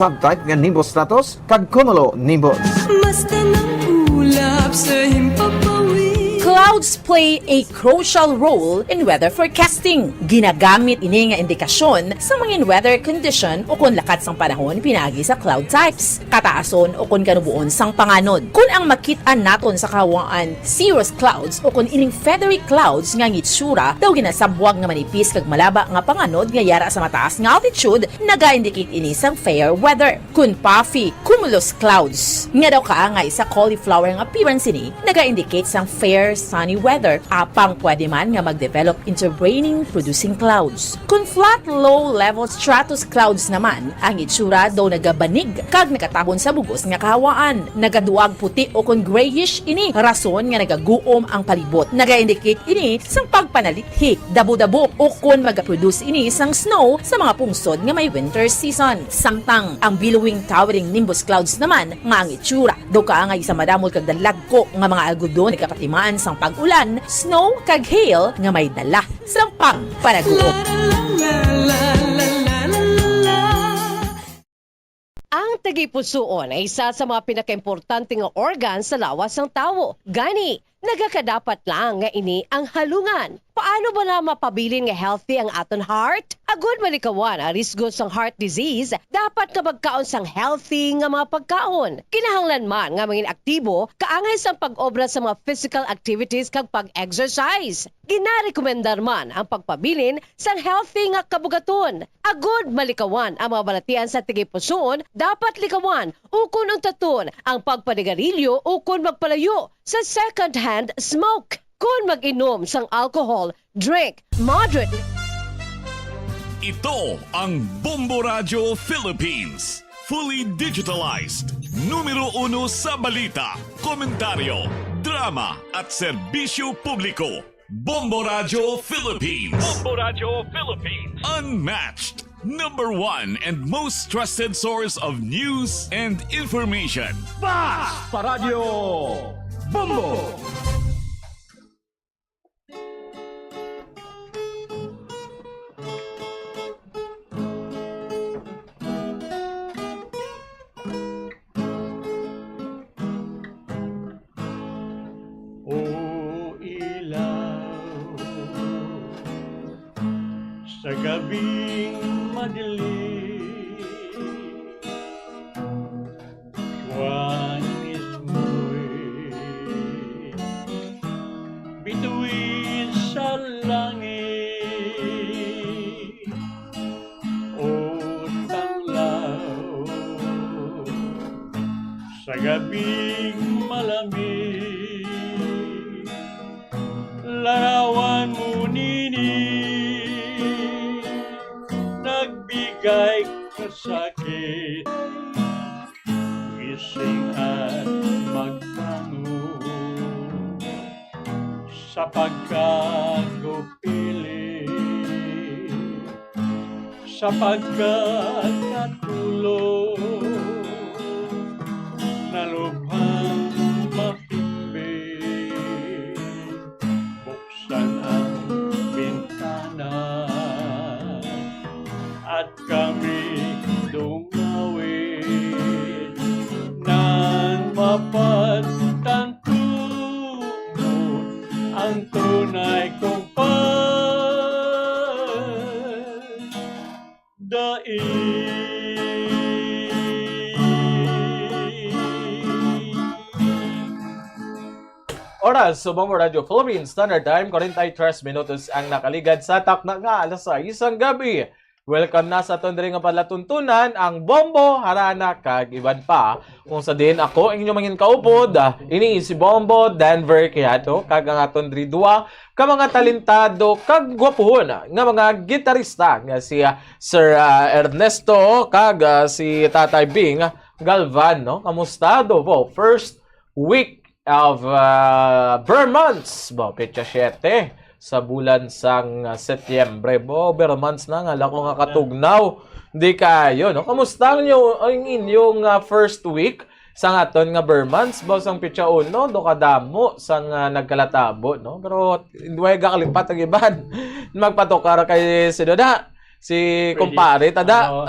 Subtype nga nimbus stratus kag cumulo nimbus. Basta ng ulap sa himpapawid. Clouds play a crucial role in weather forecasting. Ginagamit ini nga indikasyon sa mga weather condition o kung lakat sang panahon pinagi sa cloud types. Kataason o kung kanubuon sang panganod. Kung ang makitaan naton sa kawaan cirrus clouds o kung ining feathery clouds nga ngitsura daw ginasabwag nga manipis kag malaba nga panganod nga yara sa mataas nga altitude naga-indicate ini sang fair weather. Kung puffy cumulus clouds nga daw kaangay sa cauliflower nga appearance ini naga-indicate sang fair sunny weather apang pwede man nga mag-develop into raining producing clouds. Kung flat low-level stratus clouds naman, ang itsura daw nagabanig kag nakatabon sa bugos nga kahawaan. Nagaduag puti o kung grayish ini, rason nga nagaguom ang palibot. Naga-indicate ini sang pagpanalithi, dabo-dabo o kung mag-produce ini sang snow sa mga pungsod nga may winter season. Samtang ang billowing towering nimbus clouds naman nga ang itsura daw kaangay sa madamol kag dalagko nga mga algodon nagkapatimaan sang pag-ulan, snow kag hail nga may dala sa pagpanaguo. Ang tagipusoon ay isa sa mga pinakaimportante nga organ sa lawas ng tao. Gani, nagakadapat lang nga ini ang halungan. Paano ba na mapabilin nga healthy ang aton heart? Agud malikawan ang risgo sang heart disease, dapat ka magkaon sang healthy nga mga pagkaon. Kinahanglan man nga mangin aktibo, kaangay sang pag-obra sa mga physical activities kag pag-exercise. Ginarekomendar man ang pagpabilin sang healthy nga kabugaton. Agud malikawan ang mga balatian sa tigipusoon, dapat likawan ukon ang taton ang pagpanigarilyo ukon magpalayo sa second-hand smoke. Kung mag-inom sang alcohol, drink moderately. Ito ang Bombo Radio Philippines. Fully digitalized. Numero 1 sa balita, komentaryo, drama at serbisyo publiko. Bombo Radio Philippines. Bombo Radio Philippines. Unmatched. Number 1 and most trusted source of news and information. Sa Radyo Bombo! O ilaw sa gabing madilim, tuwan mismo'y bituin sa langit. O tanglaw sa gabing malamig, larawan mo nini, nagbigay ka sakit. Gising at magtango sa pagkagupili, sa pagkakatulog na lubhang mapimbing. Buksan ang bintana at kami dungawin nang mapagtanto ang tunay kong Oras sa Bombo Radio Philippines Standard Time, 43 minutos ang nakaligad sa takna nga alas 6 ang gabi. Welcome na sa tondre nga palatuntunan ang Bombo, Harana, kag iban pa. Kung sa din ako, inyo mangin kaupod, ini si Bombo, Denver, Kiato, kag ang atondre dua, ka mga talentado, kag gwapuhon, nga mga gitarista, nga si Sir Ernesto, kag si Tatay Bing Galvan, no? Kamusta do po? First week of Burr months, bo, petsa 7 sa bulan sang Setyembre, bo, Burr months na nga, lako nga katugnaw, di kayo, no? Kamusta nyo ang inyong first week sa aton nga Burr months, bo, sang petsa 1, do kadamo sang nagkalatabo, no? Pero, hindi ka kalipat ang iban, magpatokar kay si Doda. si kumpare tada.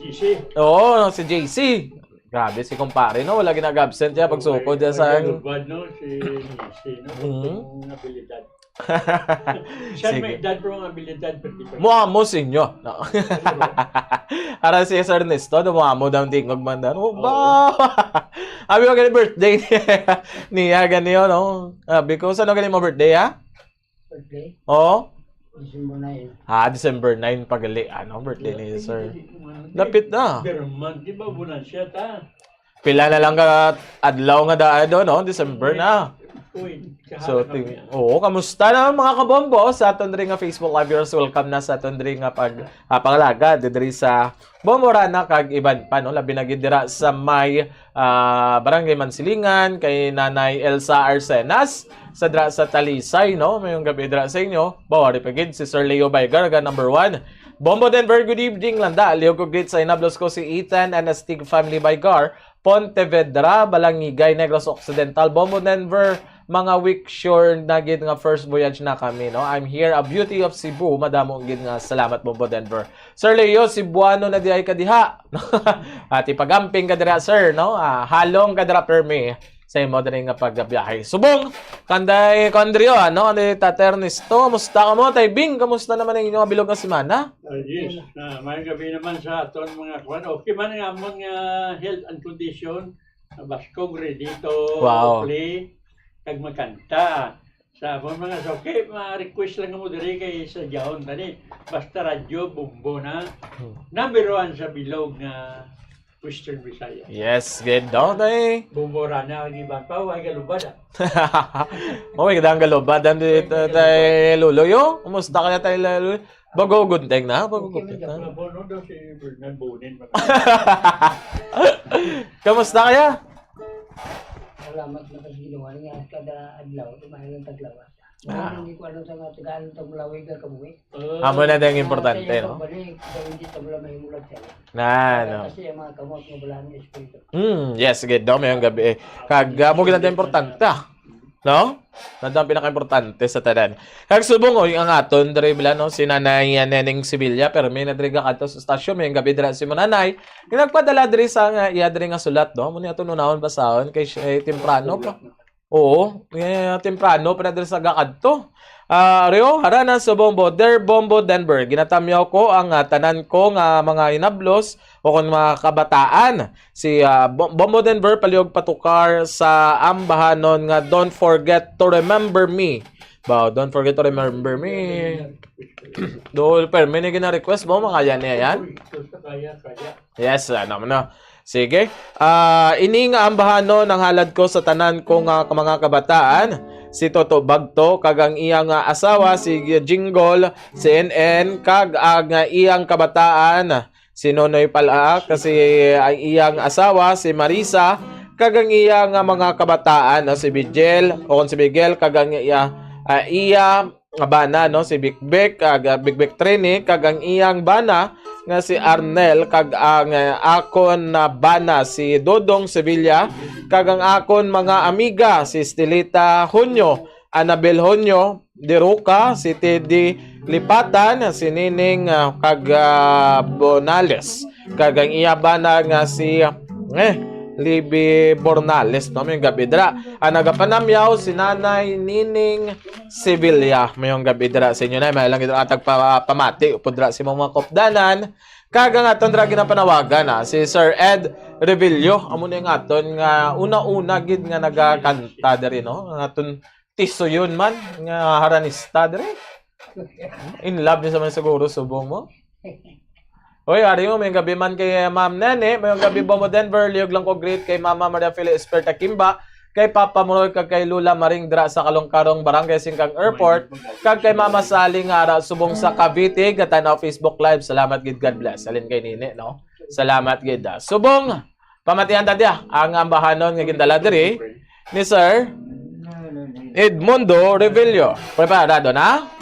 GC. Oo, si JC. Grabe si kumpare, no? Wala ginag-absent niya pag sukod niya sa... Lubad, no? Si GC, no? Itong abilidad. Siya may Sige. edad pero ang abilidad. Muamo sa inyo. No? Para si Sir Ernesto, muamo daw ang tingog man daw. Oh, ba? Abi ko gani birthday niya gani yun, no? Abi ko, saan gani mo birthday, ha? Birthday, Oo? December 9. December 9 pagali. Ano, birthday ni Sir. Lapit na. Pero man, di ba bulan siya, ta? Pila na lang ka adlaw nga daan doon, no? December na. Uy, So, oo, kamusta na mga kabombo sa aton diri nga Facebook Live viewers? Welcome na sa aton diri nga pangalaga diri sa Bomborana kag iban pa, no? Labi na gid dira sa may Barangay Mansilingan kay Nanay Elsa Arsenas sa dira sa Talisay, no? Mayong gabi dira sa inyo. Bawari pa gid si Sir Leo Baygarga number 1. Bombo Denver, good evening landa. Leo ko greet sa inablos ko si Ethan and Astig Family Baygar, Pontevedra, Balangigay, Negros Occidental, Bombo Denver. Mga week sure na gid nga first voyage na kami, no? I'm here, a beauty of Cebu. Madamo gid nga salamat Bombo Denver. Sir Leo, Cebuano na di ay kadiha. At ipagamping ka dira, sir, no? Halong ka dira permi sa imo diri nga pagbiyahe. Subong kanday Condrio, ano? Ani Taternisto, musta ka mo? Taybing, kamusta naman ang inyong bilog nga semana? Yes, may gabi naman sa aton mga kwan. Okay man nga amon nga health and condition. Baskog ready to Wow. play kag magkanta. Sa amon mga so, okay, ma-request lang mo diri kay sa jahon tani. Basta radyo Bombo na. Number 1 sa bilog nga Western Visayas. Yes, good daw tay. Bombo rana ang ibang pa, ay galubad. Oh, gandang galobadan dito tay Luloyo. Kumusta ka tay Luloyo? Bago gunteng na, bago gunteng na. Bono daw si Bernard Bonin. Kamusta kaya? Salamat na kasi ginawa niya kada adlaw, tumahin ng taglawas. Hindi ko alam sa mga Tagalog taglaway ka kamuwi. Amo na din importante, no? Balik, hindi tabla may mulat sa'yo. No. Kasi ang mga kamot mo bala ng espiritu. Yes, good daw mayong gabi. Kag mo gid importante, no? Nandang pinaka-importante sa tanan. Kag subong ang aton diri bila no si Nanay Neneng Sibilya pero may nadriga kadto sa stasyon may gabi dira si Mananay. Nagpadala diri sa nga iya diri nga sulat no. Muni aton unahon basahon kay temprano pa. Oo, temprano pa na diri sa gakadto. Rio, harana sa Bombo, Bombo Denver. Ginatamyaw ko ang tanan ko nga mga inablos o kung mga kabataan. Si Bombo Denver palihog patukar sa ambahanon nga don't forget to remember me. Don't forget to remember me. Dol per may gina-request mo makaya niya yan. Yes, naman na. Sige. Ini nga ambahanon ang halad ko sa tanan ko nga mga kabataan. Si Toto Bagto kag ang iyang asawa si Jingle, si NN kag ang iyang kabataan si Nonoy Pala kasi ang iyang asawa si Marisa kag ang iyang mga kabataan si Bigel o si Miguel kag ang iya bana no si Big kag Big Trini kag ang iyang bana nga si Arnel kag ang akon na bana si Dodong Sevilla kag ang akon mga amiga si Stilita Hunyo, Annabel Hunyo, Deruca, si Teddy Lipatan, si Nining kag Bonales kag ang iya bana nga si Libby Bornales no mayong gabi dira. Nagapanamyaw si Nanay Nining Sevilla mayong gabi dira sa inyo na may lang gid atag pamati upod dira si mga kopdanan kag ang aton dira ginapanawagan si Sir Ed Revillo amo ni nga aton nga una-una gid nga nagakanta diri no ang aton tiso yun man nga haranista diri. In love ni sa man siguro subong mo. Hoy, ari mo, may gabi man kay Ma'am Nene, may gabi Bombo Denver, liog lang ko greet kay Mama Maria Fili Esperta Kimba, kay Papa Moroy, kag kay Lula Maring dra sa Kalongkarong Barangay Singkang Airport, kag kay Mama Saling ara subong sa Cavite, gatanaw Facebook Live. Salamat gid, God bless. Alin kay Nene, no? Salamat gid. Subong, pamatihan tadya, ang ambahanon nga gindala diri ni Sir Edmundo Revillo. Preparado na?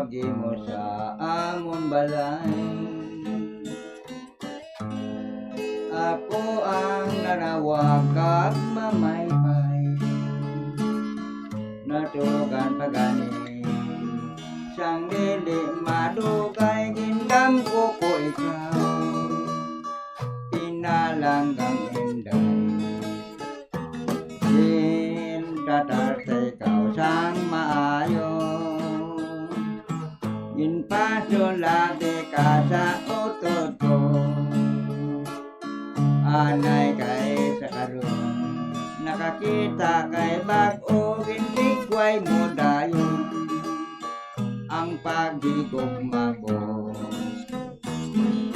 gimo sa amon balay. Ako ang nanawag kag mamaypay, natulogan pagani sang dili madugay gindam ko ikaw, pinalanggang inday gintatarte ikaw sang maayo, ginpasulati ka sa utot ko, anay kay sa karon nakakita kay bag-o gintikway mo dayon ang pagdigugma ko,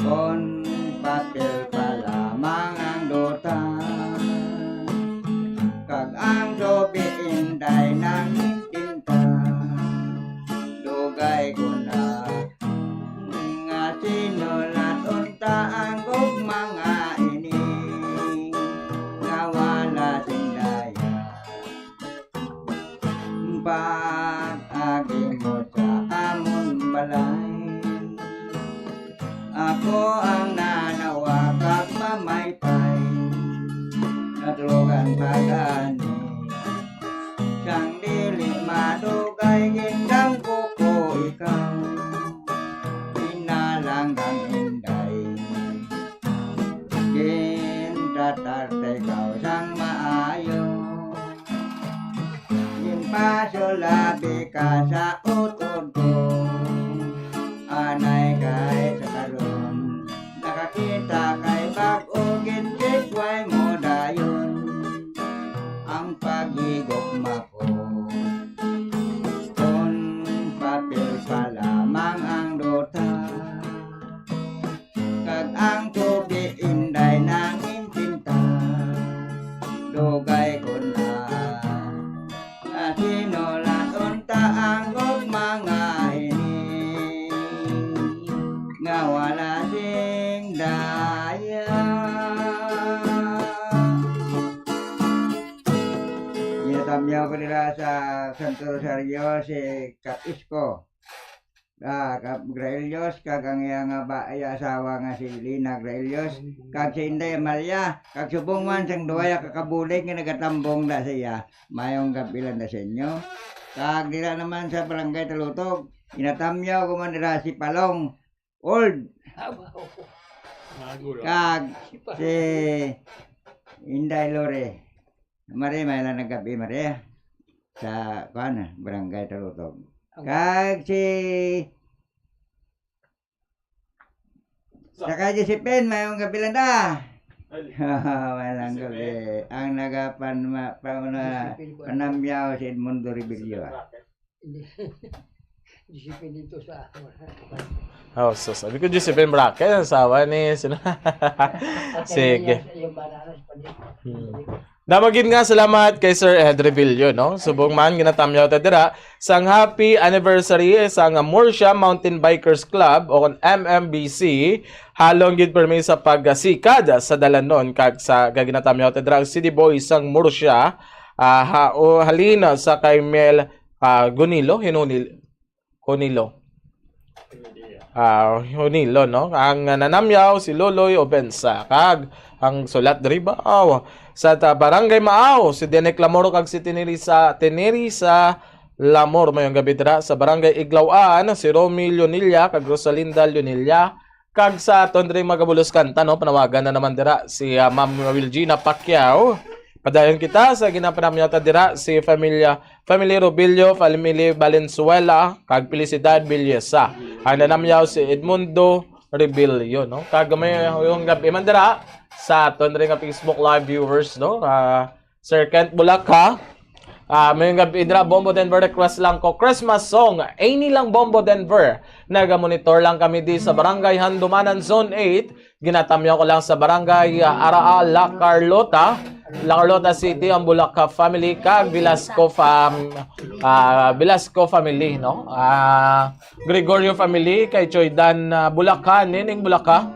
kon papel pa lamang ang dota, kag ang sobi inday nang tinta, dugay ko na nga sinulat unta ang gugma nga ini, nga wala sindaya pag-agi mo sa amon balay. Ako ang nanawag kag mamaypay, natulugan pagani sang dili madugay gindang kuko ikaw, pinalanggang inday gintatarte ikaw sang maayo, ginpasulabi ka sa utod ko, anay kay sa karon nakakita kay bag-o gintikway mo dayon ang paghigugma ko, kon papel pa lamang ang dota, kag ang tubi inday nang intinta, dugay ko na sinulat unta ang gugma nga ini, nga wala sing daya. Ginatamyaw ko nila sa Santo Rosario si Kapisko, kag Graelios, kag ang iyang asawa nga si Lina Graelios, kag si Inday Amalia, kag subong man sang duwaya kakabulig nga nagatambong na siya. Mayong gabilan na sa inyo. Kag dila naman sa barangay Talutog, inatamyaw ko man nila si Palong Old, kag si Inday Lore. Mare may lang nagabi mare sa barangay Talutog. Kag si saka si Pen mayong gabilan da. Walang gabi. Ang panamyaw si Edmundo Rebelio. Disipin dito sa Oh, so sabi ko Josephine Braque, ang asawa ni sige. yung bananas pa dito. Damagin nga salamat kay Sir Ed Revillo, no? Subong man ginatamyaw ta dira sang happy anniversary sang Murcia Mountain Bikers Club o MMBC. Halong gid permi sa pagsikad sa dalanon kag sa gaginatamyaw ta dira ang City Boys sang Murcia. Halina sa kay Mel Gunilo, Honilo, no? Ang nanamyaw si Loloy Obensa kag ang sulat diri ba sa Barangay Maaw si Denek Lamoro kag si Tenerisa Lamor mayong gabi dira sa Barangay Iglawaan si Romy Leonilla kag Rosalinda Leonilla kag sa Tondre Magabulos Kanta, no? Panawagan na naman dira si Ma'am Wilgina Pacquiao. Padayon kita sa ginapanamyaw ta dira si Family Robillo, Family Valenzuela, kag Felicidad Villesa. Ang nanamyaw si Edmundo Rebillo, no? Kag may yung gabi man dira sa aton ring Facebook live viewers, no? Sir Kent Bulaka. May gabi dira Bombo Denver request lang ko Christmas song. Ay nilang Bombo Denver. Naga-monitor lang kami di sa Barangay Handumanan Zone 8. Ginatamyaw ko lang sa Barangay Araa La Carlota City ang Bulaca family kag Velasco family, no? Gregorio family kay Choydan Bulaca, Nining Bulaca,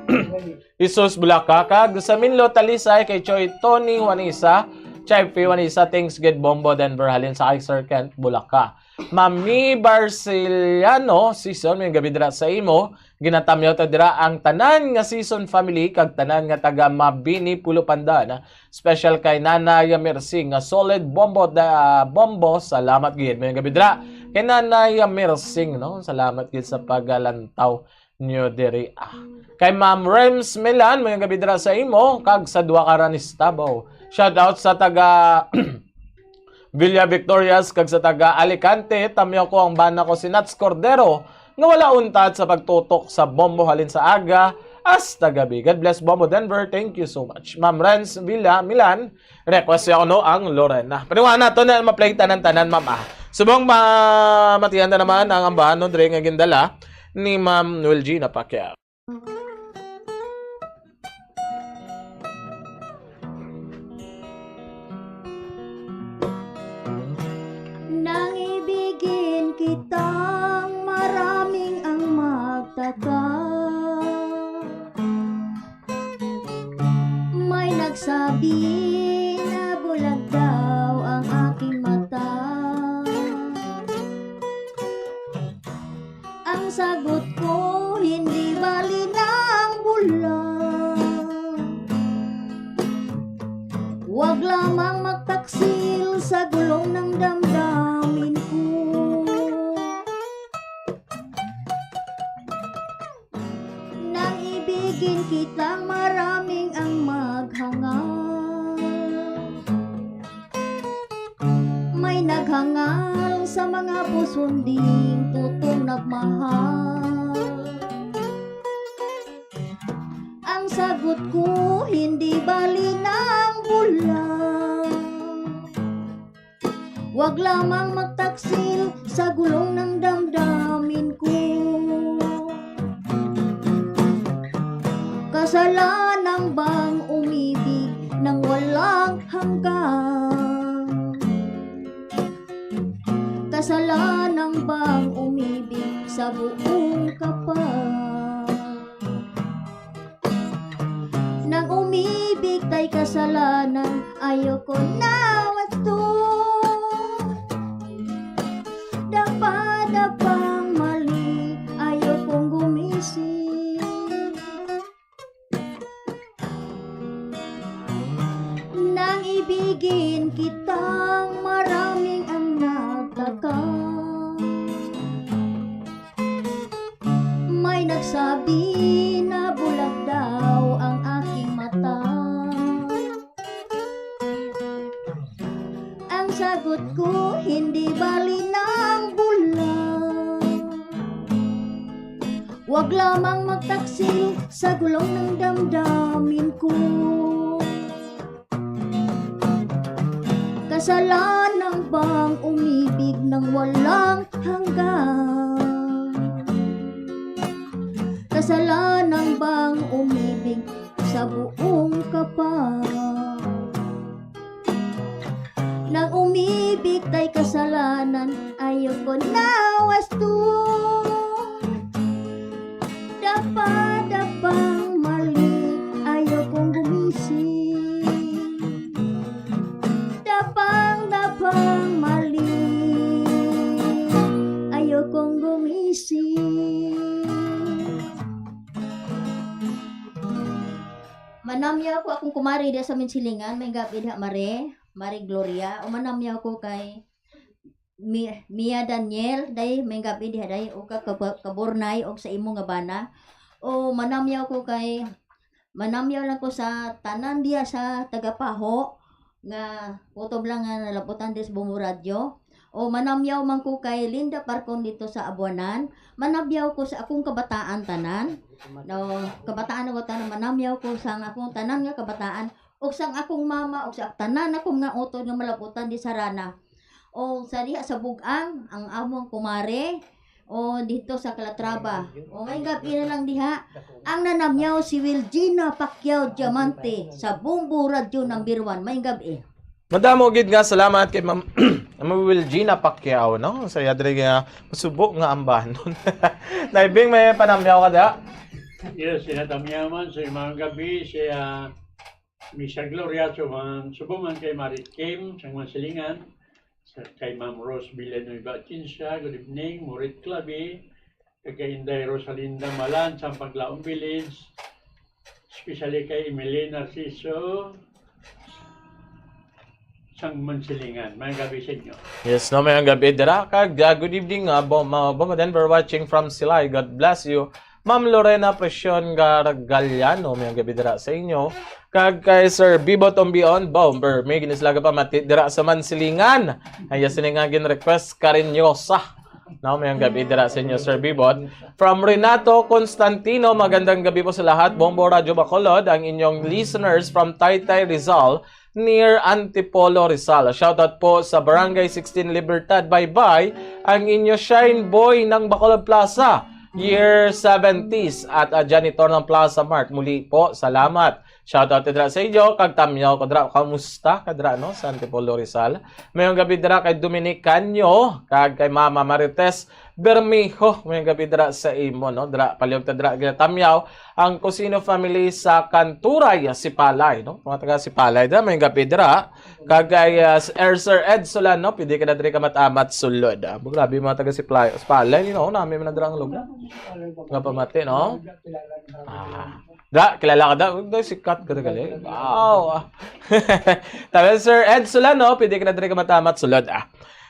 Jesus Bulaca kag sa Minlo Talisay kay Choy Tony Juanisa, Chief Fiwanisa, thanks good Bombo Denver halin sa Sir Kent Bulaca. Mami Barceliano season may gabi dira sa imo ginatamyaw ta dira ang tanan nga season family kag tanan nga taga Mabini Pulo Pandan. Special kay Nanay Mersing nga solid Bombo Bombo, salamat gid may gabi dira kay Nanay Mersing, no, salamat gid sa pagalantaw niyo diri. Kay Ma'am Rems Milan may gabi dira sa imo kag sa duha ka Ranistabao. Shout out sa taga Villa Victorias kag sa taga Alicante. Tamyo ko ang bana ko si Nats Cordero nga wala untad sa pagtutok sa Bombo halin sa aga hasta gabi. God bless Bombo Denver. Thank you so much. Ma'am Renz Villa Milan, request ako no ang Lorena. Paniwa na to na ma-play tanan-tanan ma'am. Subong matiyan na naman ang ambahan no dre nga gindala ni Ma'am Noelgina Pacquiao. Nang ibigin kitang maraming ang magtaka. May nagsabi na bulag daw ang aking mata. Ang sagot ko, hindi bali ng bulag. Huwag lamang magtaksil sa gulong ng damdamin ko. Nang ibigin kitang maraming ang maghangal. May naghangal sa mga pusunding tutong nagmahal. Ang sagot ko, hindi bali ng bulag. Huwag lamang magtaksil sa gulong ng damdamin ko. Kasalanan bang umibig ng walang hanggan? Kasalanan bang umibig sa buong kapal? Nang umibig ta'y kasalanan, ayoko na wato. Dapat-dapang mali, ayokong gumising. Nang ibigin kitang maraming ang nagtaka. May nagsabi na bulag daw ang aking mata. Ang sagot ko, hindi bali ng bulag. Huwag lamang magtaksil sa gulong ng damdamin ko. Kasalanan bang umibig ng walang hanggan? Kasalanan bang umibig sa buong kapal? Nang umibig ta'y kasalanan, ayoko na wasto. Dapat-dapang mali, ayokong gumising. Dapang-dapang mali, ayokong gumising. Manamya ko akong kumari dia sa minsilingan, may gabi diha Mari Gloria, o manamya ko kay Mia Daniel, day may gabi diha day o kaburnay o sa imo nga bana. O manamya ko kay manamya lang ko sa tanan diha sa Tagapaho nga kutob lang nga nalaputan dis Bombo Radio. O manamyaw man ko kay Linda Parcon dito sa Abuanan. Manamyaw ko sa akong kabataan tanan. No, kabataan ko tanan, manamyaw ko sa akong tanan nga kabataan og sang akong mama og sa tanan akong nga utod nga malaputan di Sarana. O sa diha sa Bugang ang among kumare o dito sa Calatrava. O may gabi na lang diha ang nanamyaw si Wilgina Pacquiao Diamante sa Bombo Radio number 1. May gabi. Madamo gid nga salamat kay Ma'am Wilgina Pacquiao, no? Sa yadre nga masubok nga ambanon. Naibing may panamyaw ka da? Yes, sinatamyaman sa mga gabi siya Misa Gloria, subuman kay Marit Kim, sa mga silingan, kay Ma'am Rose Villanueva Atienza, good evening, Morit Clavi, kay Inday Rosalinda Malan, sa Paglaong Village, especially kay Emily Narciso, sang mansilingan. May gabi sa inyo. Yes, no, may gabi dira kag good evening Bomaden for watching from Silay. God bless you. Ma'am Lorena Presyon Gargaliano, may gabi dira sa inyo. Kag kay Sir Bibo Tombion Bomber, may ginislaga pa mati dira sa mansilingan. Ay siningagin request karinyosa. No, may gabi dira sa inyo Sir Bibot. From Renato Constantino, magandang gabi po sa lahat. Bombo Radio Bacolod, ang inyong listeners from Taytay Rizal, near Antipolo Rizal. Shoutout po sa Barangay 16 Libertad. Bye-bye. Ang inyo Shine Boy ng Bacolod Plaza, year 70s at janitor ng Plaza Mart. Muli po, salamat. Shoutout dira sa inyo. Kag tamyaw ko dira. Kamusta ka dira, no? Sa Antipolo Rizal. Mayong gabi dira kay Dominic Canyo. Kag kay Mama Marites Bermijo. Mayong gabi dira sa imo, no? Dira, paliog ta dira tamyaw. Ang Cosino family sa Canturay, Sipalay, no? Mga taga Sipalay dira. Mayong gabi dira. Kag kay Sir Ed Solano. Pwede ka na dira kamatamat sulod. Grabe mga taga Sipalay. You know, namin na dira ang lugar. Nga pamati, no? Kilala ka da? Sikat ka gali. Wow! Tabi, Sir Ed Solano, pwede ka na diri ka matamat sulod.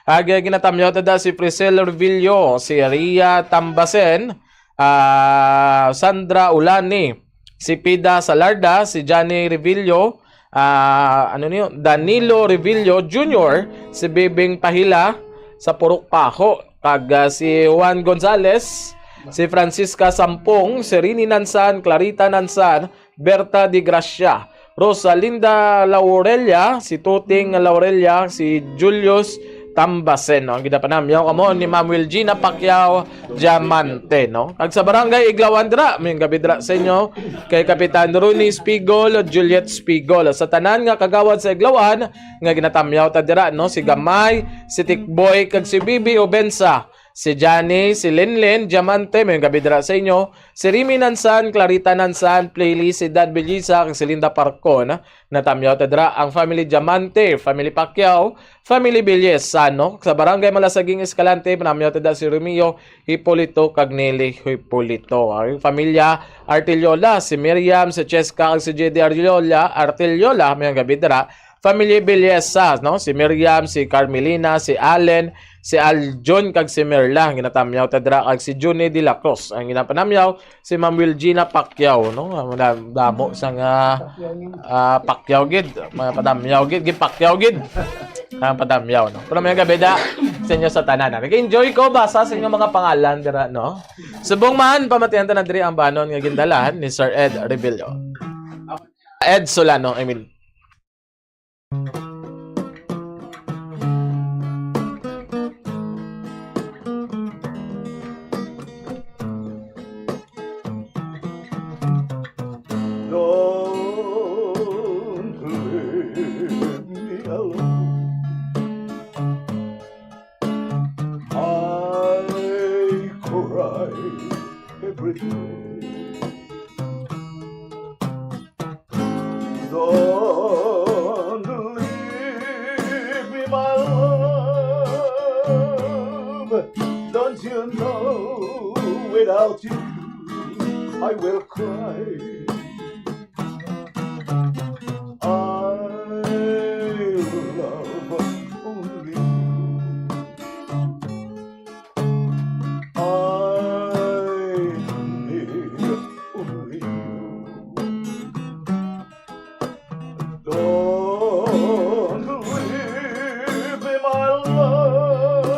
Ginatamyaw tada si Priscilla Revillo, si Ria Tambasen, Sandra Ulani, si Pida Salarda, si Johnny Revillo, Danilo Revillo Jr., si Bibing Pahila sa Purok Paho, kag si Juan Gonzales, si Francisca Sampong, si Rini Nansan, Clarita Nansan, Berta Di Gracia, Rosalinda Laurelia, si Tuting Laurelia, si Julius Tambasen, no? Ang gidapanamyaw kamo ni Ma'am Wilgina Pacquiao Diamante, no? Kag sa barangay Iglawan dira, may gabi dira sa inyo kay Kapitan Rooney Spigol, Juliet Spigol. Sa tanan nga kagawad sa Iglawan nga ginatamyaw ta dira, no? Si Gamay, si Tikboy kag si Bibi Obensa, si Johnny, si Linlin Diamante, may gabi dira sa inyo. Si Rimi Nansan, Clarita Nansan, playlist si Dan Belisa, kag si Linda Parcon, natamyaw ta dira ang family Diamante, family Pacquiao, family Bellesa, no? Sa barangay Malasaging Escalante, panamyaw ta dira si Romeo Hipolito kag Nelly Hipolito. Ang pamilya Artiliola, si Miriam, si Cheska, kag si JD Artiliola, may gabi dira. Family Bellesa, no? Si Miriam, si Carmelina, si Allen, si Aljon kag si Merla, ang ginatamyaw ta dira, kag si Juni de la Cruz ang ginapanamyaw, si Ma'am Wilgina Pacquiao, no? Damo sang Pacquiao gid, padamyaw gid, Pacquiao gid. Ang padamyaw, no? Pero may gabi da sa inyo sa tanan. Nag-enjoy ko basa sa inyo mga pangalan dira, no? Subong man pamatihan ta na diri ang banon nga gindalan ni Sir Ed Revillo. Ed Solano, I mean. Without you, I will cry. I love only you. I need only you. Don't leave me, my love.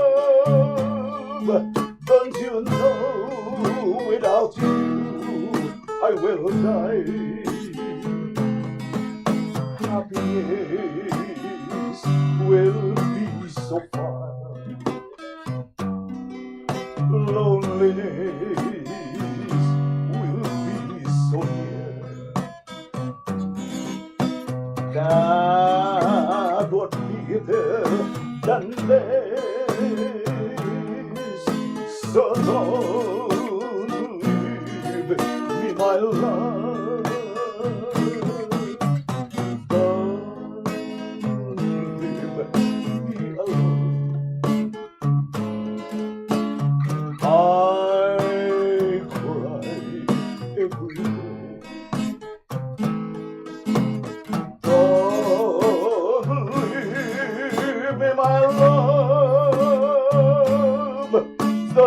Don't you know? Without you, I will die. Happiness will be so far. Loneliness will be so near. God would be there than this. So long. My love,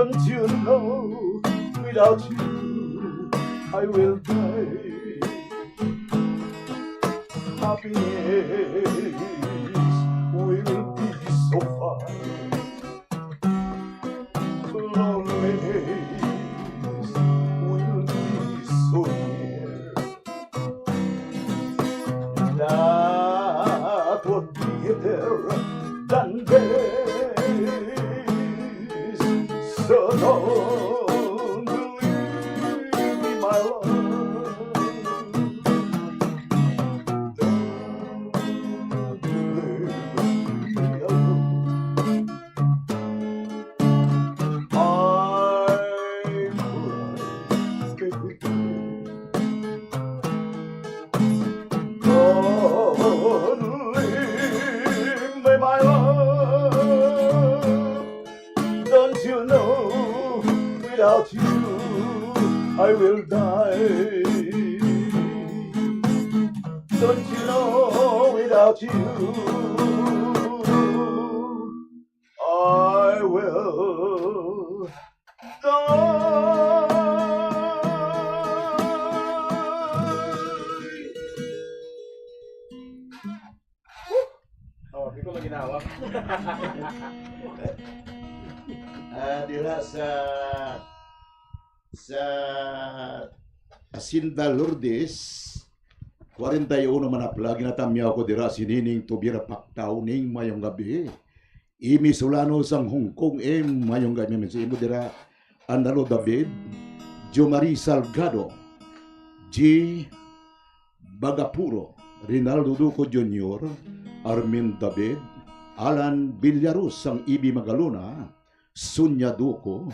Don't you know, without you, I will die. Happiness will be so far. Loneliness will be so near. That would be better than this. So don't leave me, my love. Don't leave me alone. I'm crying, baby. Don't leave me, my love. Don't you know, without you, I will die. Don't you know, without you, I will die. Oh, di ko lang ginawa. Dira sa Asinda Lourdes 41 manapla ginatamya ko dira si Nining Tubira Paktaw ning mayong gabi. Imi Solano sang Hong Kong mayong gabi si imo dira Andalo David, Jo Marie Salgado, G Bagapuro, Rinaldo Duco Jr., Armin David, Alan Villarus sang Ibi Magalona, Sunya Duco,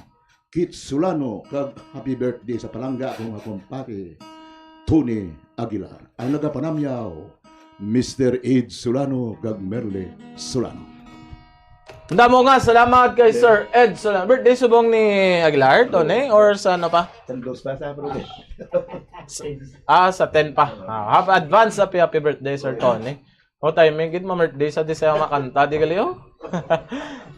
Kit Solano, kag happy birthday sa palangga akong kumpare, Tony Aguilar. Ang nagapanamyaw, Mr. Ed Solano, kag Merle Solano. Tanda mo nga, salamat kay Sir Ed Solano. Birthday subong ni Aguilar, Tony? Or sa ano pa? Tendos pa sa bro. Sa 10 pa. Have advance happy birthday, Sir Tony. O timing, gid mo birthday sa di sayo makanta, di kaliyo?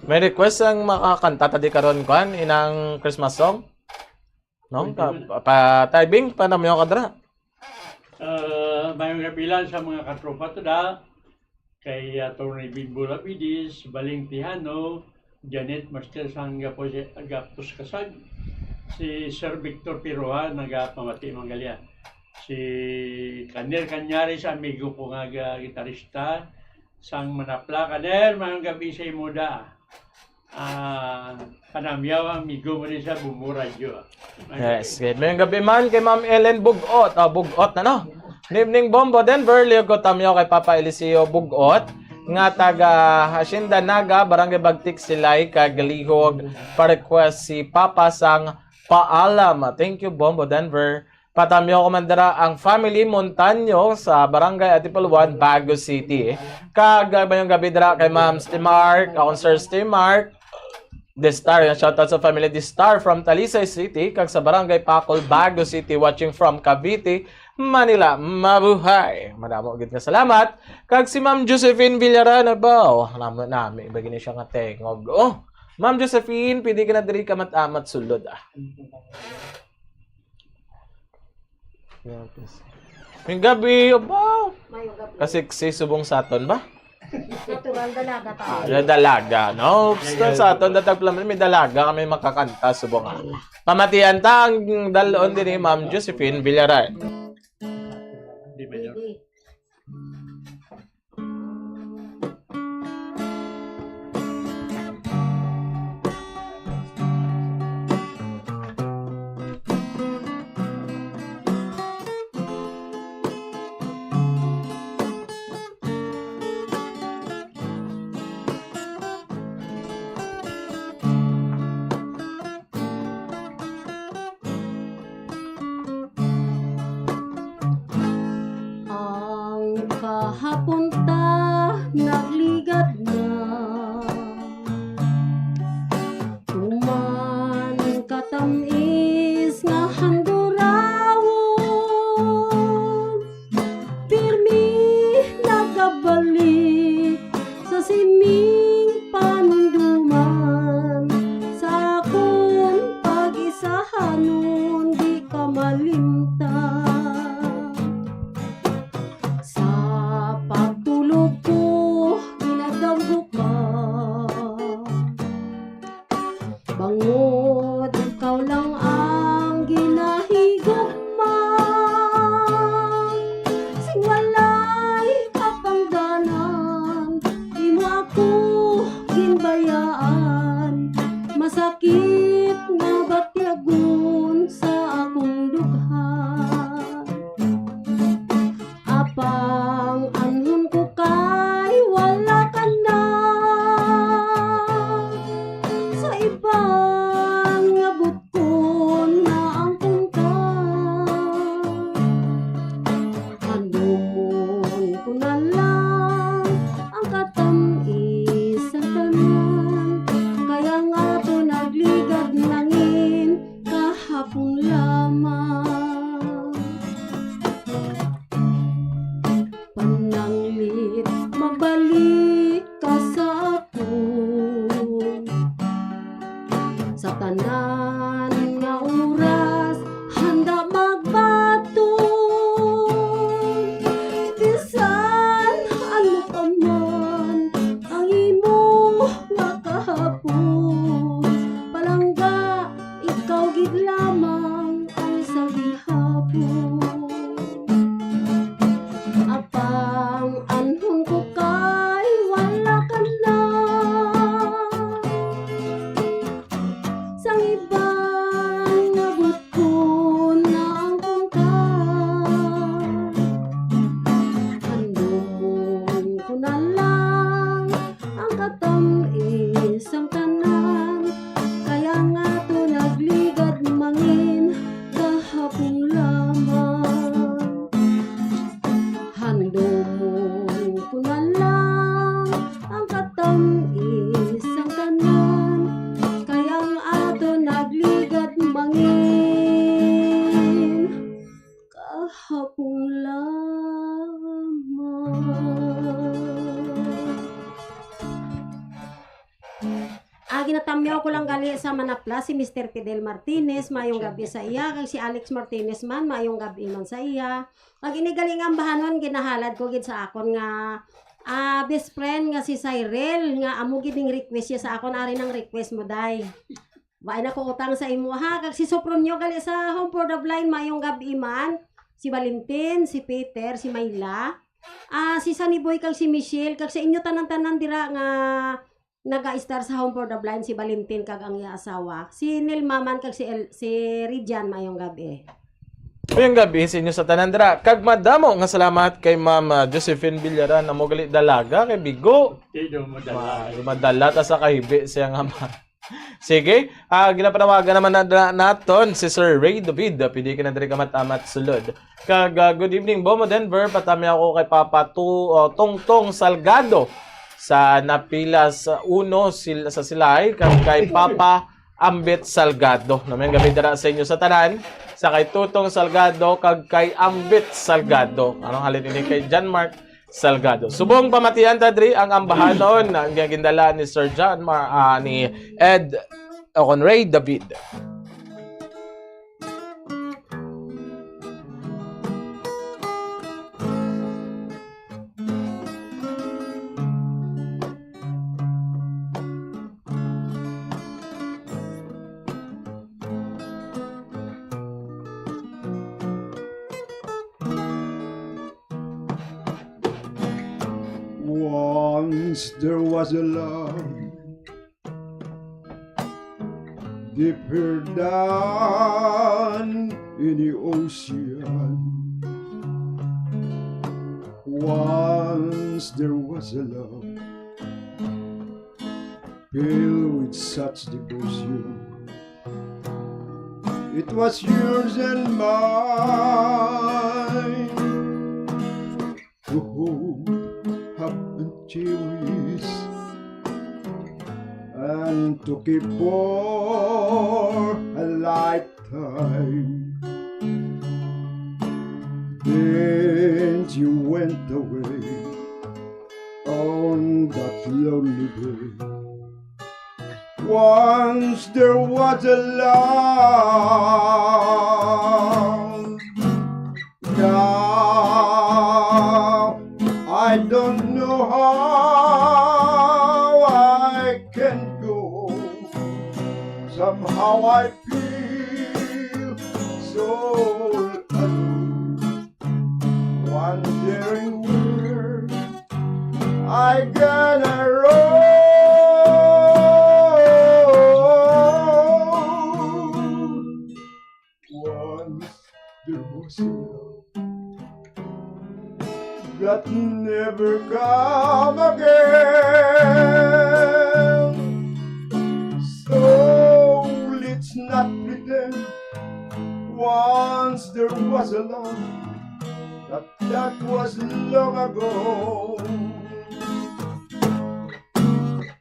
May request ang makakanta, tadi karon kuan inang Christmas song? No? Pa-timing, panamyo ka dra. Mayong kapilan sa mga katropa tada, kay Atty. Bimbo Lapidis, Baling Tihano, Janet Master sang Gapos Kasag, si Sir Victor Piroha, nagapamati Mangalia, si Kanel Kanyari sa amigo ko nga gitarista, sang Manapla. Kanel, mayong gabi sa imuda. Panamyaw, amigo mo rin sa Bumbu Radio. Yes, good. Mayong gabi man kay Ma'am Ellen Bugot. Bugot na no? Nibning Bombo Denver, Leo Gotamyo kay Papa Eliseo Bugot. Nga taga Hacienda Naga, Barangay Bagtik Silay, kagalihog, pa-request si Papa sang paalam. Thank you, Bombo Denver. Patamyo komandara ang family Montaño sa Barangay Atipalwan, Baguio City. Kagabay yung gabi dara kay Ma'am Stimark, akong Sir Stimark. The Star, shoutout sa family The Star from Talisay City, kag sa Barangay Pacol, Baguio City, watching from Cavite, Manila. Mabuhay! Madamo gid nga salamat. Kag si Ma'am Josephine Villarana ba? Nami, bagay siya nga tengog. Oh, Ma'am Josephine, pwede ka na diri ka mat-amat sulod May gabi, ba? Kasi si subong saton ba? Natural dalaga tayo. Dalaga, no? Sa aton, may dalaga kami makakanta subong. Pamatian ta ang dalon din ni Ma'am Josephine Villaray. Di ba yun? Ang Bangod, ikaw lang ang ginahigugma. Sing walay kapangganan, di mo ako ginbayaan. Masakit nga batyagon sa akong dughan. Apang anhon ko kay wala ka na. Sa ibang abot ko na ang punta. Handumon ko na lang ang katamis sa tanan. Kaya nga to nagligad nangin kahapon lamang. Pananglit magbalik ka sa ako. Sa tanan nga oras handa magbato. Bisan ano pa man ang imo nga kahapon. Palangga ikaw gid lamang ang sa gihapon. Apang anhon ko kay wala ka na. Sang ibang abot ko na ang punta. Handumon ko na lang ang katamis ang tanan. Kaya nga to nagligad mangin kahapon lamang. Handumon ko na lang ang katamis ang tanan. Kaya nga to nagligad mangin kahapon lamang. Ginatamyaw ko lang gali sa Manapla si Mr. Fidel Martinez, mayong gabi sa iya. Kag si Alex Martinez man, mayong gabi man sa iya. Kag inigaling ang bahanon, ginahalad ko gid sa akon nga best friend nga si Cyril, nga amo gid ning request siya sa akon, ari nang request mo day. Baay na ko utang sa imo ha. Kag si Sopronyo gali sa Home for the Blind, mayong gabi man. Si Valentin, si Peter, si Mayla, si Sunny Boy kag si Michelle, kag sa inyo tanan-tanan dira nga naga-star sa Home for the Blind, si Valentin kag ang iya asawa. Si Nilmaman kag si Rijan, mayong gabi. Mayong gabi sa inyo sa tanandra. Kag madamo nga salamat kay Ma'am Josephine Villaran na mo gali dalaga kay Bigo. Tido mo dala. Madala ta sa kahibi siya nga ma. Sige, ginapanawagan naman naton si Sir Ray David. Pwede ka na diri ka matamat sulod. Kag good evening, Bomo Denver. Patami ako kay Papa Tongtong Salgado sa napila sa uno sa Silay, kag kay Papa Ambet Salgado. Namayang gabi dara sa inyo sa tanan, sa kay Tutong Salgado kag kay Ambet Salgado. Anong halin ini kay John Mark Salgado. Subong pamatian ta diri ang ambahanon ang gindala ni Sir John ni Ed Ray David. Once there was a love deeper down in the ocean. Once there was a love filled with such devotion. It was yours and mine to hold up until and to keep for a lifetime. Then you went away on that lonely day. Once there was a love. Now I don't know how I can go Somehow I feel so alone, wondering where I gonna roll. Once there was a love that never come again. So let's not pretend once there was a love that was long ago.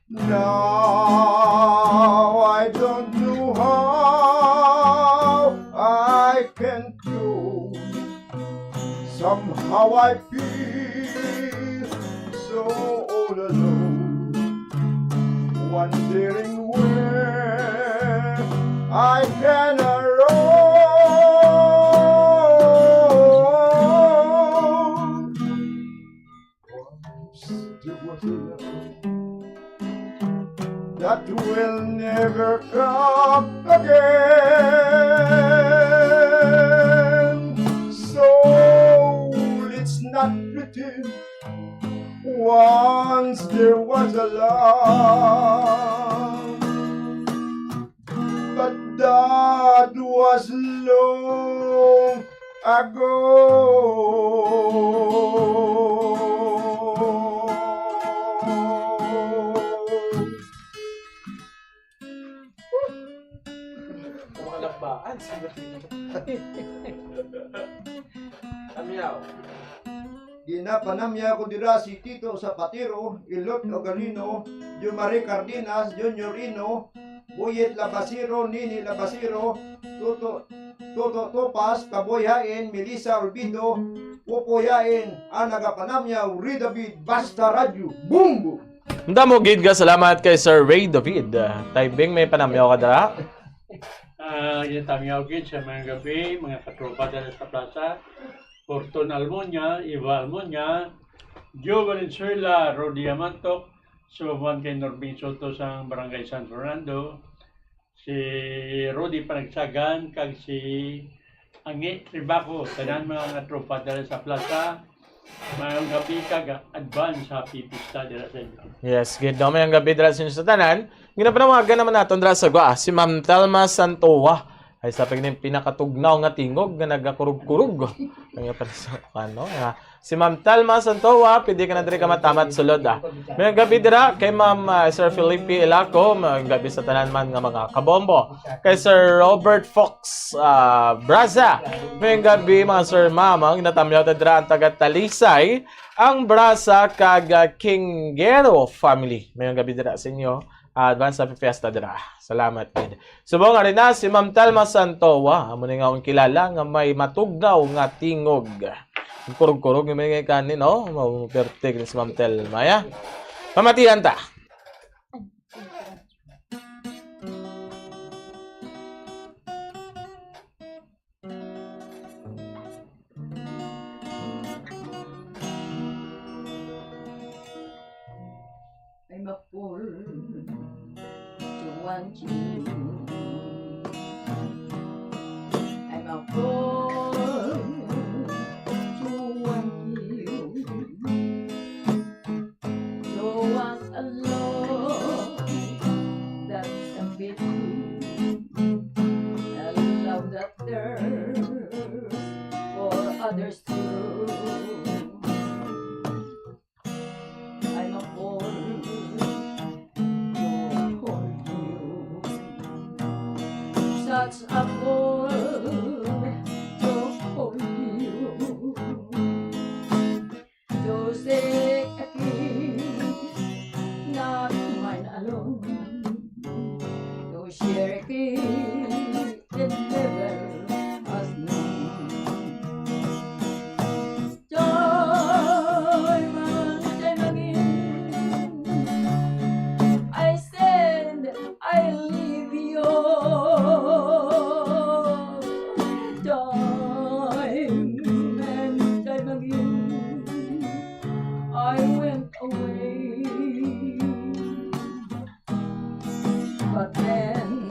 Now I don't know how I can go. Somehow I feel so all alone, wondering where I can roam. Once there was a love that will never come again. So let's not pretend once there was a love, but that was long ago. Malakbaan. Amyaw. Ginapanamya ko dira si Tito Zapatero, Ilot Ogalino, Jumari Cardenas, Junior Ino, Buyet Labasiro, Nini Labasiro, Toto Topas, Kaboyhain, Melissa Olvido, Pupoyain, ang nagapanamya, Ray David, Basta Radio, Boom! Damo gid ka salamat kay Sir Ray David. Taibing may panamyaw ka dara. Ginatamiyaw gid sa mga gabi, mga katropa dala sa plaza. Fortun Almonia, Eva Almonia, Joe Valenzuela, Rodi Amantok, sumabuan kay Norbin Soto sa Barangay San Fernando, si Rodi Panagsagan, kag si Angi Tribaco, tanan mga tropa dala sa plaza. Mayong gabi kag advance happy pista dala sa inyo. Yes, gid daw may gabi dala sa inyo sa tanan. Ginapanawagan naman naton dala sa Gua, si Ma'am Telma Santoa. Ay sa pagning pinakatugnaw nga tingog nga nagakurug-kurug. Kaya pa sa ano, si Ma'am Telma Santoa, pwede ka na diri ka matamat sulod ah. May gabi dira kay Ma'am Sir Felipe Ilaco, may gabi sa tanan man nga mga kabombo. Kay Sir Robert Fox Braza. May gabi mga Sir Mamang natamyaw dira ang taga Talisay, ang Braza kag Kingero family. May gabi dira sa inyo. Advance Happy Fiesta dira. Salamat kid. Subong rin na si Ma'am Telma Santoa, amo nga akong kilala nga may matugnaw nga tingog. Kurog-kurog yung mga kanin, no? Perfect si Ma'am Telma, ya. Pamatihan ta. I'm a fool to want you. I'm a fool to want you. To want a love that's a bit true. A love that thirsts for others too. I'm a fool. Such a fool to hold you, to say a kiss, not mine alone, to share a kiss that never has known. Time again, I said I leave you. I went away, but then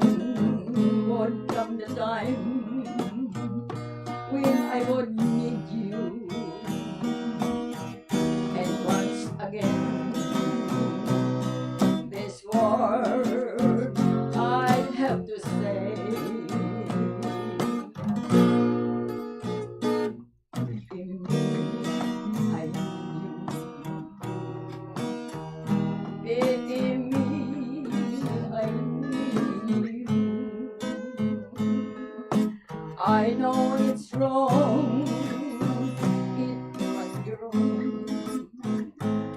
I know it's wrong. It must be wrong.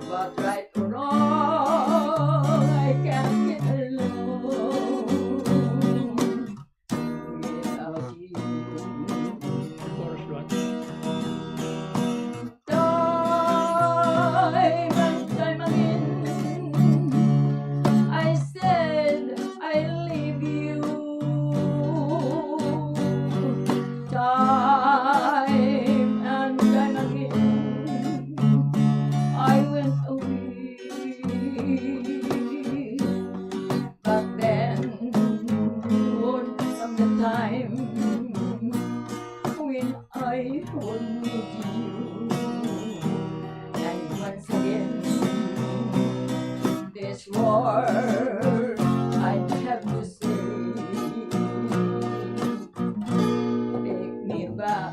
But right or wrong, I can't get along without you. Chorus one. Time and time again, I said I'll leave you. Time and time again, I went away. But then would come the time when I would need you. And once again, this word I'd have to say. Take me back,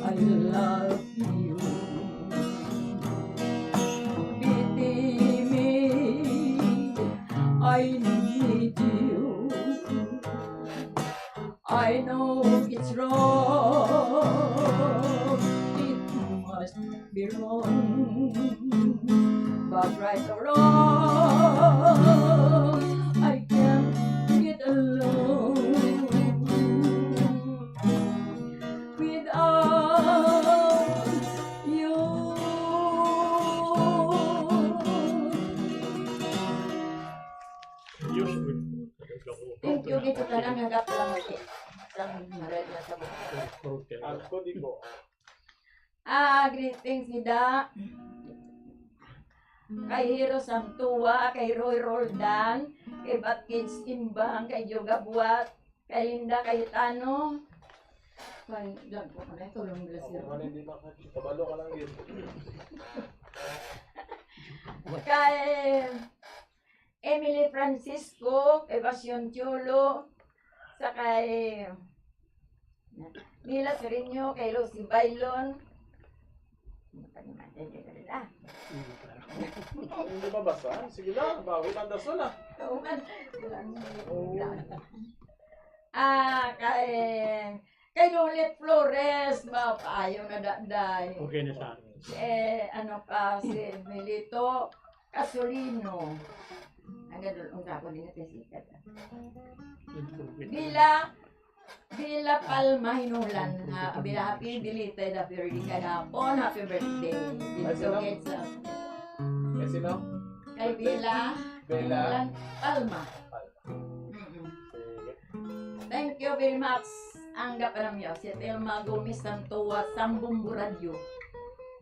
I love you. Pity me, I need you. I know it's wrong, it must be wrong, but right or wrong, I can't get along without you. Thank you, kita tanan hagap lang lagi. Lang mared na sa buhay. Greetings Ida. Kay Hero Santua, kay Roy Roldan, kay Batkins Imbang, kay Joga Buat, kay Linda Cayetano. Kay Dag ko na tulong nila siya. Kabalo ka lang yun. Kay Emily Francisco, kay Basyon Chulo, sa kay Mila Sereno, kay Lucy Bailon. Hindi ba basa? Sige lang, bawi ang daso na. Kay Lolet Flores, ayaw na daday. Okay na sa akin. Si Melito Casolino. Hanggang doon, ang kako din natin sikat. Bila Palma Hinulan, happy belated, happy birthday kahapon, happy birthday. Dito sa Eh, sino? kay Bila Hinulan Palma. Thank you very much. Anggap alam niyo, si Telma Gomez Santua, Sambumbu Radio.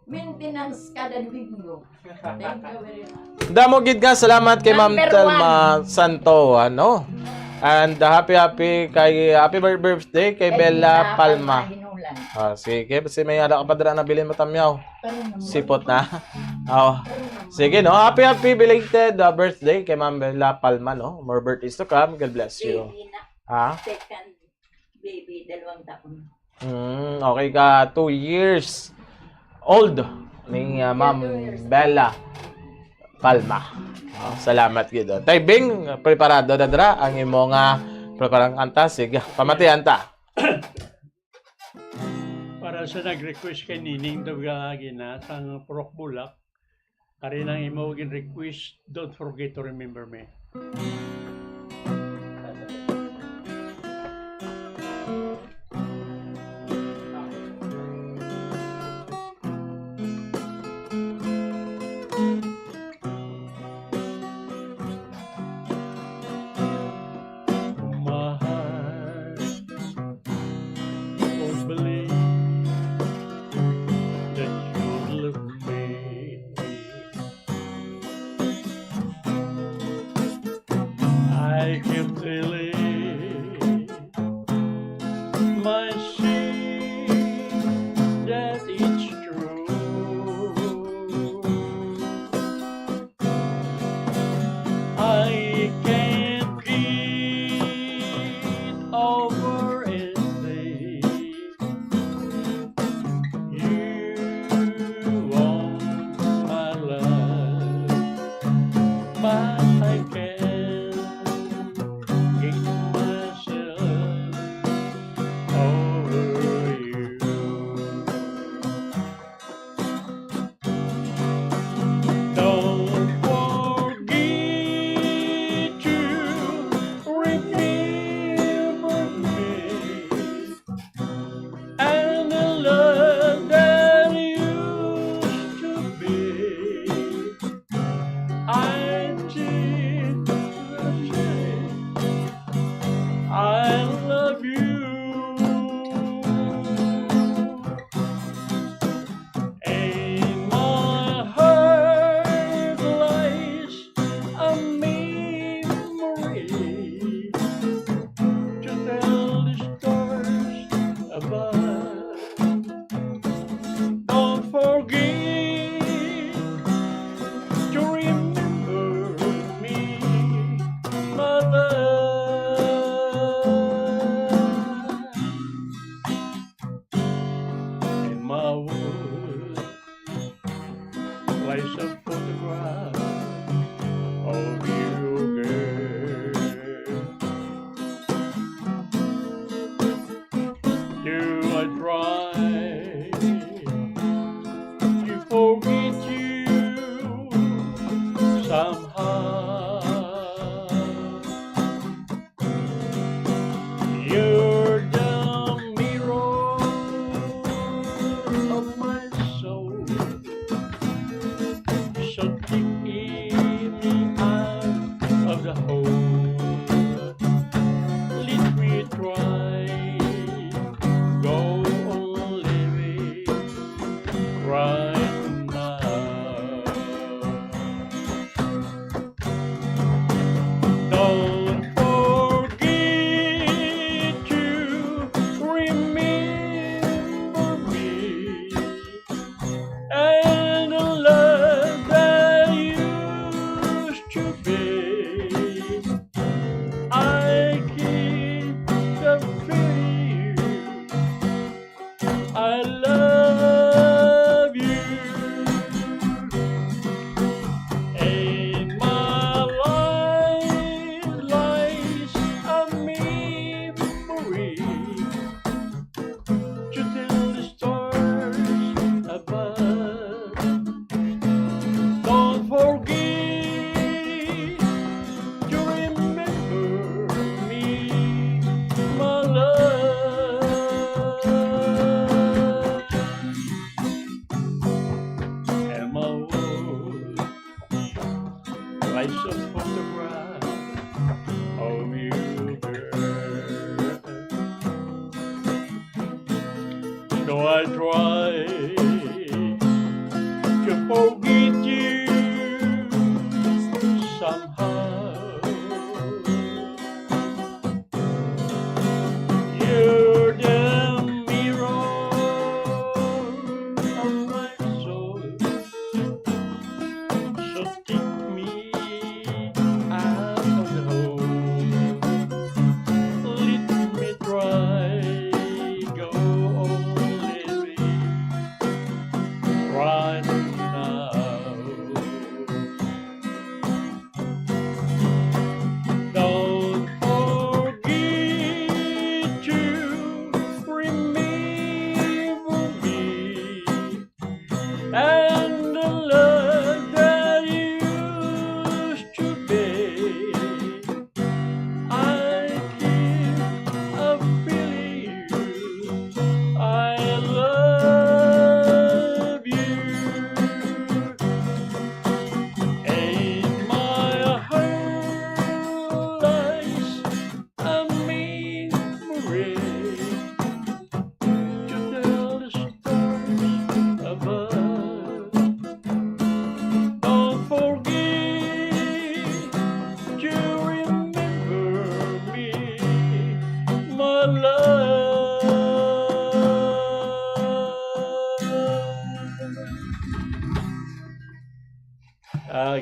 Maintenance kada linggo. Thank you very much. Damo gid nga salamat kay Ma'am Number Telma Santo, ano? And happy birthday kay Bella Palma. Hinulan. Sige, kasi may ada ka pa dira na bilin mo tamyaw. Sipot na. Oh. Sige, no. Happy belated birthday kay Ma'am Bella Palma, no. More birthdays to come. God bless you. Second baby, 2 taon. Okay ka, 2 years old ni Ma'am Bella Palma. Salamat gid. Tay Bing, preparado na dra ang imo nga preparang kanta. Sige, pamatian ta. Para sa nag-request kay Nining Dugagina sa Purok Bulak, kari nang imo gin request, don't forget to remember me.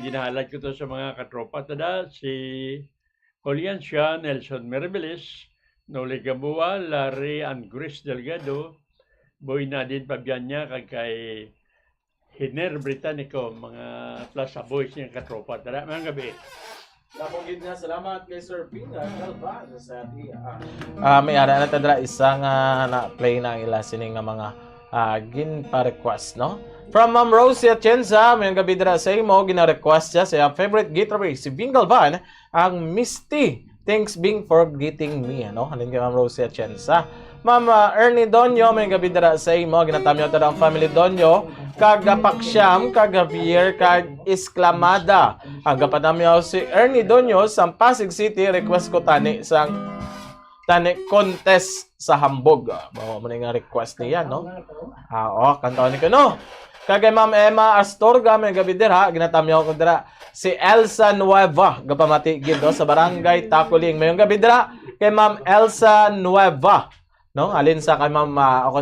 ginahalad ko to sa mga katropa tada, si Julian Shah, Nelson Merbeles, Noli Gamboa, Larry Angris Delgado, Boy Nadine Pabianya, kag kay Hiner Britannico, mga Plaza Boys niyang katropa tada. Mga gabi. Napugid na salamat kay Sir Pina Galvan sa may ara na tadra isang na-play na ila sining nga mga gin-request, no? From Ma'am Rosie Atienza, may gabi dira sa imo, gina-request siya sa favorite guitarist, si Bing Galvan, ang Misty. Thanks Bing for greeting me, no? Halin kay Ma'am Rosie Atienza. Ma'am Ernie Donyo, may gabi dira sa imo, ginatamyo tada ang family Donyo, kag Paksyam, kag Javier, kag Isclamada. Ang gapadamyo si Ernie Donyo sa Pasig City, request ko tani sang contest sa hambog. Bawa mo na nga request niya, no? Kantaon ni ko, no? Kagay Ma'am Emma Astorga, may gabi dira, ginatamyo ko dira si Elsa Nueva, gapamati gid sa barangay Takuling. Mayong gabi dira kay Ma'am Elsa Nueva. No, alin sa kay Ma'am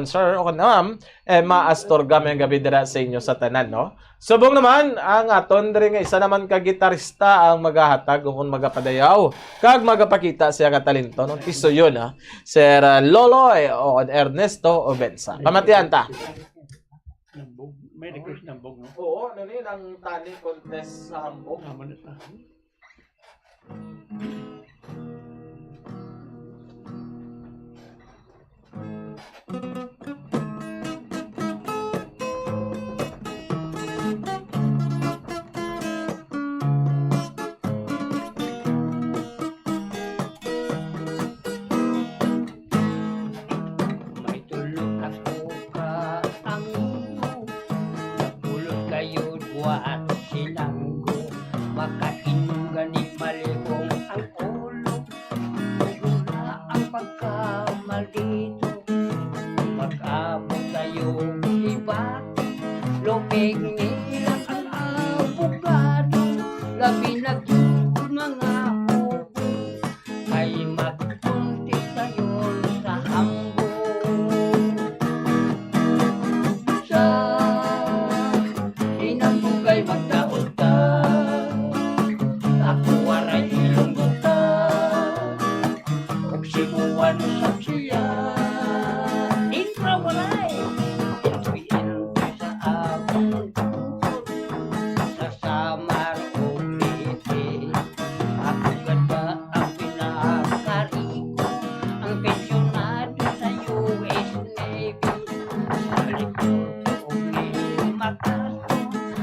Sir, Ma'am Emma Astorga, may gabi dira sa inyo sa tanan, no? Subong naman ang aton diri nga isa naman ka gitarista ang magahatag kung magapadayaw kag magapakita siya ka talento, no? Tiso yun, ha. Sir Loloy o Ernesto Obensa. Pamatian ta. May request ng bog, no? Oo, ano ni ang tani contest sa hambog. Naman sa May tulog ako ka ang tulog kayo buwan silanggo makainom gani malikong ang ulo wala ang pagkamalito mag-abot kayo iba lupig nila ang abogado labi na mga ubo ay magpunti kayo sa hambo sa inambugay magdaot ka ako waray ilonggo ka ug sibuan sa siya intra walay ituin sa amon sa samar o piti ako ganda ang pinakariko ang pensyonado sa US Navy sa likod o makaso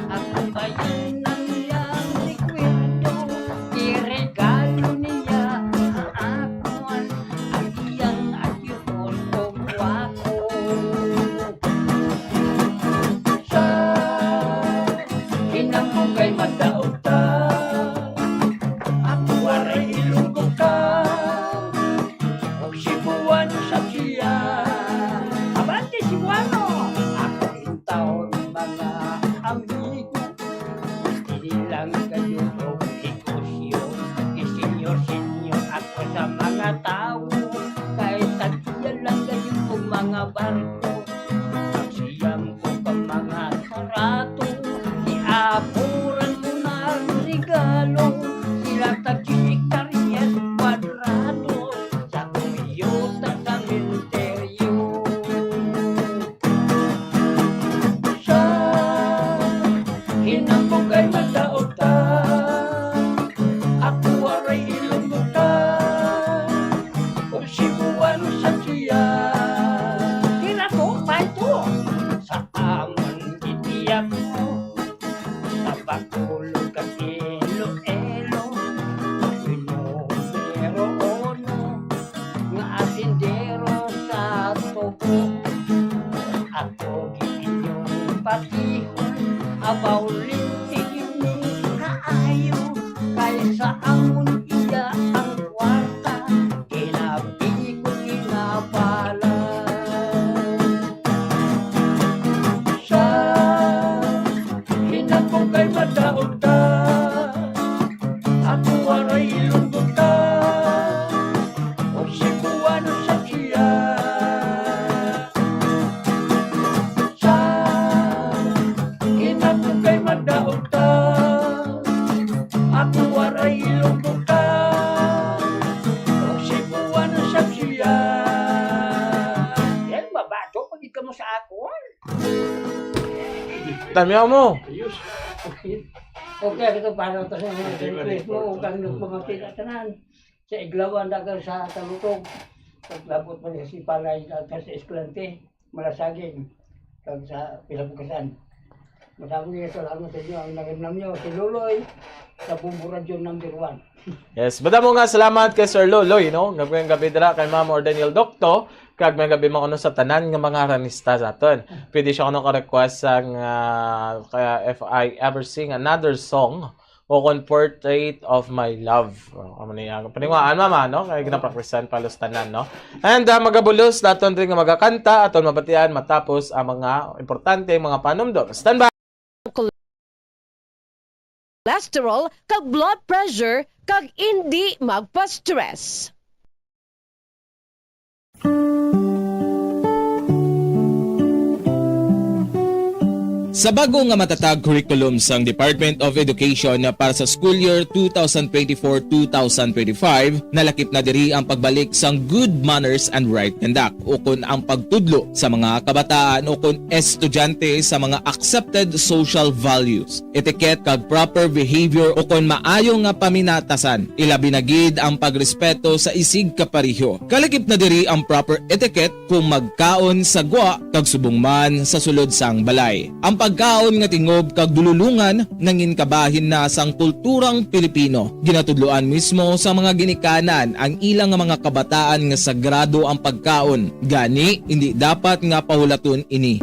ako bayan ng iyang rekwento iregalo niya ang akon ang iyang agyuhon o wako sa inambugay magdaot ka ako waray ilunggo ka o sibuan sa siya abante sibuano ako intaon mga amigo inilang kayo o negosyo isenyor ako sa mga tao kahit tagiyan lang kayo o mga barko ang siyam ko pa mga karato iapuran mo na ang regalo sila tag-hektaryas kwadrado sa kumiyota sa ministeryo sa hinambugay magdaot ka ako waray ilonggo ka o sibuan sa siya kinato pa ito sa amon itiyak mo sa bakulog kag ilo-elo pero ono nga asindero sa tubo ako giinyong patihon abaw lintigin ni kaayo kaysa amon iya ang kwarta kinabi ko kinabala sa hinambugay madaog ka ako waray ilunggo ka o sibuan sa siya sa hinambugay madaog Tamiya mo. Ayos. Okay, ito para ito sa mga request mo, kang nagpamapit at tanan. Sa iglawan dagan sa talutog. Paglabot mo niya si Palay at sa Escalante, Malasaging, kag sa Pilapukasan. Masabi niya salamat sa inyo, ang nagimnam niyo, si Luloy, sa Bumbo Radio number 1. Yes, bada mo nga salamat kay Sir Loloy, no? Ngayong gabi dira kay Ma'am Ordeniel Docto, kag may gabi mga sa tanan nga mga ranista sa aton. Pwede siya kuno ka-request sang kaya if I ever sing another song o kon Portrait of My Love. Amo niya. Paninguan mama, no? Kay ginapracticean palos tanan, no? And magabulos daton rin nga magakanta aton mabatian matapos ang mga importante mga panumdom. Stand by. Cholesterol, kag blood pressure, kag hindi magpa-stress. Sa bago nga matatag curriculum sang Department of Education para sa school year 2024-2025, nalakip na diri ang pagbalik sang good manners and right conduct o kun ang pagtudlo sa mga kabataan o kun estudyante sa mga accepted social values, etiquette kag proper behavior o kun maayo nga paminatasan, ilabi na gid ang pagrespeto sa isig kapareho. Kalakip na diri ang proper etiquette kung magkaon sa gwa kag subong man sa sulod sang balay. Ang pagkaon nga tingob kag dululungan nangin kabahin na sang kulturang Pilipino. Ginatudloan mismo sa mga ginikanan ang ilang nga mga kabataan nga sagrado ang pagkaon. Gani hindi dapat nga pahulaton ini.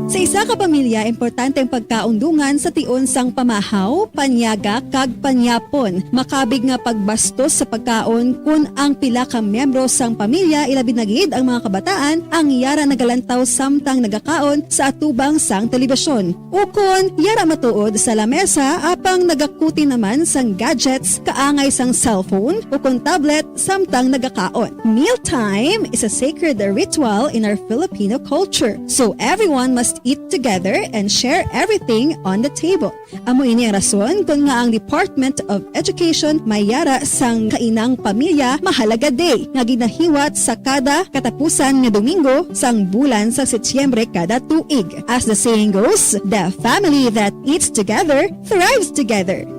Sa isa ka pamilya, importante ang pagkaundungan sa tion sang pamahaw, panyaga, kag panyapon. Makabig nga pagbastos sa pagkaon kung ang pila ka miyembro sang pamilya ilabi na gid ang mga kabataan ang yara nagalantaw samtang nagakaon sa atubang sang telebisyon. Ukon, yara matuod sa lamesa apang nagakuti naman sang gadgets kaangay sang cellphone ukon tablet samtang nagakaon. Mealtime is a sacred ritual in our Filipino culture. So everyone must eat together and share everything on the table. Amo ini ang rason kung nga ang Department of Education mayara sang kainang pamilya mahalaga day nga ginahiwat sa kada katapusan nga Domingo sang bulan sa Setyembre kada tuig. As the saying goes, the family that eats together thrives together.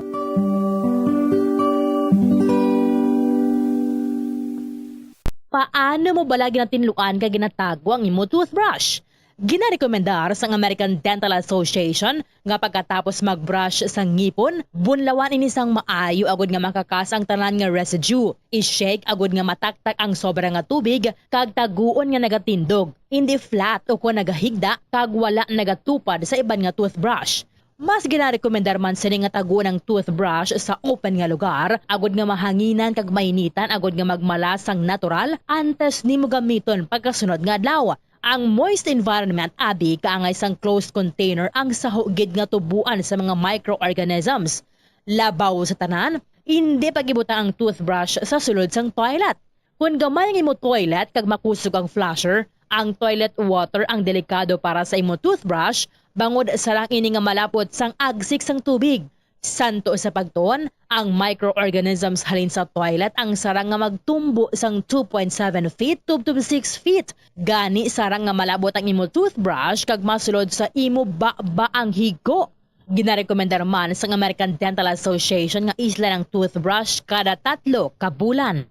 Paano mo balagi na tinluan ka ginatago ang imo toothbrush? Ginarekomendar sa American Dental Association nga pagkatapos magbrush sa ngipon, bunlawan ini sang maayo agud nga makakas ang tanan nga residue. I-shake agud nga mataktak ang sobra nga tubig kag taguon nga nagatindog. Hindi flat o ko nagahigda kag wala nagatupad sa iban nga toothbrush. Mas ginarekomendar man sini nga taguon ang toothbrush sa open nga lugar, agud nga mahanginan kag mainitan agud nga magmalas sang natural antes nimo gamiton pagkasunod nga adlaw. Ang moist environment abi kaangay sang closed container ang sahugid nga tubuan sa mga microorganisms. Labaw sa tanan, hindi pagibuta ang toothbrush sa sulod sang toilet. Kung gamay ang imo toilet kag makusog ang flusher, ang toilet water ang delikado para sa imo toothbrush bangod sa lang ini nga malapot sang agsik sang tubig. Santo sa pagtuon, ang microorganisms halin sa toilet ang sarang nga magtumbo sang 2.7 feet to 6 feet. Gani sarang nga malabot ang imo toothbrush kag masulod sa imo ba ang higo. Ginarekomendar man sa American Dental Association nga isla ng toothbrush kada 3 ka bulan.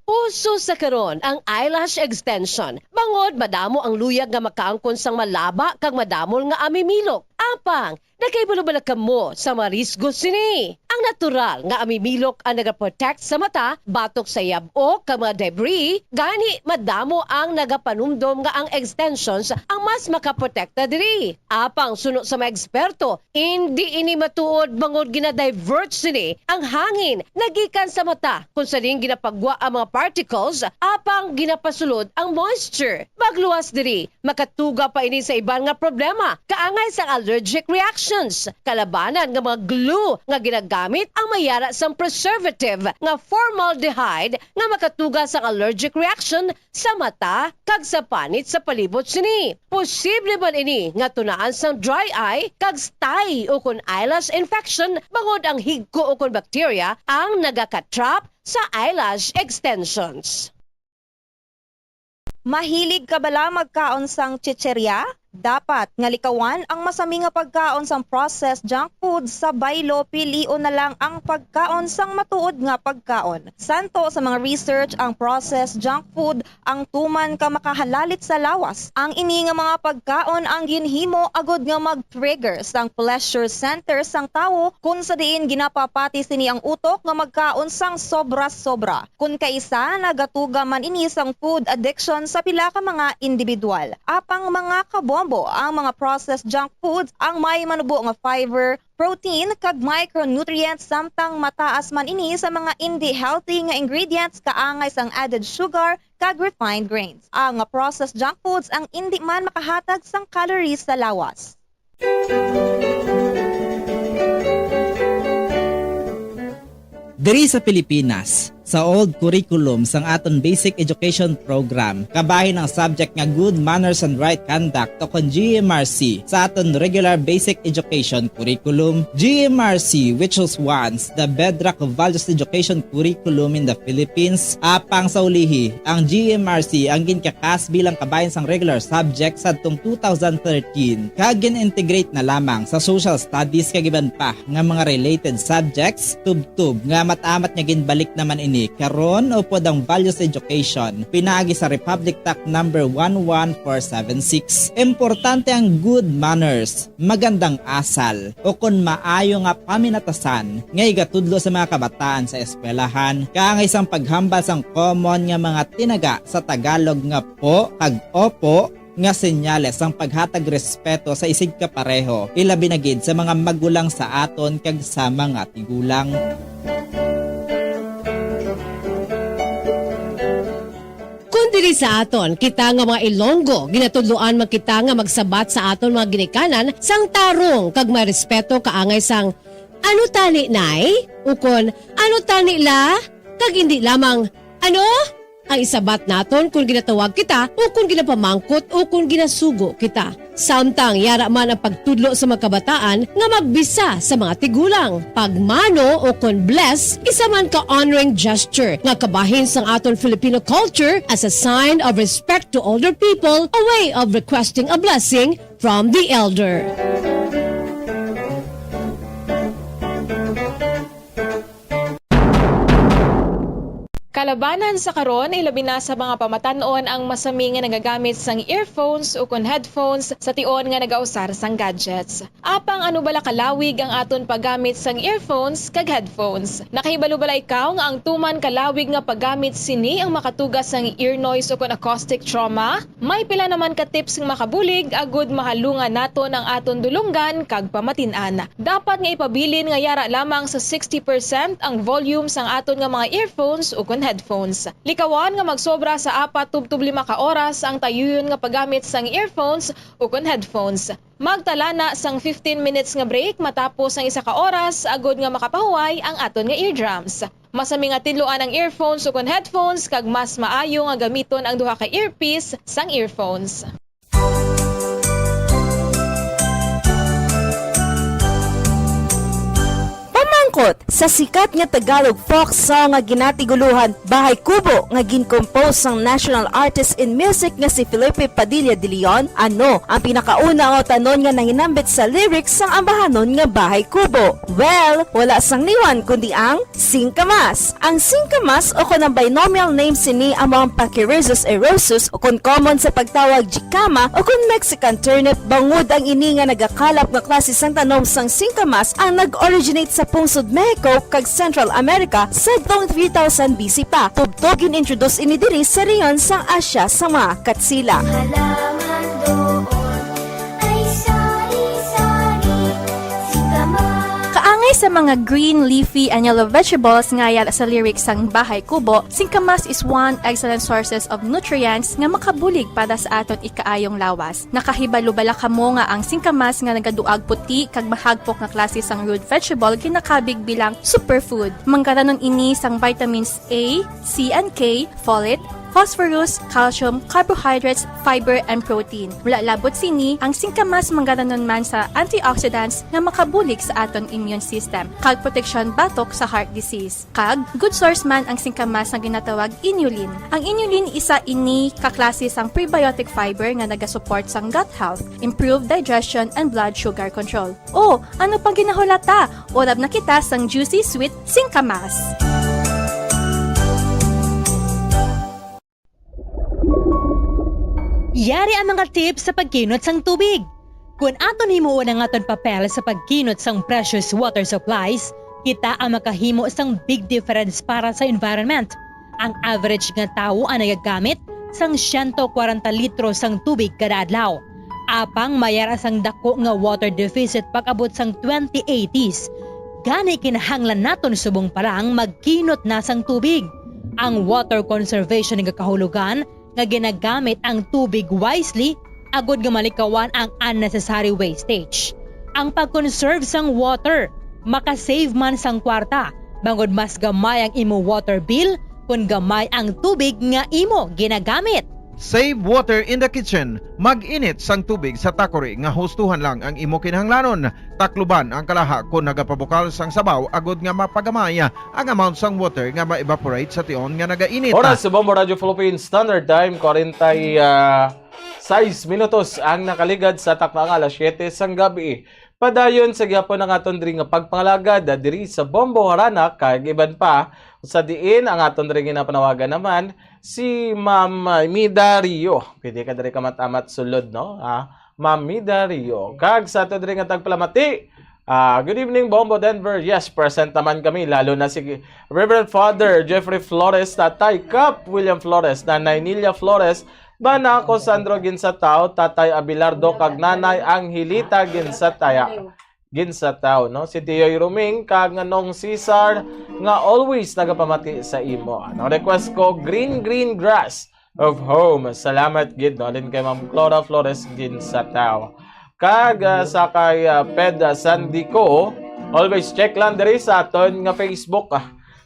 Uso sa karon ang eyelash extension. Bangod madamo ang luyag nga makaangkon sang malaba kag madamol nga amimilok. Apang, nakaibalo-bala ka mo sa marisgo sini. Ang natural nga amimilok ang nagaprotect sa mata, batok sa yabo kag mga debris, gani madamo ang nagapanumdom nga ang extensions ang mas makaprotekta diri. Apang suno sa mga eksperto, hindi ini matuod bangod gina-divert sini ang hangin nagikan sa mata kung saling ginapagwa ang mga particles apang ginapasulod ang moisture. Magluwas diri, makatuga pa ini sa iban nga problema, kaangay sa allergic reactions. Kalabanan nga mga glue nga ginagamit ang mayara sang preservative nga formaldehyde nga makatuga sa allergic reaction sa mata kag sa panit sa palibot sini. Posible man ini nga tunaan sang dry eye kag stye o kun eyelash infection bangod ang higko o kun bacteria ang nagakatrap sa eyelash extensions. Mahilig ka bala magkaon sang chicherya? Dapat nga likawan ang masami nga pagkaon sang processed junk food sa baylo, pilion na lang ang pagkaon sang matuod nga pagkaon. Santo sa mga research ang processed junk food ang tuman ka makahalalit sa lawas. Ang ini nga mga pagkaon ang ginhimo agod nga mag-trigger sang pleasure center sang tawo kung sa diin ginapapati sini ang utok nga magkaon sang sobra-sobra. Kung kaisa nagatuga man ini sang food addiction sa pila ka mga individual. Apang mga kabombo ang mga processed junk foods ang may manubo nga fiber, protein kag micronutrients samtang mataas man ini sa mga hindi healthy nga ingredients kaangay sang added sugar kag refined grains. Ang processed junk foods ang hindi man makahatag sang calories sa lawas. Diri sa Pilipinas, sa old curriculum sang aton basic education program, kabahin ang subject nga good manners and right conduct o kon GMRC sa aton regular basic education curriculum. GMRC, which was once the bedrock of values education curriculum in the Philippines, apang sa ulihi, ang GMRC ang ginkakas bilang kabahin sang regular subject sa atong 2013 kag gin-integrate na lamang sa social studies kag iban pa nga mga related subjects tubtub nga matamat nga ginbalik naman ini karon o pod ang values education pinaagi sa Republic Act number 11476. Importante ang good manners, magandang asal o kun maayo nga paminatasan nga igatudlo sa mga kabataan sa eskwelahan kang isang paghambal sang common nga mga tinaga sa Tagalog nga po kag opo nga senyales ang paghatag respeto sa isig kapareho ilabi na gid sa mga magulang sa aton kag sa mga tigulang. Diri sa aton, kita nga mga Ilonggo, ginatudloan man kita nga magsabat sa aton mga ginikanan sang tarong kag may respeto kaangay sang ano tani nay? Ukon, ano tani la? Kag hindi lamang, ano? Ang isabat naton kung ginatawag kita o kung ginapamangkot o kung ginasugo kita. Samtang yara man ang pagtudlo sa mga kabataan nga magbisa sa mga tigulang. Pagmano o kung bless, isa man ka honoring gesture nga kabahin sang aton Filipino culture as a sign of respect to older people, a way of requesting a blessing from the elder. Kalabanan sa karon ay labi na sa mga pamatanon ang masami nga nagagamit sang earphones o kun headphones sa tion nga nagausar sang gadgets. Apang ano bala kalawig ang aton paggamit sang earphones kag headphones. Nakahibalo bala ikaw nga ang tuman kalawig nga paggamit sini ang makatugas sang ear noise o kun acoustic trauma? May pila naman ka tips nga makabulig agud mahalungan naton ang aton dulunggan kag pamatin-an. Dapat nga ipabilin nga yara lamang sa 60% ang volume sang aton nga mga earphones o kun headphones. Likawan nga magsobra sa 4-5 ka oras ang tayuyon nga paggamit sang earphones o kun headphones. Magtala na sang 15 minutes nga break matapos ang 1 ka oras agod nga makapahuway ang aton nga eardrums. Masami nga tidloan ang earphones o kun headphones kag mas maayo nga gamiton ang duha ka earpiece sang earphones. Sa sikat nga Tagalog folk song nga ginatiguluhan Bahay Kubo nga gincompose sang national artist in music nga si Felipe Padilla de Leon, ano ang pinakauna nga tanon nga nanginambit sa lyrics sang ambahanon nga Bahay Kubo? Well, wala sang niwan kundi ang singkamas. Ang singkamas o kun ang binomial name sini among Pachyrhizos erosus o kun common sa pagtawag jicama o kun Mexican turnip, bangod ang ini nga nagakalap nga klase sang tanom sang singkamas ang nag-originate sa pungsod Mexico kag Central America sa 3000 BC pa. Tubtog in-introduce ini diri sa reyon sang Asya sa mga Katsila. Kaangay sa mga green, leafy, and yellow vegetables nga yara sa lyrics sang Bahay Kubo, singkamas is one excellent sources of nutrients nga makabulig para sa aton ikaayong lawas. Nakahibalo bala kamo nga ang singkamas nga nagaduag puti kag mahagpok nga klase sang root vegetable ginakabig bilang superfood. Mangkaranon ini sang vitamins A, C and K, folate, phosphorus, calcium, carbohydrates, fiber, and protein. Mula labot sini, ang singkamas manggananon man sa antioxidants nga makabulig sa aton immune system, kag protection batok sa heart disease. Kag, good source man ang singkamas nga ginatawag inulin. Ang inulin isa ini kaklase sang prebiotic fiber nga nagasupport sang gut health, improve digestion, and blood sugar control. O, ano pang ginahulata? Orab na kita sang juicy sweet singkamas. Yari ang mga tips sa pagkinot sang tubig. Kung aton himuon ang aton papel sa pagkinot sang precious water supplies, kita ang makahimo sang big difference para sa environment. Ang average nga tawo ang nagagamit sang 140 litro sang tubig kada adlaw. Apang mayara sang dako nga water deficit pag-abot sang 2080s. Gani kinahanglan naton subong parang magkinot na sang tubig. Ang water conservation nga kahulugan nga ginagamit ang tubig wisely agod nga malikawan ang unnecessary wastage. Ang pag-conserve sang water makasave man sang kwarta bangod mas gamay ang imo water bill kung gamay ang tubig nga imo ginagamit. Save water in the kitchen. Mag-init sang tubig sa takori nga hustuhan lang ang imo kinahanglanon. Takluban ang kalaha kung nagapabukal sang sabaw agod nga mapagamay ang amount sang water nga ma-evaporate sa tion nga nagainit. Oras sa Bombo Radio Philippines Standard Time, 46 minutos ang nakaligad sa takna nga alas 7 sang gabi. Padayon sa gyapon ng aton diri nga pagpangalagad diri sa Bombo Harana kag iban pa sa diin ang aton diri nga panawagan naman si Ma'am Mida Rio. Pwede ka diri ka matamat sulod no? Ma'am Mida Rio. Kag sa aton diri nga tagpalamati. Good evening Bombo Denver. Yes, present naman kami lalo na si Reverend Father Jeffrey Flores, Tatay Cap William Flores, Nanay Nilia Flores, Bana ko Sandro Ginsatao, Tatay Abelardo kag Nanay Angelita Ginsatao, no? Si Tioy Ruming kag nganong Cesar nga always nagapamati sa imo. Ano request ko green grass of home. Salamat gid no din kay Ma'am Clara Flores Ginsatao. Kag sa kay Ped Sandico, always check lang diri sa aton nga Facebook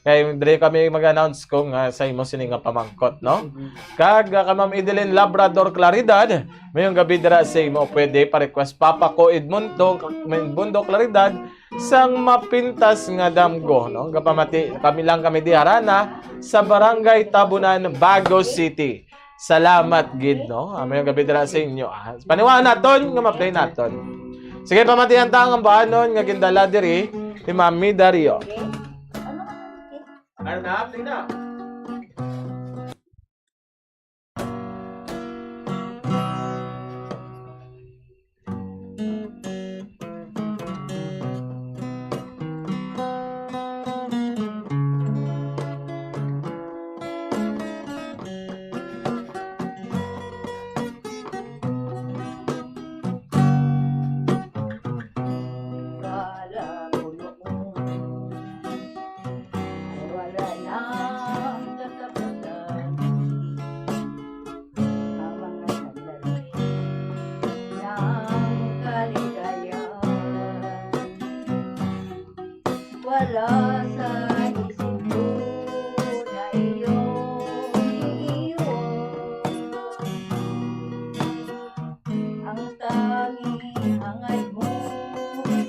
kay diri kami mag-announce kung sa imo sini nga pamangkot, no? Kag ka Ma'am Edeline Labrador Claridad, mayong gabi dira sa imo pwede pa-request Papa ko Edmundo Claridad sang mapintas nga damgo, no? Gapamati kami di harana sa Barangay Tabunan, Bago City. Salamat gid, no? Mayong gabi dira sa inyo. Paniwaan naton nga ma-play naton. Sige pamatihan ta ang bahanon nga gindala diri ni Ma'am Mida Rio. Ano na? Play na. Wala sa isip ko na iyong iiwan. Ang tanging hangad mo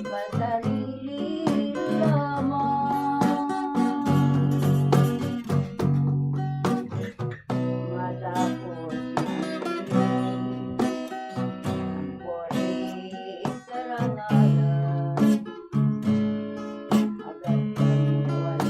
masarili lamang. Matapos ang waris karangalan, agad kang nawala.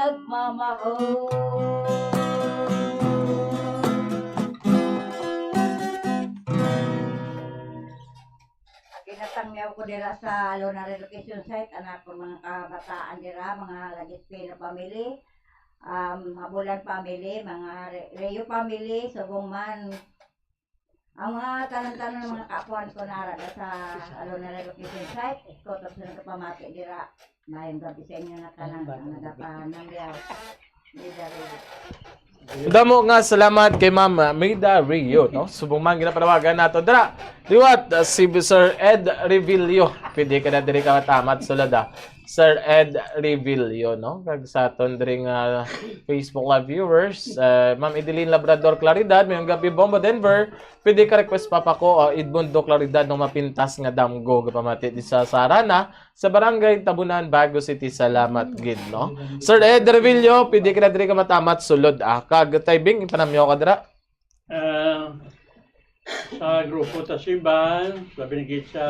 nagmamaho. Kinatangyaw ko dira sa Lona Relocation Site, anak ko mga kabataan dira, mga Lagitpino family, Habulan family, mga Reo family, Subongman. Ang mga tanan-tanan mga kapuan ko nara sa Lona Relocation Site, ko tapos na kapamati dira. Mayang gabi sa inyo na tanan, ang nagapanangyaw. Damo nga salamat kay Ma'am Maida Rio, no? Subong man ginapanawagan nato dira. Liwat si Sir Ed Revilio. Pwede ka na diri ka tamat sulada. Sir Ed Revilio, no? Kag sa aton diri nga Facebook live viewers, Ma'am Edeline Labrador Claridad, mayong gabi Bombo Denver. Pwede ka request papa ko Edmundo Claridad no mapintas nga damgo gapamati di sa Sarana sa Barangay Tabunan, Bago City. Salamat gid, no? Sir Ed Revilio, pwede ka na diri ka matamat sulod kag taybing ipanamyo ka dira. Sa grupo ta Siban, labi na sa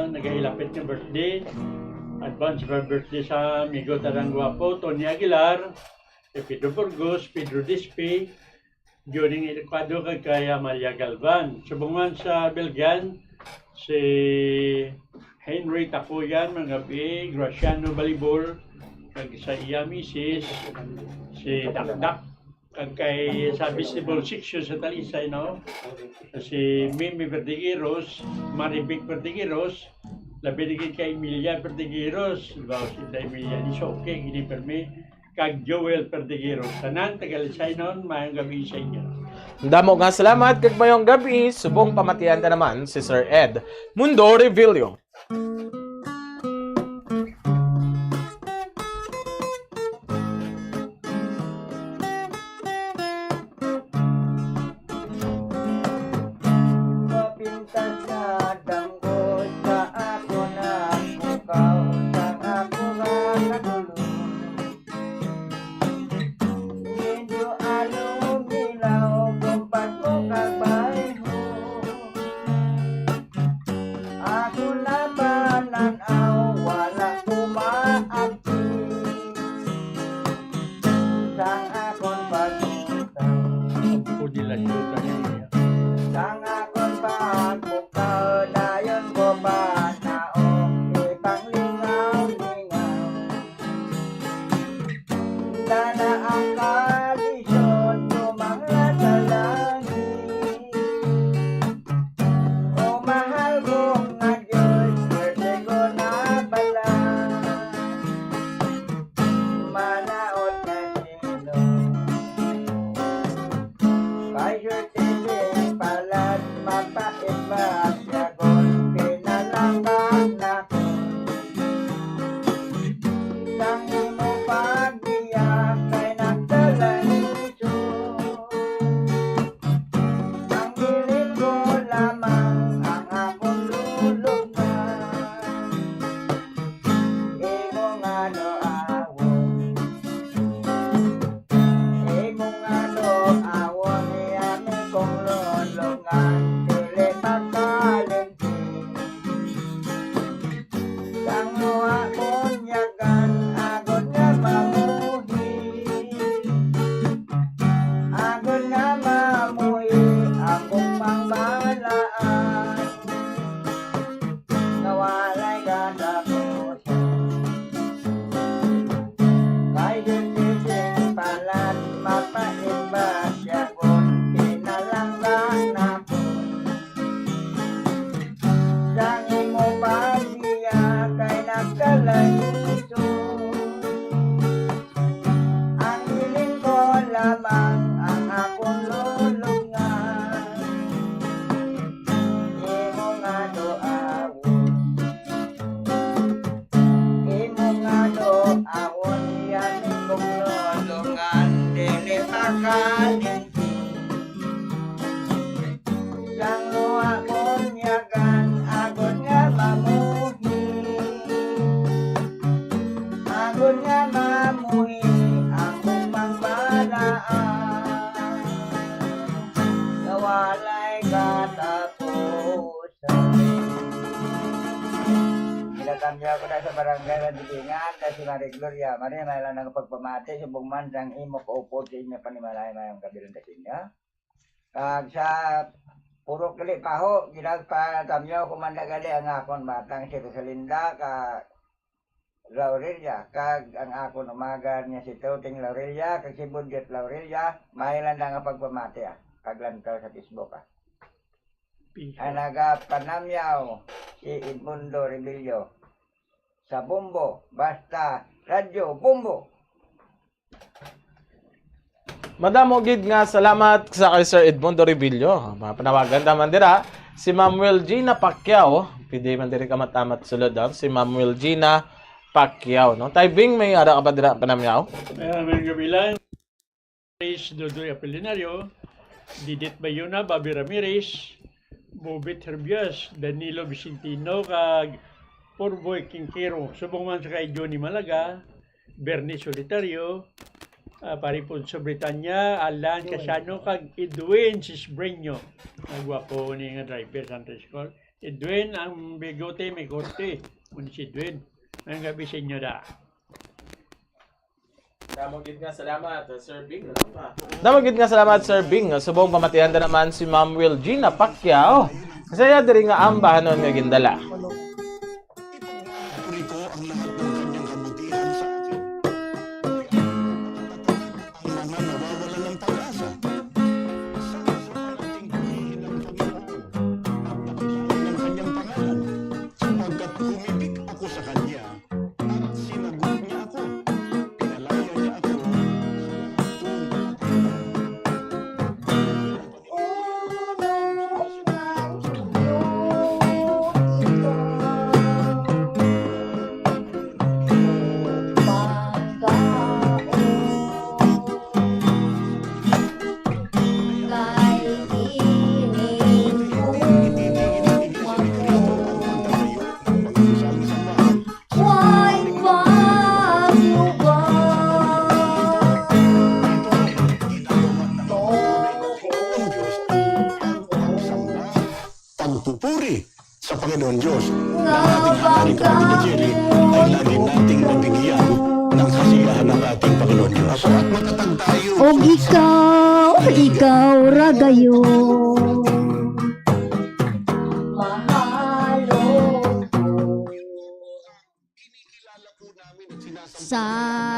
nagahilapit ng birthday. Advance birthday sa amigo tarang guwapo, Tony Aguilar, Pedro Burgos, Pedro Dispe, Joning Ecuador kag kaya Maria Galvan. Subungan sa Belgian, si Henry Takuyan, mga gabi, Graciano Balibor, kag sa iya misis, si Dakdak, kag kay sa Visible Section sa Talisay, no? Si Mimi Verdegueros, Maribik Verdegueros, labi na kay Emilia Verdegueros, diba? Si Emilia ni Soke, ginipermi, kag Joel Verdegueros. Tanan, Tagalisay noon, mayang gabi sa inyo. Damo nga salamat kag mayong gabi. Subong pamatian ka naman si Sir Ed Mundo Revilio. barangay Radilingan na si Marie Gloria. Marie, may lang pagpamati sa bungman sang imo kaupod sa inyo panimalay mayong kabilang dakinya. Kag sa puro kali paho, ginagpatamyo kumanda gali ang akon batang si Rosalinda ka Laurelia. Kag ang akon umaga niya si Tuting Laurelia, kag si Budget Laurelia, may lang nga pagpamati paglantaw sa Facebook Ang nagapanamyaw si Edmundo Rebello sa Bumbo, basta radyo Bumbo. Madamo gid nga salamat sa kay Sir Edmundo Rebello. Mapanawagan naman dira si Mamuel Gina Pacquiao. Pwede man diri ka matamat sulod si Mamuel Gina Pacquiao, no? Taybing may ara ka ba dira panamyaw? May gabilang Race Dodoy Apolinario, Didit Bayuna, Bobby Ramirez, Bobit Herbias, Danilo Vicentino, kag Porboy Quinquero, subong man sa kay Johnny Malaga, Bernie Solitario, Paripon sa Britanya, Alan Casano, kag Edwin Cisbreño. Nagwapo ni nga driver sa School. Edwin, ang bigote, may korte. Muna si Edwin. Ang gabi sa inyo da. Damagid nga salamat, Sir Bing. Damagid nga salamat, Sir Bing. Subong pamatihan na naman si Mamuel Gina Pacquiao. Kasaya diri nga ambahanon nga gindala. Pagpupuri sa Panginoon Diyos na ating Haring Kapitagili ay lagi nating mabigyan ng kasiyahan ng ating Panginoon Diyos. At matatag tayo. O ikaw ragayo. Mahalo sa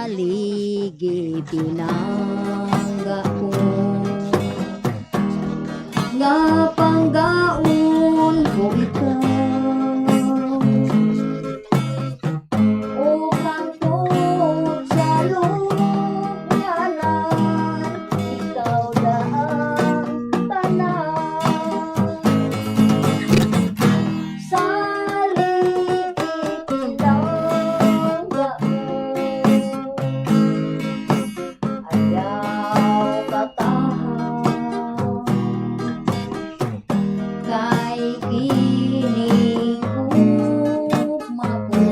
ligi pinangga ko. Nga panggaon ko ikaw. O kantong sa lungyanan, ikaw lang tanan. Sa ligi pinangga ko. Ayaw katahan kay kining ugma ko.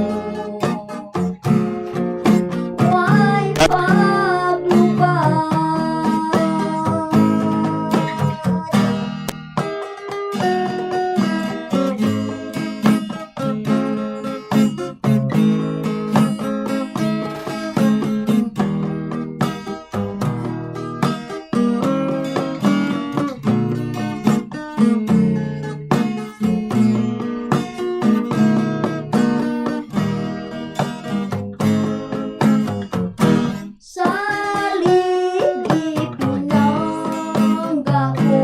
Way paglubad. Sa ligi pinangga ko.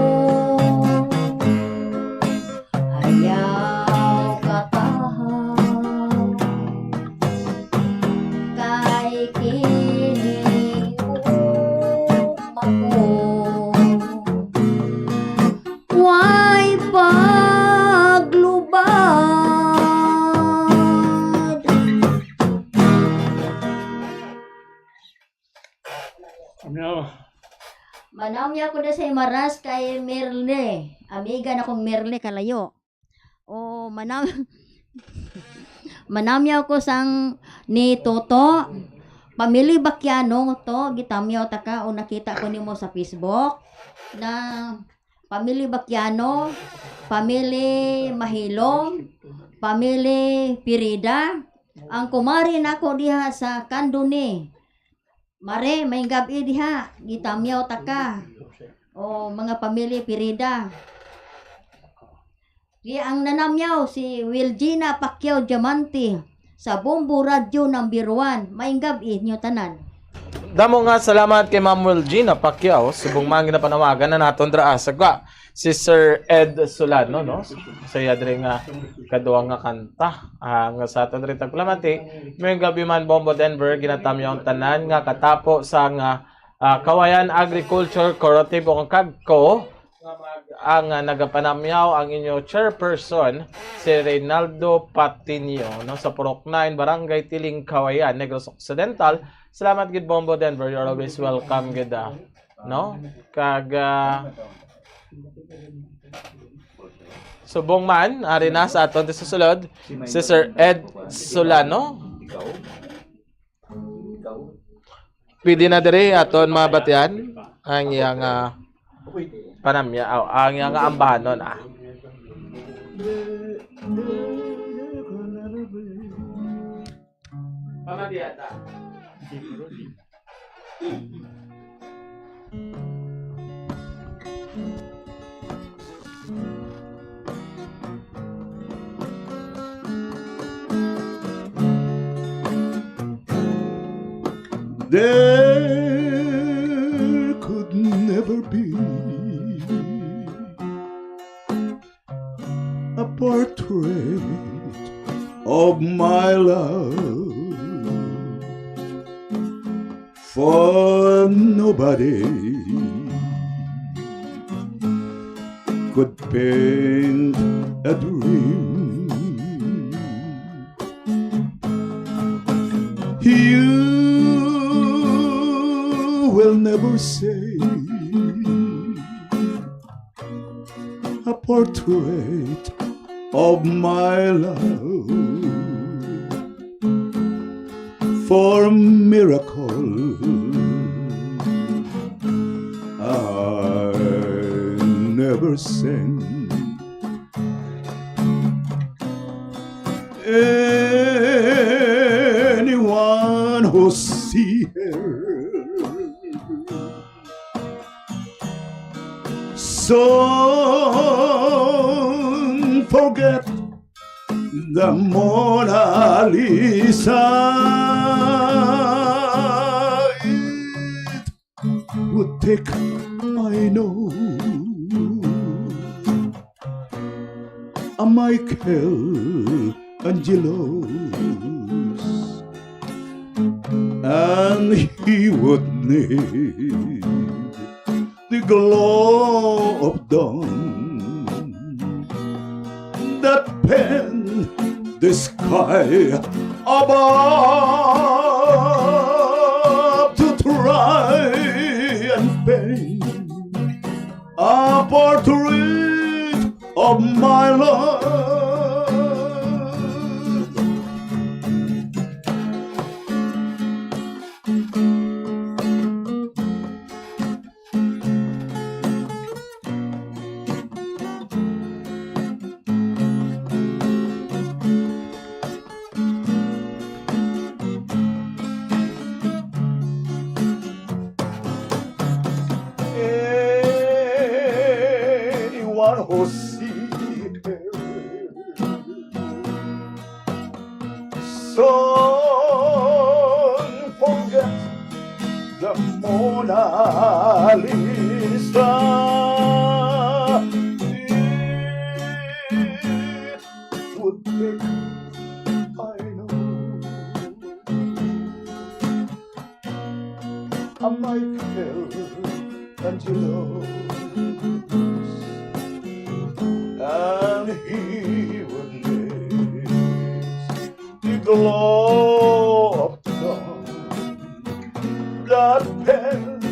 Ayaw katahan kay kining ugma ko. Way paglubad. Ano? Manamya ko na sa Imaras kay Merle. Amiga na kong Merle kalayo. O manamya ko sang ni Toto. Pamili Bakyano to, gitamyaw taka o nakita ko nimo sa Facebook na pamili Bakyano, pamili Mahilong, pamili Pirida, Ang kumari nako diha sa Kanduni. Mare, may gabi diha. Gitamyaw taka. O mga pamilya Pirida. Di ang nanamyaw si Wilgina Pacquiao Diamante sa Bombo Radio number 1. May gabi nyo tanan. Damo nga salamat kay Ma'am Wilgina Pacquiao subong mga ginapanawagan na naton dra sagwa si Sir Ed Solano no saya diri nga kaduwa nga kanta nga sa aton diri taglamati may gabi man Bombo Denver ginatamyaw tanan nga katapo sa nga Kawayan Agriculture Cooperative o KAGCO ang nagapanamyaw ang inyo chairperson si Reynaldo Patinio no sa Purok 9 Barangay Tiling Kawayan Negros Occidental. Salamat gid Bombo Denver, you're always welcome gid no kag subong man ari na sa aton sa sulod si Sir Ed Solano. Pwede na diri aton mabatian ang iyang panamya ang iyang ambahanon Pamadiata. There could never be a portrait of my love, for nobody could paint a dream. You will never say a portrait of my love, for miracle I never sing. Anyone who see her soon forget the Mona Lisa. It would take, I know, a Michelangelo's, and he would need the glow of dawn that paint the sky above to try and paint a portrait of my love. Anyone who see her soon forget the Mona Lisa. It would take, I know, a Michelangelo's, and he would miss the glow of dawn that paint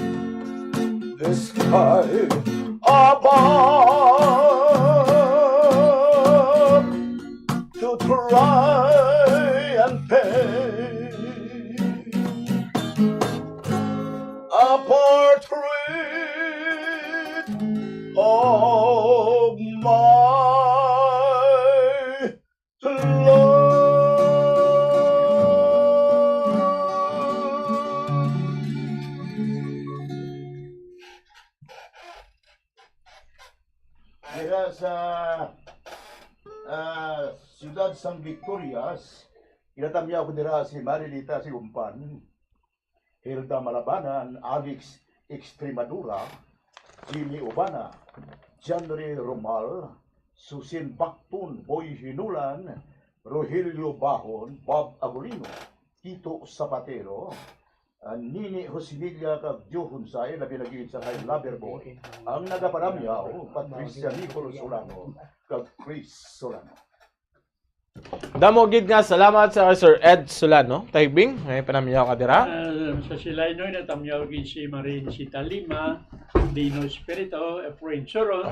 the sky above to try and paint a portrait of my love. Dira sa Ciudad San Victorias, inatamya ko dira si Marilita Sigumpan, Hilda Malabanan, Alex Extremadura, Jimmy Obana, Janry Romal, Susin Bactun, Boy Hinulan, Rogelio Bahon, Bob Agolino, Tito Zapatero, Nini Josemilia kag Joe Hunsay, labi lagi sa High Loverboy, ang nagaparamyaw, Patricia Nicolo Solano, kag Chris Solano. Damo gid nga salamat sa Sir Ed Solano. Taibing, may panamyaw ka dira. Sa silay no, natamyaw gid si Marincita Lima, Dino Espirito, Efrain Soron,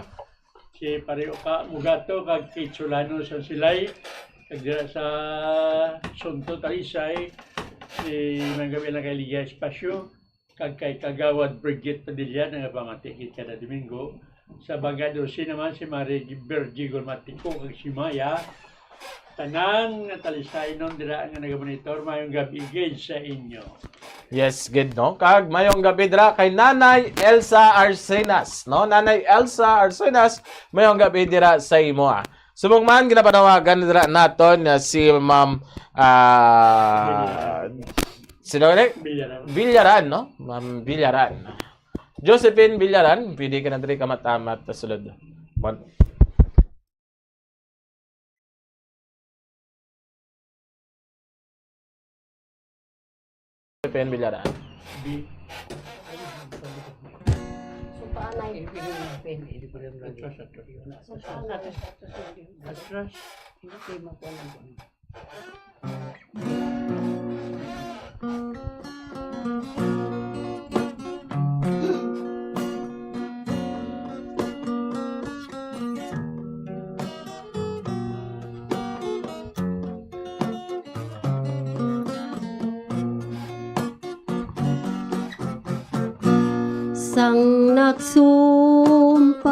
si Pario ka Mugato, kag Kate Solano sa silay, kag dira sa Sonto Talisay, si Manggabila kay Liga Espasyo, kag kay Kagawad Brigitte Padilla, nga pamatikit kada Domingo. Sa Bagado si naman si Marie Bergie Golmatico, kag si Maya, tanan nga talisay nun dira nga nagamonitor, mayong gabi gid sa inyo. Yes, good no. Kag mayong gabi dira kay Nanay Elsa Arsenas, no? Nanay Elsa Arsenas, mayong gabi dira sa imo. Sumugman ginapanawagan dira naton si Ma'am sino ni? Villaran, no? Ma'am Villaran. Josephine Villaran, pwede ka na diri kamatamat ta sulod. Pen Villaran. So paanay pen hindi ko rin atras. So paanay atras hindi ko makuha. Sang nagsumpanay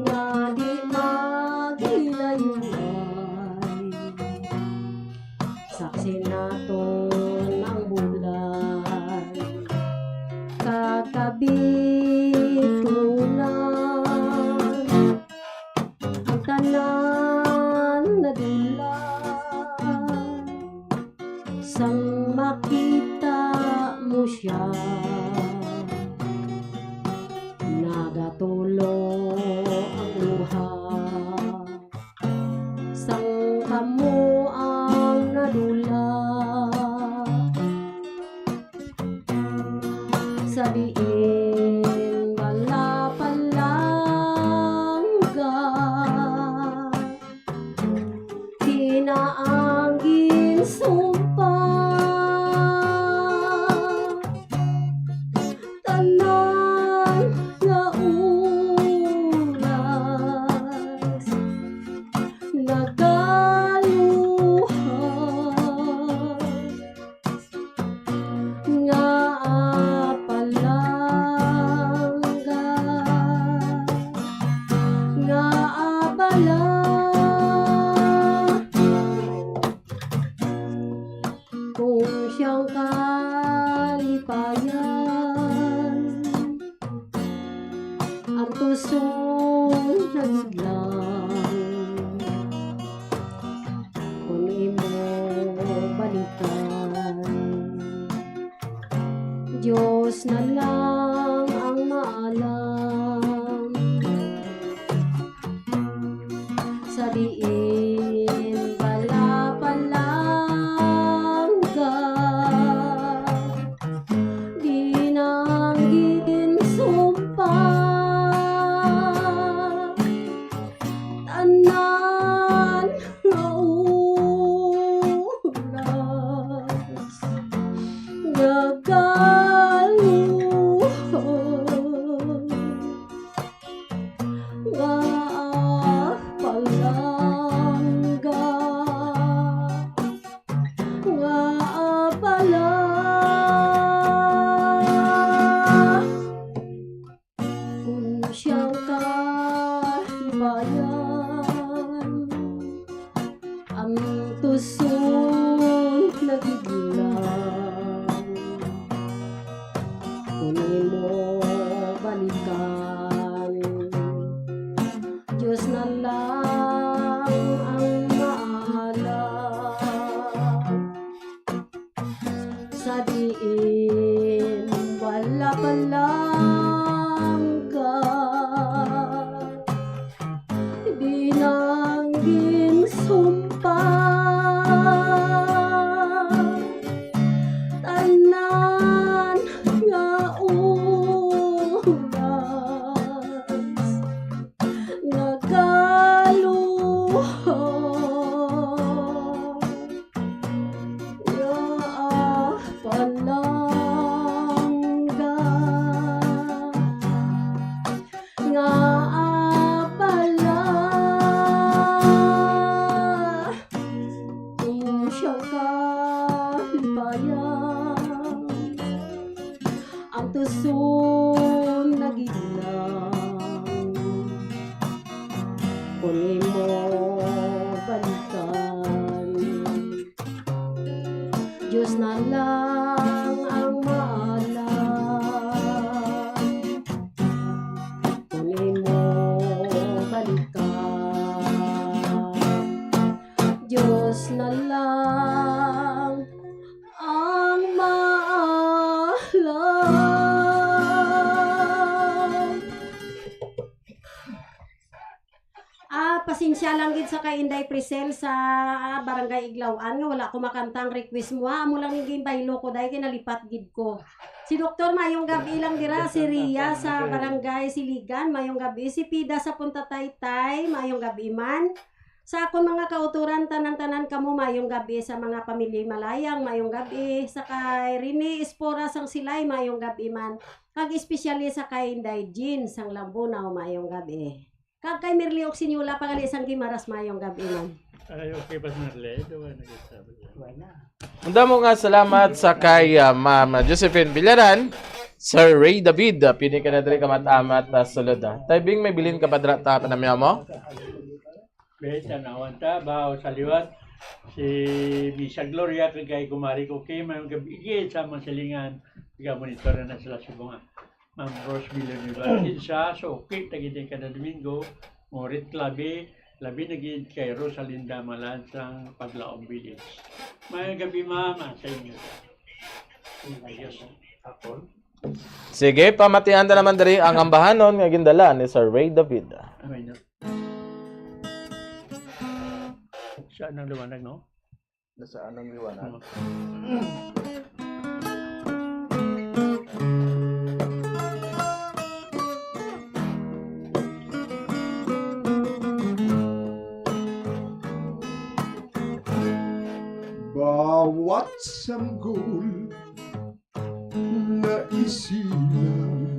nga di maghilayuan, saksi naton ang bulan kakabitunan, ang tanan na dulan sang makita mo siya, nagatulo ang luha, sang kamo ang nadula, sabiin wala palangga, kinaanggin sumpa, tanan nga oras nagaluha, nga palangga, nga abala, kung siyang kalipayan, ang tusong naglang, kung imo balikan, Diyos na lang ang maalam, sabiin wala palangga, dinanggin sumpa, sa diin wala palangga di nang ginsumpa tanan nga oras nagaluha palangga nga pala siyang kalipayan ang tuson nagiglang kunin mo balikan Diyos na lang ang maalam kunin mo balikan Diyos na lang ang maalam. Pasensya lang gid sa kay Inday Prisel sa Barangay Iglawan nga wala ko makantang request mo. Amo lang ning baylo ko dahil kinalipat gid ko. Si Doktor mayong gabi lang dira, si Ria sa Barangay Siligan mayong gabi, si Pida sa Punta Taytay mayong gabi man. Sa akong mga kauturan tanan-tanan kamo mayong gabi, sa mga pamilya Malayang mayong gabi, sa kay Rene Espora sang Silay mayong gabi man. Kag espesyali sa kay Inday Jean sang Lambunaw mayong gabi. Kag kay Merly Oxinyula pangali sang Gimaras mayong gabi man. Ay, okay ba Merly? Doon nagsasabi. Wala. Munda mo nga salamat sa kay Ma'am Josephine Villaran, Sir Ray David, pini ka na diri kamat-amat sulod. Taybing may bilin ka pa dra ta panamya mo? Beta na wanta bahaw sa liwat si Misa Gloria kay kumari ko kay mayong gabi sa mga silingan tiga monitor na sila subong Ma'am Rose Villanueva sa so okay tagitay kada Domingo Morit Labi naging kay Rosalinda Malansang Paglaong Village. Mayong gabi mama sa inyo. Ayos. Ako. Sige, pamatihan na naman diri ang ambahanon nga gindala ni Sir Ray David. Amay na. Saan ang liwanag, no? Nasaan ang liwanag? Bawat sanggol na isilang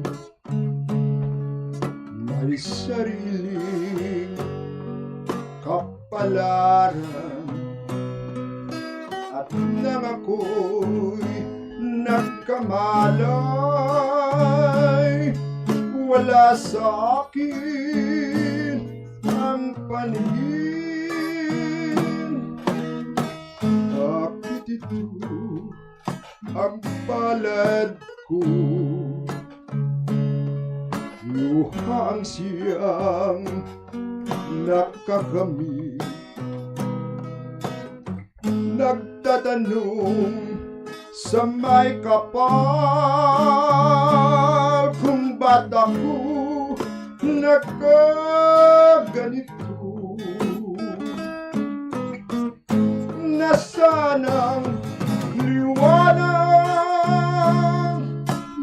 may sariling kapalaran at nang ako'y nagkamalay wala sa akin ang paningin bakit ito ang palad ko luha ang siyang nakakamit nagtatanong sa may kapal kung ba't ako nagkaganito nasaan ang liwanag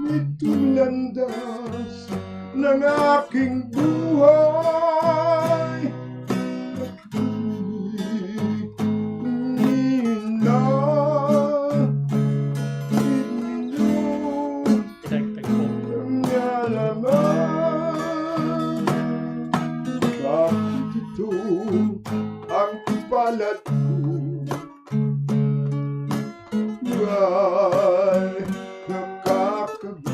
nitong landas ng aking buhay palad ko ay nakakabit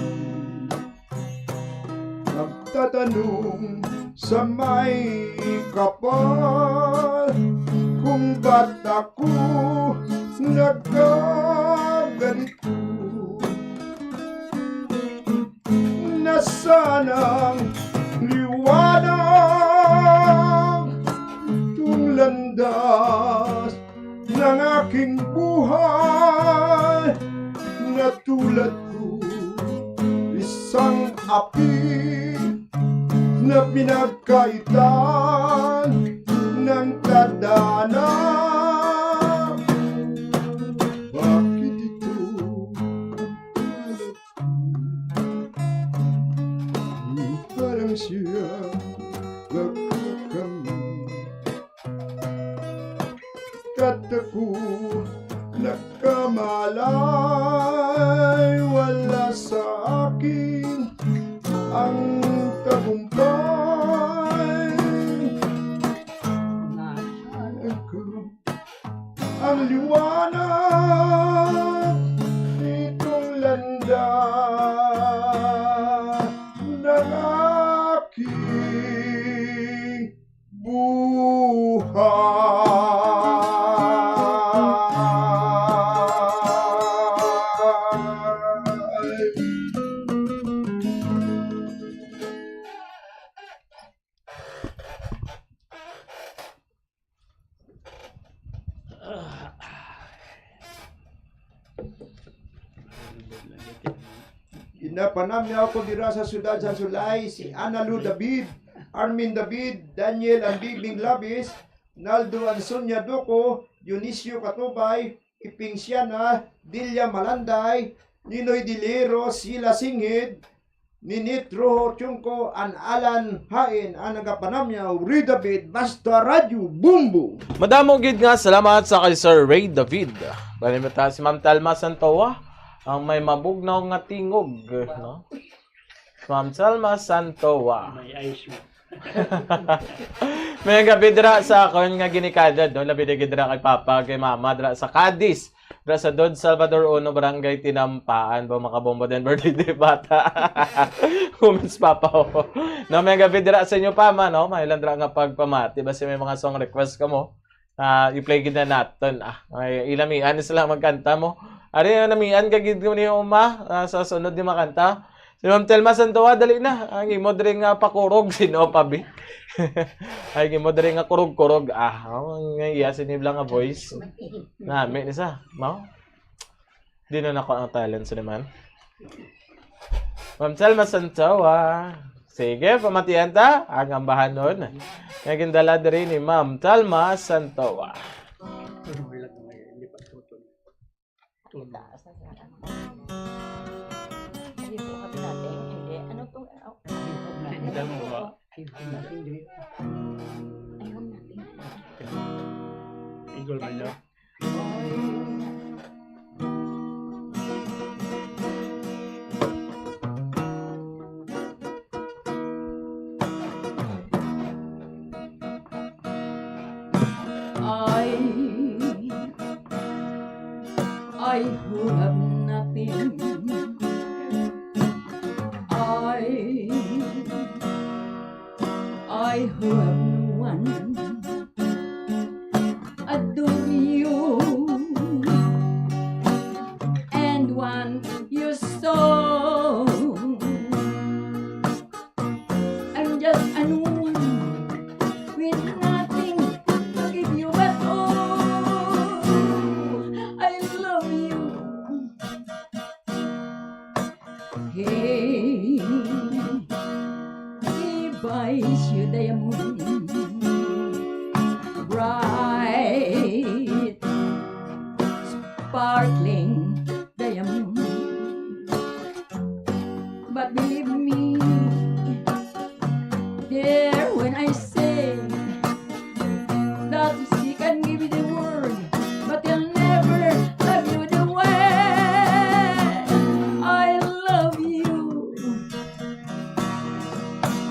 nagtatanong sa may kapal kung ba't ako nagkaganito nasaan ang liwanag itong landas ng aking buhay tulad ko, isang api na pinagkaitan ng tadhana. Bakit ito parang siya kami? Kat ako nagkamalay, wala sa akin ang tagumpay. Ako ang liwanag nitong landa ng aking Ginapanam niya ako dira sa siyudad sa Sulay, si Analu David, Armin David, Daniel Ambibing Labis, Naldo Ansonia Doko, Dionisio Katubay, Iping Siana, Dilya Malanday, Ninoy Dilero, Sila Singhid, Ninit Roho Chungko, an Alan Hain, ang nagapanam niya, Ray David, basta radyo, bumbo! Madamo gid nga salamat sa kay Sir Ray David. Palimita si Ma'am Talma Santoa ang may mabugnaw nga tingog, no? Ma'am Talma Santoa. May ice mo. May gabi dira sa akon nga ginikadad, no? Labi dira kay Papa, kay Mama dira sa Cadiz. Dira sa Dod Salvador 1, Barangay Tinampaan, ba makabomba din birthday bata. Humans Papa ko. No, may gabi dira sa inyo Pama, no? May ilan dira nga pagpamati basta may mga song request ka mo. I-play gid na naton. Ay ilamian sila magkanta mo. Ari na namian ka gid ni Uma sa sunod ni makanta. Si Ma'am Telma Santoa dali na. Ang imo diri nga pakurog sino pa bi. Ay imo diri nga kurog-kurog. Ang iya sinibla nga voice. Nami ni sa, mao. Di na nako ang talent sa naman. Ma'am Telma Santoa. Sige, pamatian ta ang ambahanon. Nga gindala diri ni Ma'am Telma Santoa. Igol man yun. I who have nothing, I who have no one, adore you and want you so. I'm just a woman with nothing to give you at all. I love you. Hey, he buys you diamond, bright, sparkling diamond. But believe me, dear, when I say that she can give you the world, but he'll never love you the way I love you.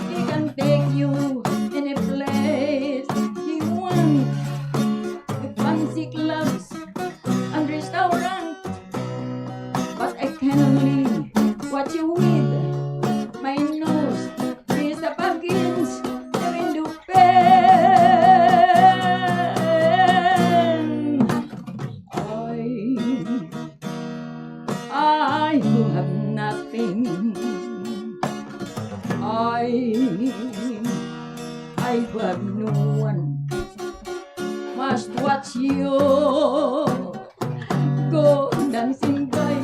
He can take you any place he wants, to fancy clubs and restaurants, but I can only watch you with my nose is up against the window pane. I who have nothing, I who have no one, must watch you go dancing by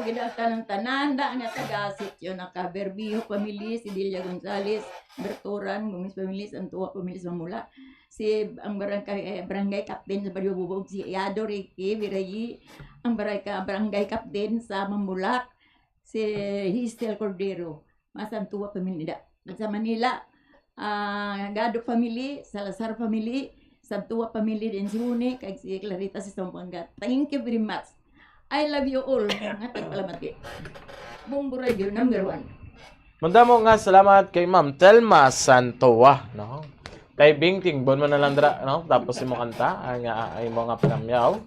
gidata ng tananda nga tagasit yun naka Berbijo family, si Delia Gonzales, Bertoran, Gumis family, Antua family sa Mamula, si ang barangay captain sa Barrio Bubog, si Iado Ricky Virayi, ang barangay captain sa Mamulak, si Histel Cordero, Masantua family da. Sa Manila, Gado family, Salazar family, Santua family din si Hune, kay si Clarita si Sampanga. Thank you very much. I love you all. Ngatig palamati. Bombo Radio number 1. Manda mo nga salamat kay Ma'am Telma Santoa, no? Kay Bingting, bon mo na lang dra, no? Tapos mo kanta, ay mga pinamyaw.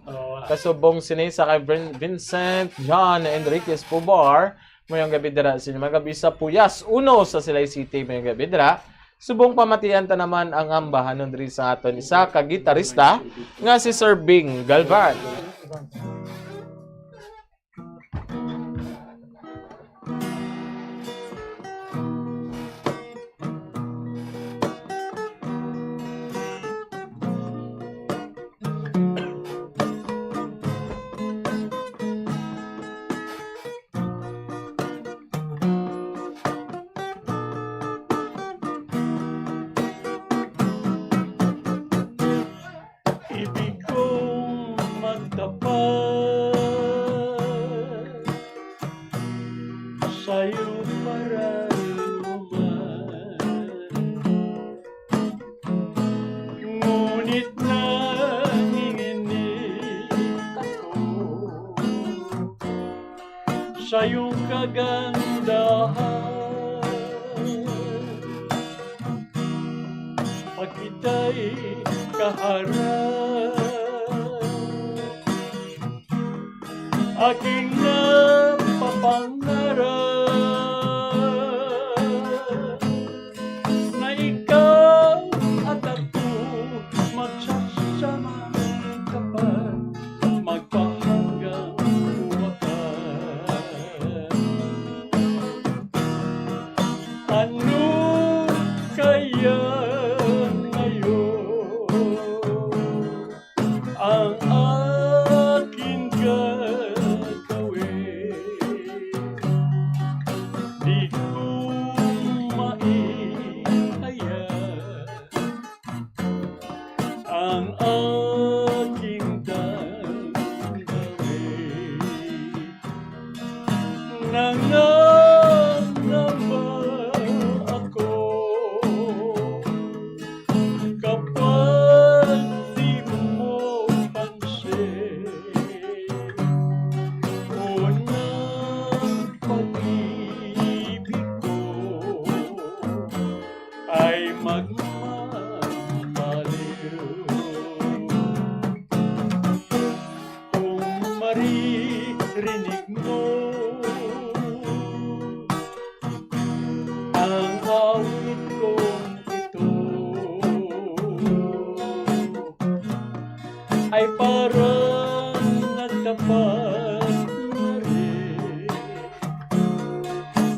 Kasubong sinisa kay Vincent John Enriquez Pubar, mayong gabi dira sa gabi sa Puyas, uno sa Silay City mayong gabi dira. Subong pamatian ta naman ang ambahanon diri sa aton isa ka gitarista nga si Sir Bing Galvan. Ibig kong magtapat sa'yo para inuman. Ngunit nanginginig ako sa iyong kagandahan. Pag ita'y kaharap, aking napapangarap na ikaw at ako magsasama kapag magpahanggang wakas. Ano kaya ang aking gagawin? Di ko maihaya ang aking damdamin. Nangangamba ako kapag di mo pansin. Unang pag-ibig ko ay magmamaliw. Kung maririnig mo ang awit kong ito, ay parang nagtapat na rin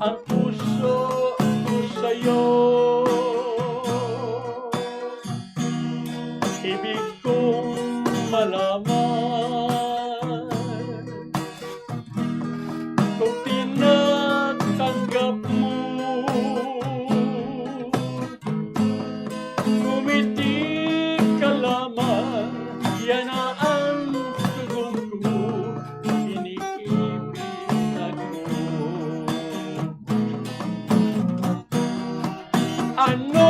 ang puso ko sa'yo. Ibig kong malaman kung tinatanggap mo. Ngumiti ka lamang, yan na ang tugon ko, iniibig ako. Ano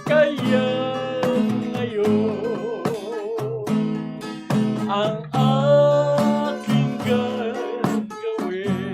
kaya ngayon ang aking gagawin?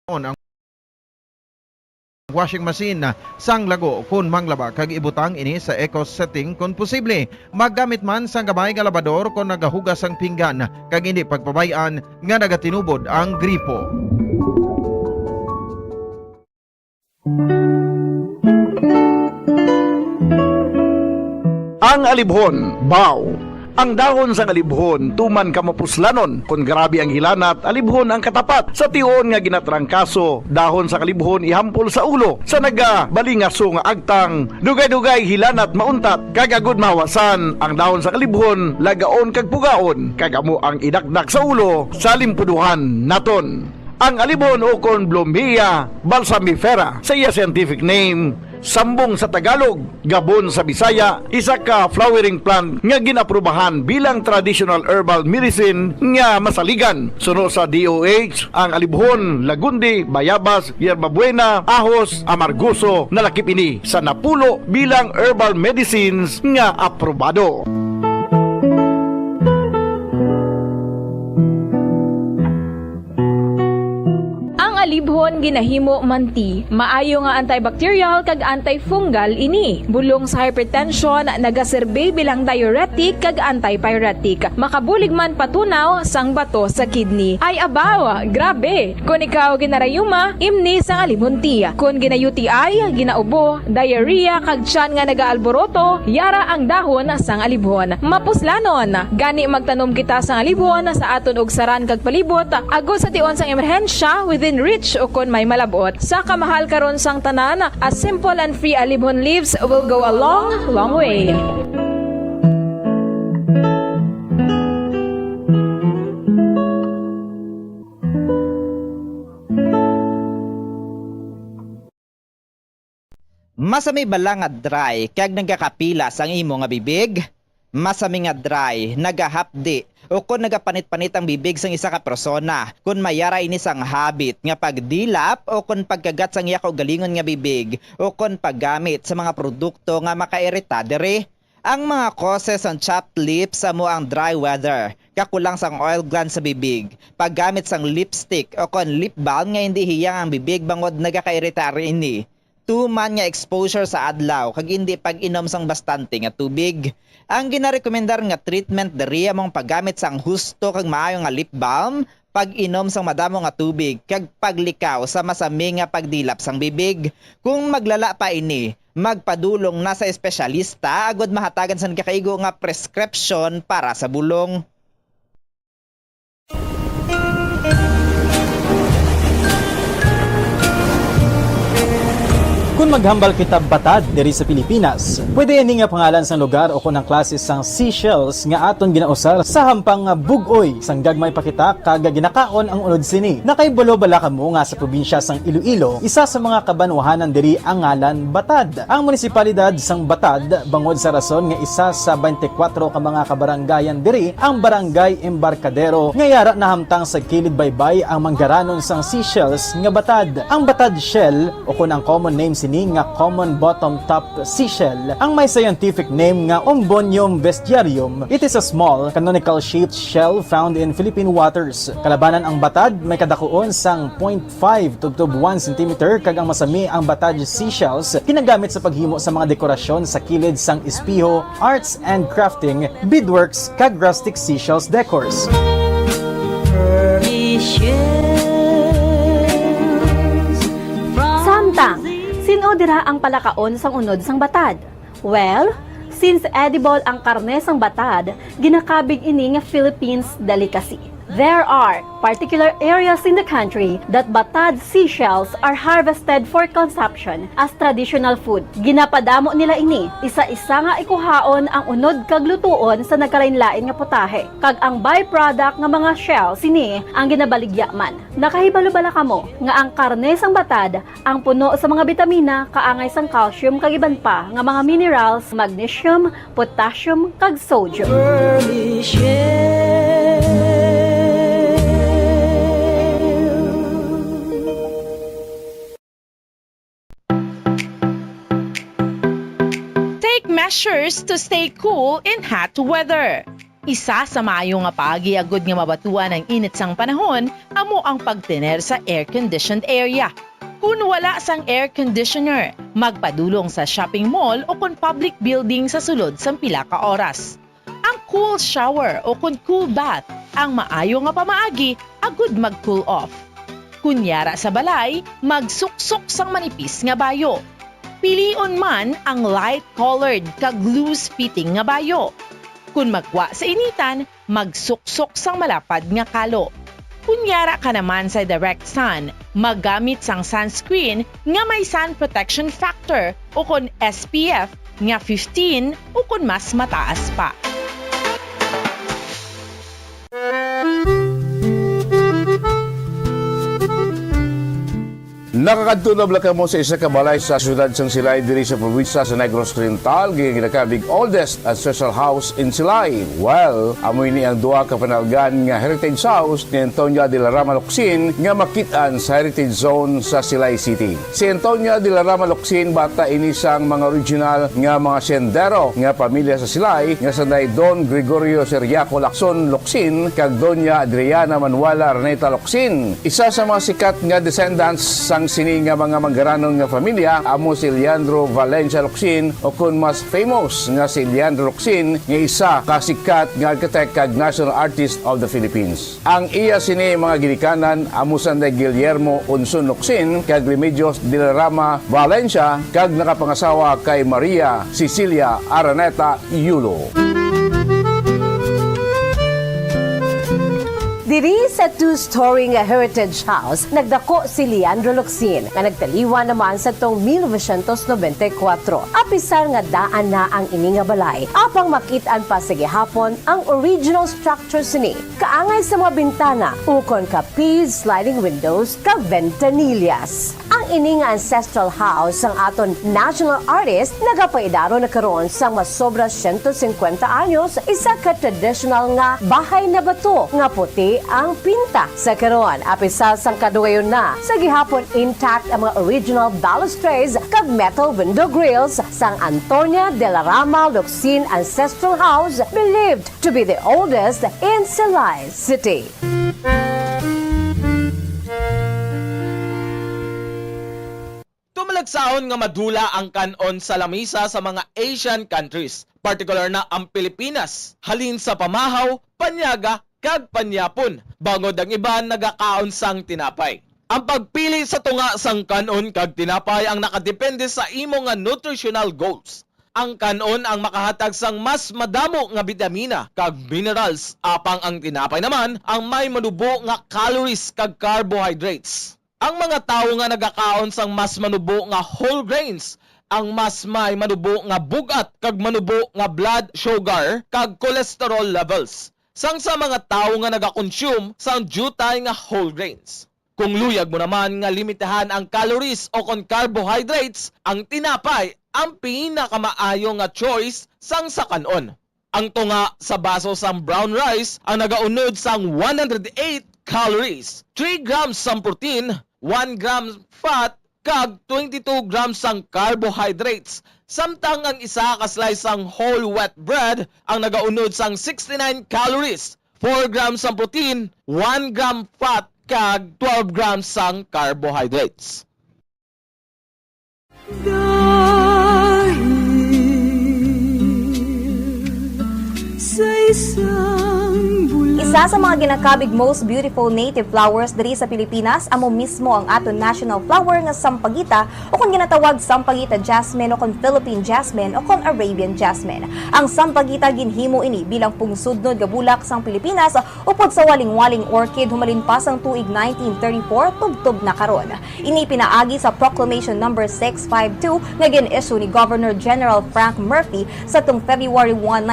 ang washing machine sang lago kun manglaba kag ibutang ini sa eco setting kun posible. Maggamit man sang gamay nga labador kun nagahugas ang pinggan kag hindi pagpabayan nga nagatinubod ang gripo. Ang alibhon, baw. Ang dahon sa alibhon, tuman ka mapuslanon. Kung grabe ang hilanat, alibhon ang katapat. Sa tiyon nga ginatrangkaso, dahon sa alibhon ihampol sa ulo. Sa nagabalingaso nga agtang, dugay-dugay hilanat mauntat. Kagagod mawasan, ang dahon sa alibhon, lagaon kag pugaon. Kagamo ang idakdak sa ulo, sa limpuduhan naton. Ang alibhon o kon Bloemia balsamifera, sa iya scientific name, sambong sa Tagalog, gabon sa Bisaya, isa ka flowering plant nga ginaprubahan bilang traditional herbal medicine nga masaligan. Suno sa DOH, ang alibhon, lagundi, bayabas, yerbabuena, ahos, amargoso, nalakip ini sa napulo bilang herbal medicines nga aprobado. Alibhon ginahimo manti, maayo nga antibacterial kag antifungal ini. Bulong sa hypertension, nagaserbe bilang diuretic kag antipyretic. Makabulig man patunaw sang bato sa kidney. Ay abaw, grabe. Kung ikaw ginarayuma, imni sang alibhon ti. Kung gina-UTI, ginaubo, diarrhea kag tiyan nga nagaalboroto, yara ang dahon sang alibhon. Mapuslanon, gani magtanom kita sang alibhon sa aton og saran kag palibot, agos sa tion sang emerhensya within reach o kon may malabot. Sa kamahal karon sang tanan, a simple and free alibhon leaves will go a long, long way. Masami bala nga dry kag nagakapilas ang imo nga bibig? Masami nga dry, nagahapdi o kung nagapanit-panit ang bibig sang isa ka persona, kung mayara ini sang habit nga pagdilap o kung pagkagat sang iya ka galingon nga bibig o kung paggamit sa mga produkto nga makairita diri. Ang mga causes ng chapped lips amo ang dry weather, kakulang sang oil gland sa bibig, paggamit sang lipstick o kung lip balm nga hindi hiyang ang bibig bangod nagakairita ini. Tuman nga exposure sa adlaw kag hindi pag-inom sang bastante nga tubig. Ang ginarekomendar nga treatment diri among paggamit sang husto kag maayo nga lip balm, pag-inom sang madamo nga tubig kag paglikaw sa masami nga pagdilap sang bibig. Kung maglala pa ini, magpadulong na sa espesyalista agod mahatagan sang kakaigo nga prescription para sa bulong. Kung maghambal kita batad diri sa Pilipinas, pwede ini nga pangalan sang lugar o kung ang klase sang seashells nga aton ginausar sa hampang nga bugoy sang gagmay pakita kag ginakaon ang unod sini. Nakaibulo bala kamo nga sa probinsya sang Iloilo, isa sa mga kabanwahanan diri ang ngalan Batad. Ang munisipalidad sang Batad bangod sa rason nga isa sa 24 ka mga kabaranggayan diri ang Barangay Embarcadero nga yara nahamtang sa kilid baybay ang manggaranon sang seashells nga batad. Ang batad shell o kung ang common name sini nga common bottom-top seashell. Ang may scientific name nga Umbonium vestiarium. It is a small, conical-shaped shell found in Philippine waters. Kalabanan ang batad, may kadakuon sang 0.5 to 1 cm kag ang masami ang batad seashells ginagamit sa paghimo sa mga dekorasyon sa kilid sang espiho, arts and crafting, beadworks kag rustic seashells decors. Samtang, sino dira ang palakaon sang unod sang batad? Well, since edible ang karne sang batad, ginakabig ini nga Philippines delicacy. There are particular areas in the country that batad seashells are harvested for consumption as traditional food. Ginapadamo nila ini, isa-isa nga ikuhaon ang unod kag lutuon sa nagkalain-lain nga putahe. Kag ang byproduct nga mga shells ini ang ginabaligya man. Nakahibalo bala kamo nga ang karne sang batad ang puno sa mga bitamina, kaangay sang calcium kag iban pa nga mga minerals, magnesium, potassium kag sodium. Take measures to stay cool in hot weather. Isa sa maayo nga paagi agud nga mabatuan ang init sang panahon amo ang pagtener sa air-conditioned area. Kung wala sang air conditioner, magpadulong sa shopping mall o kung public building sa sulod sang pila ka oras. Ang cool shower o kung cool bath ang maayo nga pamaagi agud mag-cool off. Kunyara sa balay, magsuksok sang manipis nga bayo. Pilion man ang light-colored kag loose-fitting nga bayo. Kung magwa sa initan, magsuksok sang malapad nga kalo. Kunyara ka naman sa direct sun, maggamit sang sunscreen nga may sun protection factor o kung SPF nga 15 o kung mas mataas pa. Nakakadtunab lang mo sa isa ka balay sa siyudad sang Silay diri sa probinsya sa Negros Oriental, ginagabig oldest ancestral house in Silay. Well, amoy ni ang duha ka panalgan nga heritage house ni Antonia de la Rama Locsin nga makitaan sa heritage zone sa Silay City. Si Antonia de la Rama Locsin bata ini sang mga original nga mga sendero nga pamilya sa Silay nga sanay Don Gregorio Seriaco Lacson Locsin kag Doña Adriana Manuela Reneta Locsin. Isa sa mga sikat nga descendants sang sini nga mga manggaranong nga pamilya amo si Leandro Valencia Locsin o kun mas famous nga si Leandro Locsin nga isa kasikat nga architect kag national artist of the Philippines. Ang iya sini mga ginikanan amo sanday Guillermo Unson Locsin kag Remedios de la Rama Valencia kag nakapangasawa kay Maria Cecilia Araneta Yulo. Diri sa two-story nga heritage house, nagdako si Leandro Locsin nga nagtaliwan naman sa tong 1994. Apisar nga daan na ang ini nga balay, apang makitaan pa sa gihapon ang original structure sini. Kaangay sa mga bintana, ukon ka piece, sliding windows, ka ventanillas. Ang ini nga ancestral house ang aton national artist nagapaidaro na karon sa mas sobra 150 anyos, isa ka traditional nga bahay na bato nga puti ang pinta sa karon. Apisa sang kadugayon na sa gihapon intact ang mga original balustrades kag metal window grills sang Antonia de la Rama Locsin Ancestral House, believed to be the oldest in Silay City. Tumalagsaon nga madula ang kanon sa lamisa sa mga Asian countries, particular na ang Pilipinas, halin sa pamahaw, panyaga, kag panyapon, bangod ang iban nagakaon sang tinapay. Ang pagpili sa tunga sang kanon kag tinapay ang nakadepende sa imo nga nutritional goals. Ang kanon ang makahatag sang mas madamo nga bitamina kag minerals, apang ang tinapay naman ang may manubo nga calories kag carbohydrates. Ang mga tawo nga nagakaon sang mas manubo nga whole grains ang mas may manubo nga bugat kag manubo nga blood sugar kag cholesterol levels. Sang sa mga tao nga nagakonsume sang jutay nga whole grains. Kung luyag mo naman nga limitahan ang calories o kung carbohydrates, ang tinapay ang pinakamaayo nga choice sang sa kanon. Ang tunga sa baso sang brown rice ang nagaunod sang 108 calories, 3 grams sang protein, 1 gram fat, kag 22 grams sang carbohydrates. Samtang ang isa ka slice sang whole wheat bread ang nagaunod sang 69 calories, 4 grams sang protein, 1 gram fat, kag 12 grams sang carbohydrates. Isa sa mga ginakabig most beautiful native flowers diri sa Pilipinas amo mismo ang aton national flower nga sampagita o kung ginatawag sampagita jasmine o kung Philippine jasmine o kung Arabian jasmine. Ang sampagita ginhimo ini bilang pungsudnod nga bulak sang Pilipinas upod sa waling-waling orchid humalin pa sang tuig 1934 tubtob na karon. Ini pinaagi sa Proclamation number 652 nga gin-issue ni Governor General Frank Murphy sa tung February 1,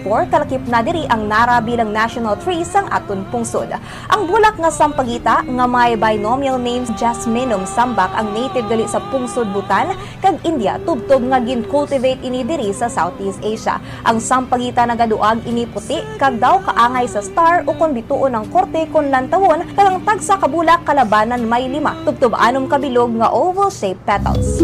1934 kalakip na diri ang nara bilang national tree sang aton pungsod. Ang bulak nga sampagita nga may binomial names Jasminum sambak ang native gali sa pungsod Bhutan kag India tubtob nga gin-cultivate ini diri sa Southeast Asia. Ang sampagita nagaduag ini puti kag daw kaangay sa star o kon bituon ng korte kon lantawon kag ang tagsa ka bulak kalabanan may 5 tubtob 6 kabilog nga oval shaped petals.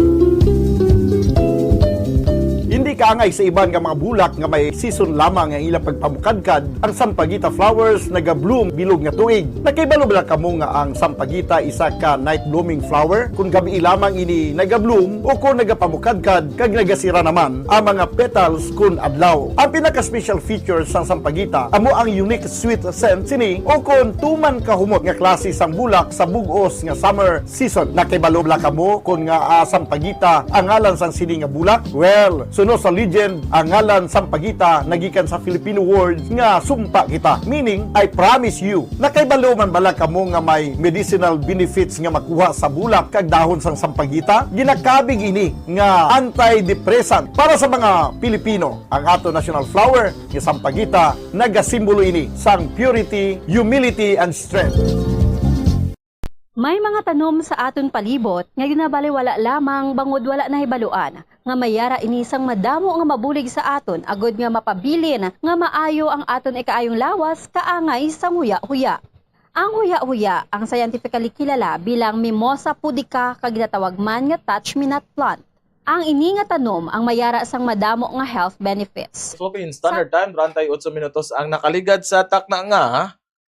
Hindi Dili kaangay sa iban nga mga bulak nga may season lamang ang ilang pagpamukadkad, ang sampagita flowers naga-bloom bilog nga tuig. Nakahibalo ba kamo nga ang sampagita isa ka night blooming flower kung gabi lamang ini naga-bloom o kung nagapamukadkad kag nagasira naman ang mga petals kun adlaw. Ang pinaka-special feature sa sampagita amo ang unique sweet scent sini o kung tuman kahumot nga klase sang bulak sa bug-os nga summer season. Nakahibalo ba kamo kung nga sampagita ang ngalan sang sini nga bulak? Well, suno sa legend, ang ngalan sampagita nagikan sa Filipino words nga sumpa kita, meaning I promise you. Nakaibalo man bala kamo nga may medicinal benefits nga makuha sa bulak kag dahon sang sampagita? Ginakabig ini nga antidepressant para sa mga Pilipino. Ang ato national flower nga sampagita nagasimbolo ini sang purity, humility and strength. May mga tanom sa aton palibot nga ginabaliwala lamang bangod wala na hibaluan nga mayara inisang madamo nga mabulig sa aton agod nga mapabilin nga maayo ang aton ikaayong lawas kaangay sang huya-huya. Ang huya-huya ang scientifically kilala bilang Mimosa pudica kag ginatawag man nga touch-me-not plant. Ang ini nga tanom ang mayara sang madamo nga health benefits. Philippine Standard Time, 38 minutos ang nakaligad sa takna nga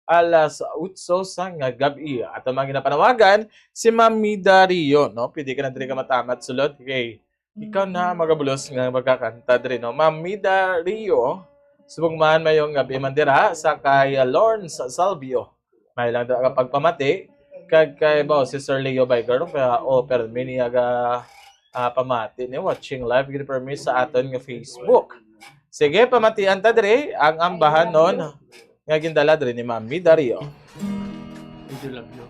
alas 8 sa nga gabi. At ang mga ginapanawagan, si Mami Dario, no? Pwede ka na diri ka matamat sulod. Okay. Ikaw na magabulos nga magkakanta diri, no? Mami Dario, subong man mayong gabi mandira sa kay Lawrence Salvio. May lang daw pagpamati kag kay ba si Sir Leo Biker o pero mini aga pamati ni watching live gid permis sa aton nga Facebook. Sige, pamatian ta diri ang ambahan nun nga gindala diri ni Mami Dario. Medyo labyo.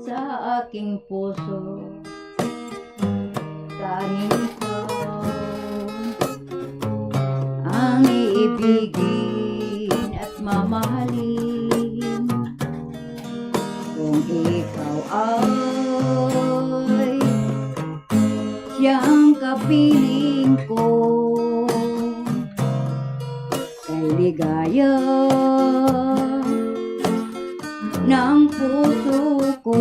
Sa aking puso, tanging ikaw ang iibigin at mamahalin. Kung ikaw ay siyang kapiling ko, kay ligaya ng puso ko.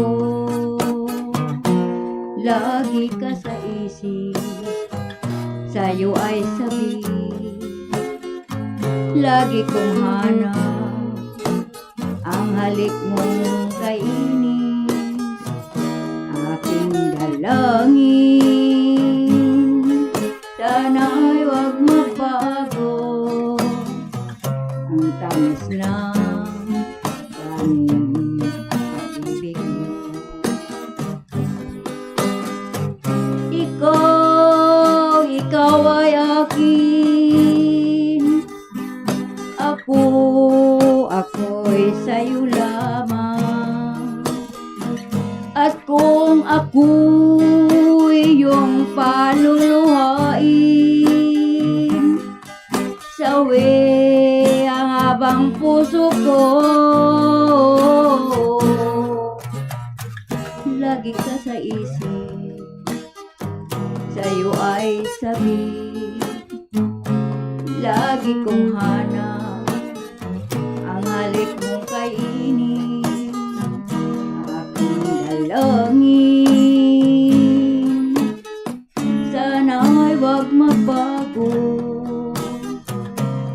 Lagi ka sa isip, sa'yo ay sabi, lagi kong hanap ang halik mong kainis, aking dalangin. Sana'y huwag magbago ang tamis ng daming pag-ibig mo. Ikaw ay akin, ako'y sa'yo lamang. At kung ako'y iyong paluluhain, sawi ang habang puso ko. Lagi ka sa isip, sa'yo ay sabi, lagi kong hanap ang halik mong kainin, aking dalangin. Sana'y huwag magbago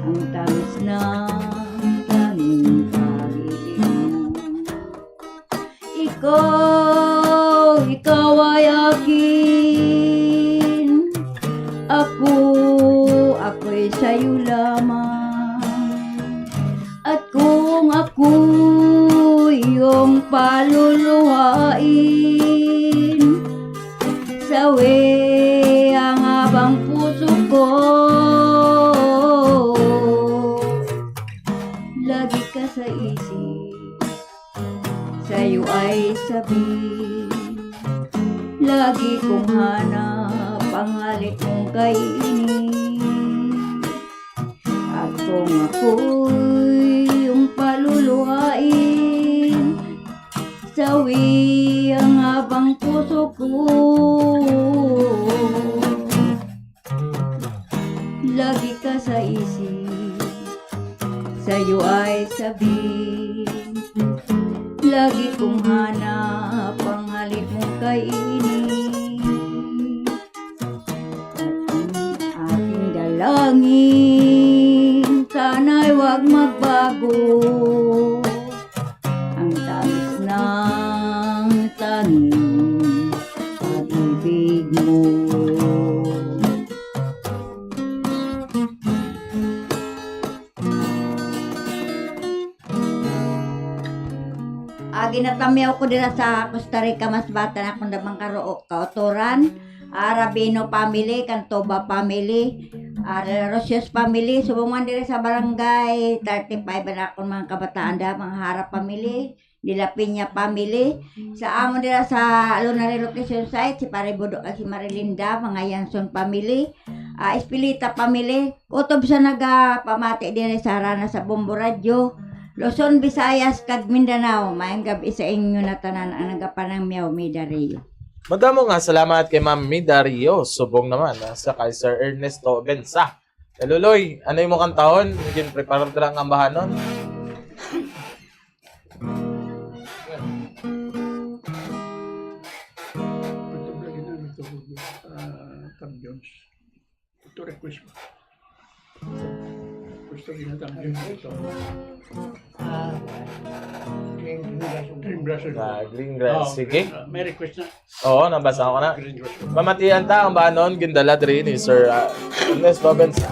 ang tamis ng daming pag-ibig mo. Ikaw ay akin, ako'y sa'yo lamang. At kung ako'y iyong paluluhain, sawi ang habang puso ko. Lagi ka sa isip, sa'yo ay sabi, lagi kong hanap ang halik mong kainin. At kung ako'y iyong paluluhain, sawi ang habang puso ko. Lagi ka sa isip, sa'yo ay sabi. Lagi kong hanap ang halik mong kainin. Aking dalangin, sana'y huwag magbago. Ang tamis ng tanging pag-ibig mo. Ginatamyaw ko dira sa Costa Rica, mas bata na akong damang kauturan. Rabino family, Cantoba family, Rosios family, subuman diri sa barangay 35 na akong mga kabataan da, mga Harap family, Dila Piña family. Sa amon dira sa Luna Relocation Site, si Paribudo at si Marilinda, mga Yanson family, Espilita family, utob sa nagapamati diri sa Arana sa Bombo Radio. Luzon, Visayas, kag Mindanao, maayong gabi sa inyo na tanan ang nagapanang Miao Midario. Magdamo nga salamat kay Ma'am Midario. Subong naman sa kay Sir Ernesto Bensa. Luloy, ano yung mukang taon? Maging prepare ka lang ang bahanon. Ito request mo. Gusto ginatangin ito. Green grass. Sige. May request na. Oo, nabasa ko na. Mamatian ta ang bahanon, gindala diri ni Sir Ernesto Bensa.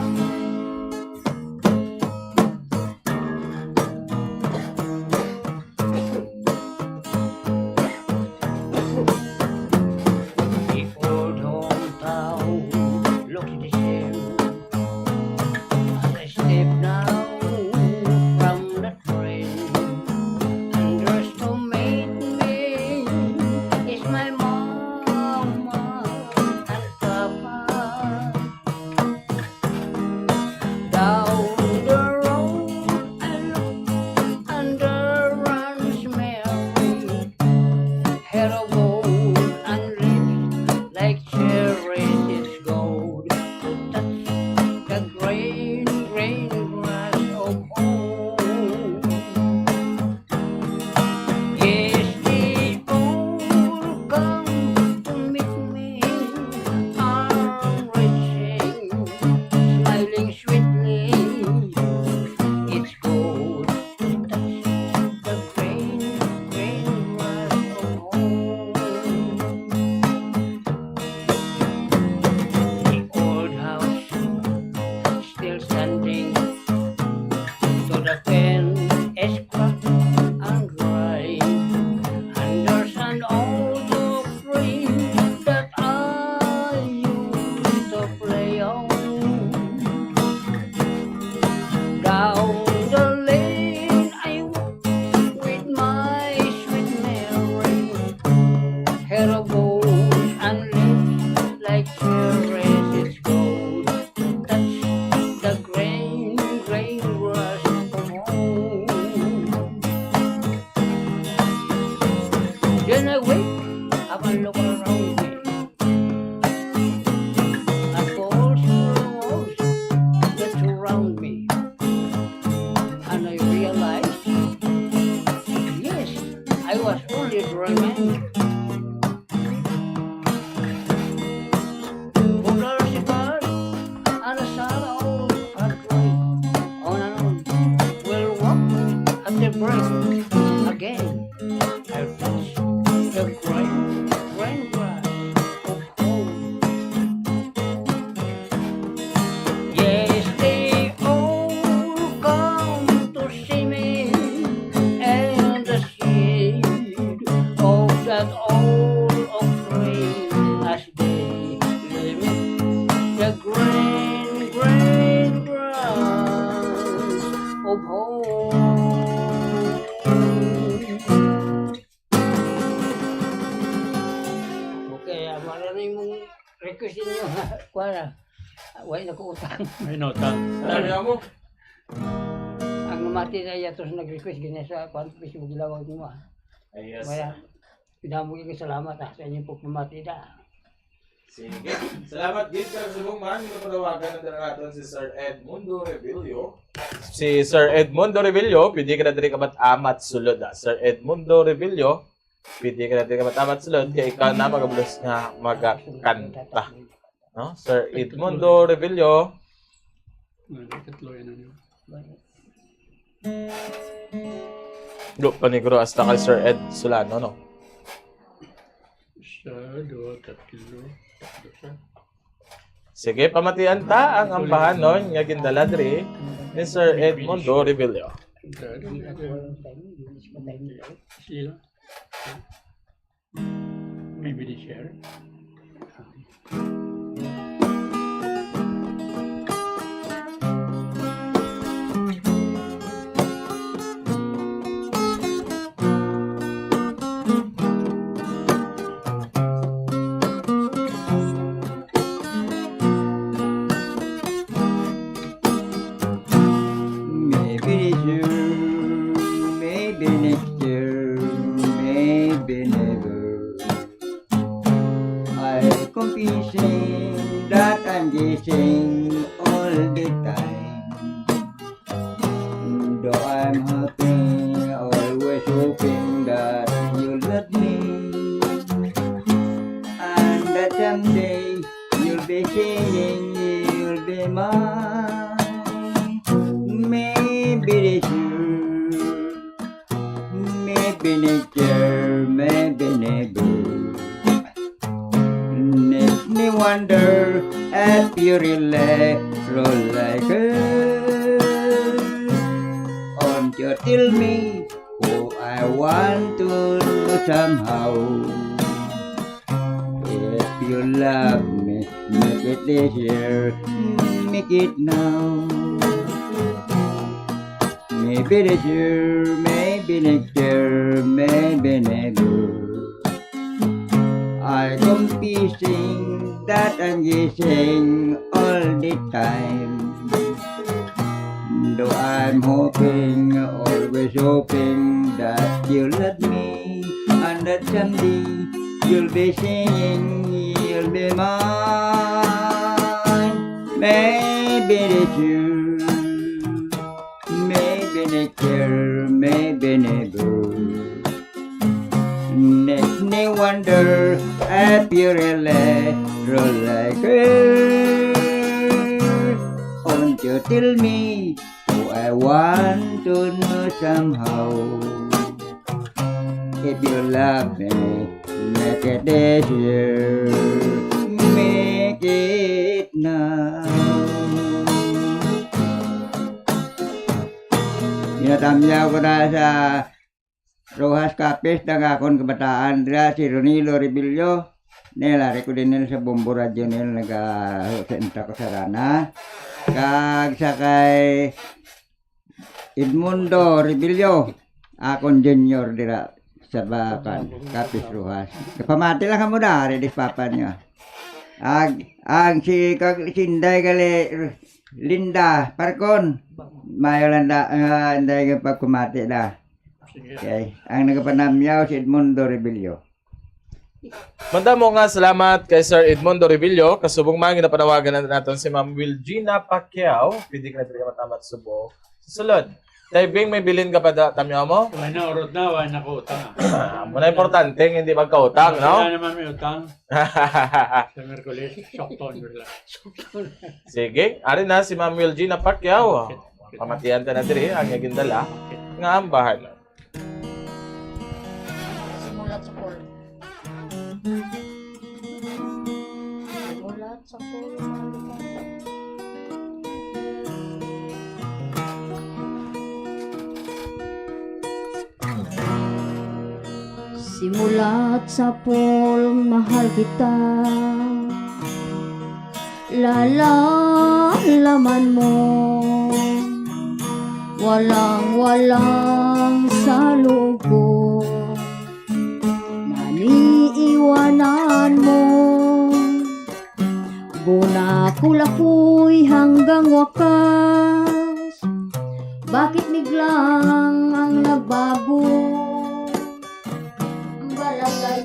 May nota. Mo. Ang namati na iya tos nag-request ganyan sa kwan Facebook gilawag mo. Yes. Maya Pinamugi ko salamat sa inyong pagmamatida. Sige. Salamat gid sa subong man panawagan na naton si Sir Edmundo Revillo. Si Sir Edmundo Revillo, pwede ka na diri kabat amat sulod. Sir Edmundo Revillo, pwede ka na diri kabat amat sulod kay ikaw na magabulos nga magakanta. No? Sir Edmundo Revillo. Do paniguro hasta kay Sir Ed Solano, no? Isa, dua, tatlo. Sige, pamatian ta ang ambahanon nga gindala diri ni Sir Edmundo Revillo. Sila. Maybe they share. Maybe this year, maybe next year, maybe never. I confessing that I'm guessing all the time. Though I'm hoping, always hoping that you'll let me, and that someday you'll be saying you'll be mine. Maybe this year, maybe next year, maybe never. Makes me wonder if you really roll like her. Won't you tell me who I want to know somehow? If you love me, make it this year, make it now. Maybe this year, maybe next year, maybe never. I confessing that I'm guessing all the time. Though I'm hoping, always hoping that you'll let me, and that someday you'll be saying you'll be mine. Maybe this year, maybe next year, maybe never. Makes me wonder if you really roll like her. Won't you tell me who I want to know somehow? If you love me, make it this year, make it now. Tinatamyaw ko na sa Rojas Capes ng akong kabataan dira si Ronilo Revillo. Nilari ko din nila sa Bombo Radio nila nag-senta ko sa rana. Kag sa kay Edmundo Revillo, akong junior dira sa Bakan, Capes Rojas. Kapamati lang mo na, redis papa niya. Ang si Sinday gali Linda Parcon, mayo lang inday pagkumati na. Okay. Ang nagapanamyaw si Edmundo Revillo. Manda mo nga salamat kay Sir Edmundo Revillo. Kasubong mga ginapanawagan na natin si Ma'am Wilgina Pacquiao. Pwede ka na rin matamat subo. Susunod. Taibing, may bilin ka pa tamyaw mo? Wala urod na, wala ko utang. Muna importante, hindi magkautang, no? Wala naman may utang. Sa Merkulis, Shokton. Sige, ari na si Ma'am Wilgina Pacquiao. Pamatiyan ka na diri, ang gindala. Nga ang bahala. Simulat sa pool. Simulat sa pool. Simulat sa pool, mahal kita. Lalaman mo, walang sa loob ko. Naniiwanan mo, bunakulakoy hanggang wakas. Bakit biglang ang nagbago? Barangay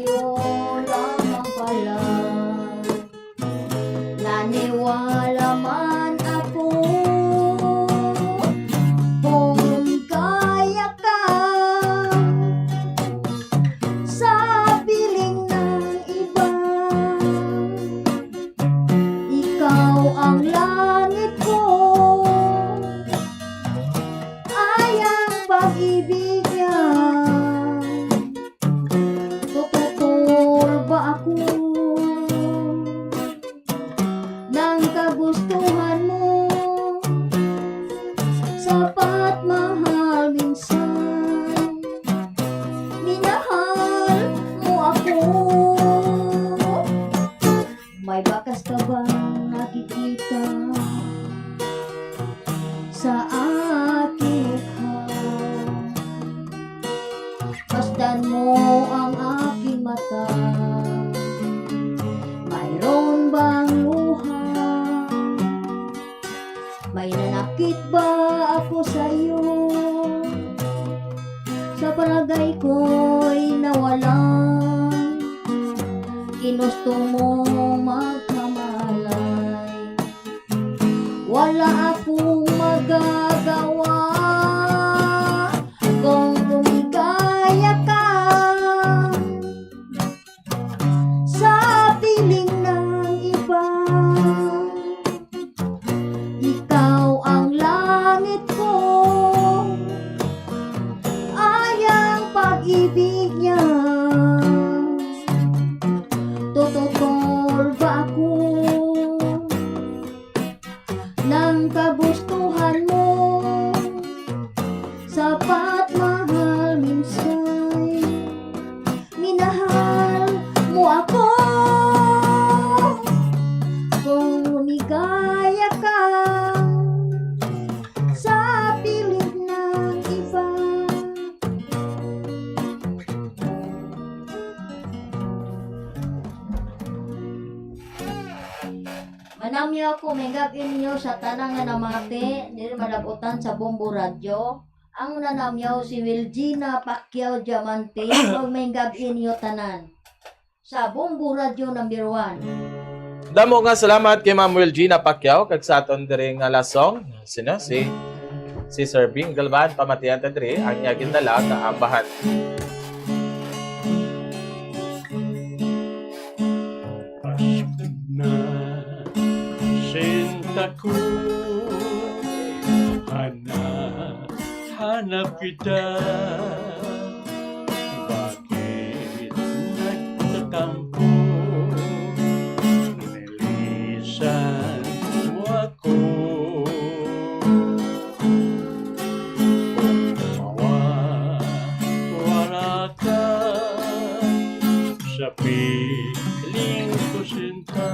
Pasdan mo ang aking mata. Mayroon bang luha? May nanakit ba ako sa iyo? Sa palagay ko'y nawalan. Ginusto mo magkamalay. Wala akong magagawa kung lumigaya ka sa piling ng iba. Ikaw ang langit ko, ayang pag-ibig niya. Tututol ba ako ng kagustuhan mo? Sapat mahal minsan, minahal mo ako. Kung lumigaya ka sa piling ng iba. Manamya ako megapin niyo sa tanang nga namate diri malabutan sa Bombo Radio. Ang nanamyaw si Wilgina Pacquiao Diamante ug megapin niyo tanan sa Bombo Radio number 1. Damo nga salamat kay Ma'am Wilgina Pacquiao kag sa aton diri nga lasong. Sino si Sir Bing Galvan pamatian ta diri ang iya gindala nga ambahan. Sinta ko, hanap kita. Bakit nagtatampo? Nilisan mo ako. Wala ka sa piling ko sinta.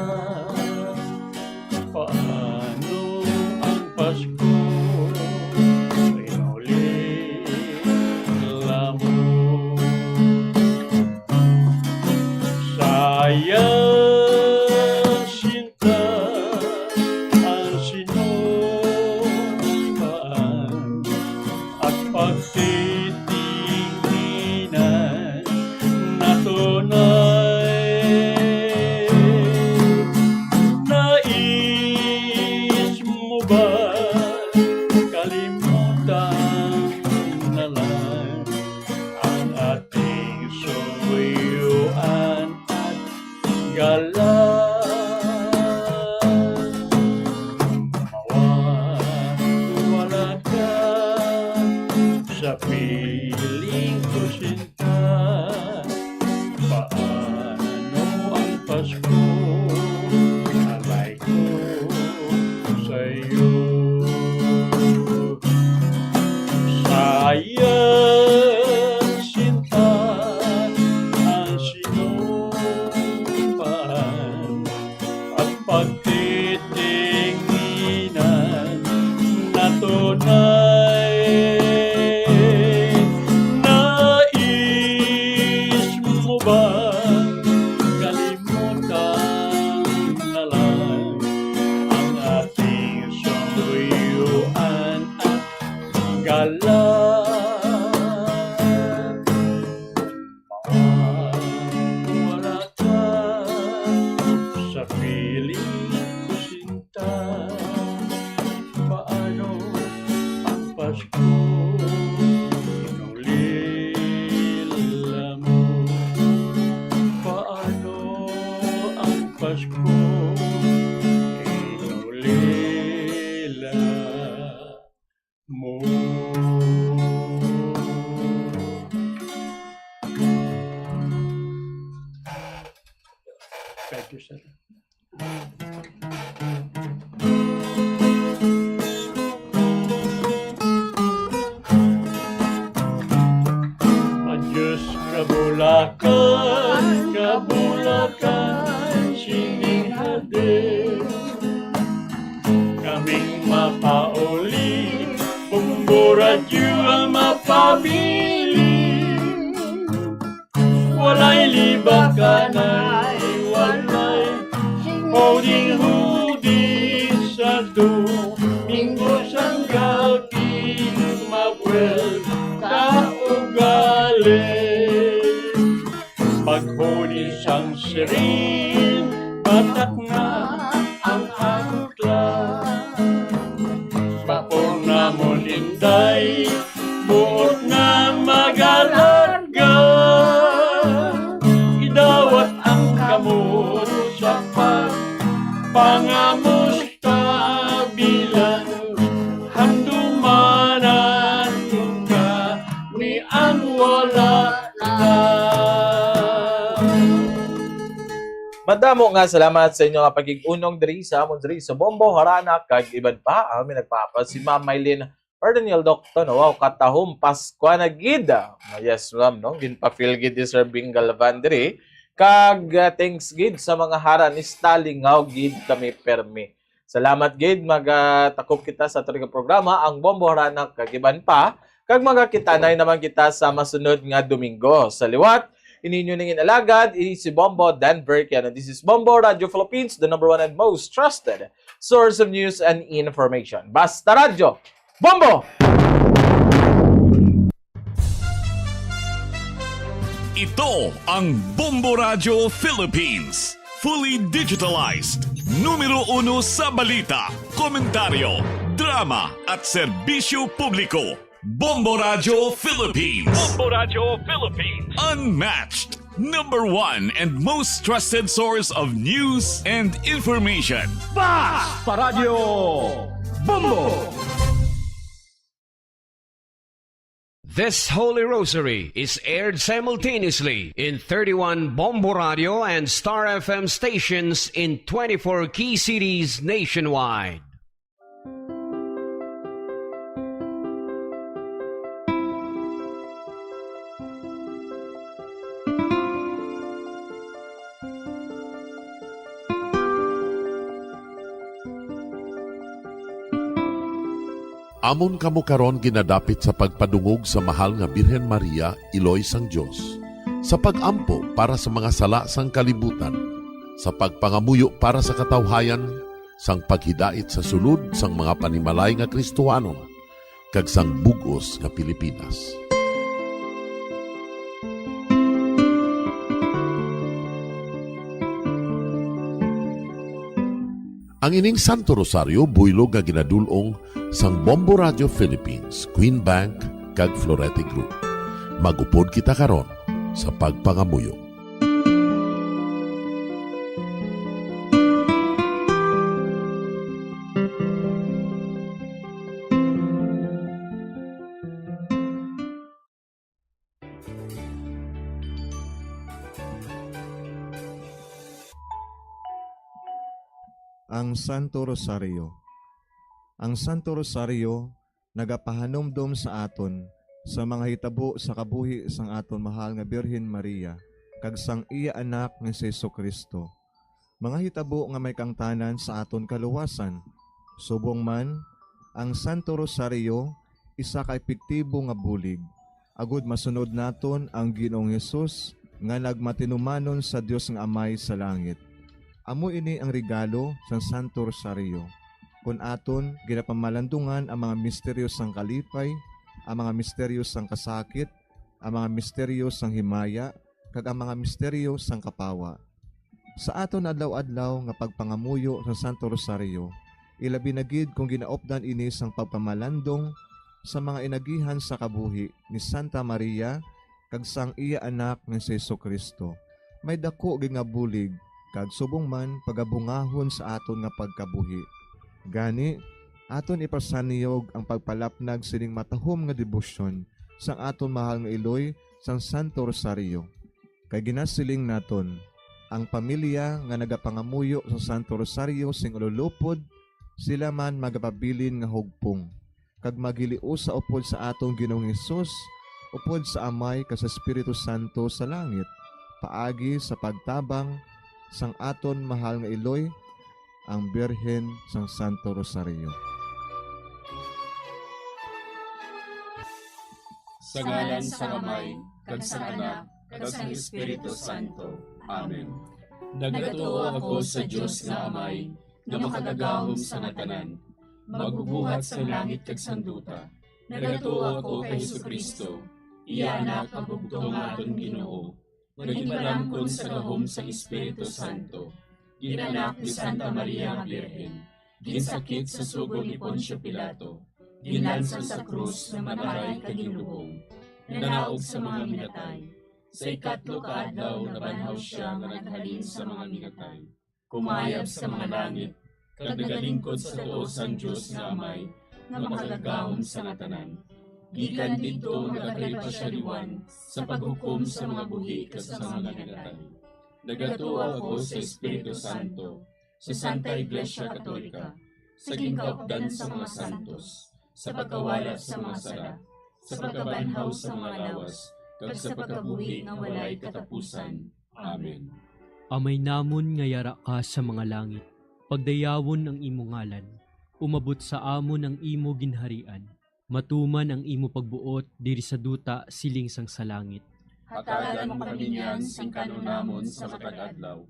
Paano ang Pasko inulila mo? Sayang sinta ang sinumpaan at pagtitinginan na tunay. Nais mo ba kalimutan na lang ang ating suyuan at galang? Mawawala ka sa piling ko sinta. Paano ang Pasko alay ko sa'yo? Sayang sinta ang sinumpaan at pagtitinginan na tunay. Nais mo bang kalimutan na lang ang ating suyuan at galang? Wala ka sa piling ko sinta. Paano ang Pasko inulila mo? Paano ang Pasko inulila mo? Thank you, sir. Adios kabulakan, kabulakan, sining hade. Kaming mapauli, Bombo Radio ang mapabili. huding-hudi sa Domingo sang gabi, mabuel ka ugali. Paghuni sang siring, batak na ang angkla. Bapor na mo linday, buot na mag-alarga. Idawat ang kamot sa pagpangamusta bilang handumanan ka ni ang wala na. Madamo nga salamat sa inyo nga pagig-unong diri sa amon diri sa Bombo Harana kag iban pa amin nagpapa si Ma'am Mylene Ferdinand Doctor no wow katahom Pasko na gid. Yes ma'am no ginpa-feel gid deserving Galvan diri kag thanks gid sa mga haran istalingaw gid kami permi. Salamat gid magtakop kita sa turing programa ang Bombo Harana kag iban pa kag magakitanay naman kita sa masunod nga Domingo. Sa liwat ininyo ningin alagad, si Bombo Denver. Kaya this is Bombo Radio Philippines, the #1 and most trusted source of news and information. Basta Radio, Bombo! Ito ang Bombo Radio Philippines. Fully digitalized. Numero 1 sa balita, komentaryo, drama at serbisyo publiko. Bombo Radio Philippines. Bombo Radio Philippines. Unmatched. #1 and most trusted source of news and information. Basta Radio Bombo! This Holy Rosary is aired simultaneously in 31 Bombo Radio and Star FM stations in 24 key cities nationwide. Amon kamo karon ginadapit sa pagpadungog sa mahal nga Birhen Maria, Iloy sang Dios, sa pagampo para sa mga sala sang kalibutan, sa pagpangamuyo para sa katawhayan, sang paghidait sa sulod sang mga panimalay nga Kristohanon, kag sang bugos nga Pilipinas. Ang ining Santo Rosario buylog nga ginadulong sang Bombo Radio Philippines, Queen Bank kag Florete Group. Magupod kita karon sa pagpangamuyo. Ang Santo Rosario. Ang Santo Rosario nagapahanomdom sa aton sa mga hitabo sa kabuhi sang aton mahal nga Birhen Maria kag sang iya anak nga si Jesucristo. Mga hitabo nga may kangtanan sa aton kaluwasan. Subong man, ang Santo Rosario isa ka epektibo nga bulig. Agud masunod naton ang Ginoong Hesus nga nagmatinumanon sa Dios nga Amay sa langit. Amo ini ang regalo sa Santo Rosario. Kung aton ginapamalandungan ang mga misteryo sang kalipay, ang mga misteryo sang kasakit, ang mga misteryo sang himaya, kag ang mga misteryo sang kapawa. Sa aton adlaw-adlaw nga pagpangamuyo sa Santo Rosario, ilabi na gid kung ginaopdan ini sang pagpamalandong sa mga inagihan sa kabuhi ni Santa Maria kag sang iya anak nga si Jesucristo. May dako gid nga bulig kag subong man pagabungahon sa aton nga pagkabuhi. Gani, aton ipasaniyog ang pagpalapnag sining matahom nga debosyon sang aton mahal nga Iloy sang Santo Rosario. Kay ginasiling naton, ang pamilya nga nagapangamuyo sa Santo Rosario sing ululupod, sila man magapabilin nga hugpong. Kag magiliu sa upod sa atong Ginoong Hesus, upod sa Amay ka sa Espiritu Santo sa langit, paagi sa pagtabang sang aton mahal nga Iloy, ang Birhen sang Santo Rosario. Sa ngalan sa Amay, kag sa Anak, kag sa Espiritu Santo. Amen. Nagatuo ako sa Dios nga Amay, nga makagagahom sa nga tanan, magbubuhat sa langit kag sanduta. Nagatuo ako kay Jesucristo, iya anak ang bugtong aton Ginoo. Nagiparamkon sa gahom sa Espiritu Santo, ginanak ni Santa Maria nga Birhen, ginsakit sa sugod ni Poncio Pilato, ginlansang sa krus na mataray kag ginlubong, nanaog sa mga minatay. Sa ikatlo ka adlaw nabanhaw siya nga naghalin sa mga minatay. Kumayab sa mga langit, kag nagalingkod sa tuo sang Dios nga Amay, nga makagagahom sa nga tanan. Gikan didto nagakalipa siya liwan sa paghukom sa mga buhi kas sa mga minatay. Nagatuo ako sa Espiritu Santo, sa Santa Iglesia Katolika, sa gingkaupdan sa mga santos, sa pagkawala sa mga sala, sa pagkabanhaw sa mga lawas, kag sa pagkabuhi nga walay katapusan. Amen. Amay namon nga yara ka sa mga langit, pagdayawon ang imo ngalan, umabot sa amon ang imo ginharian, matuman ang imo pagbuot diri sa duta siling sang sa langit. Hatagan mo kami niyan sing kanon namon sa matag adlaw,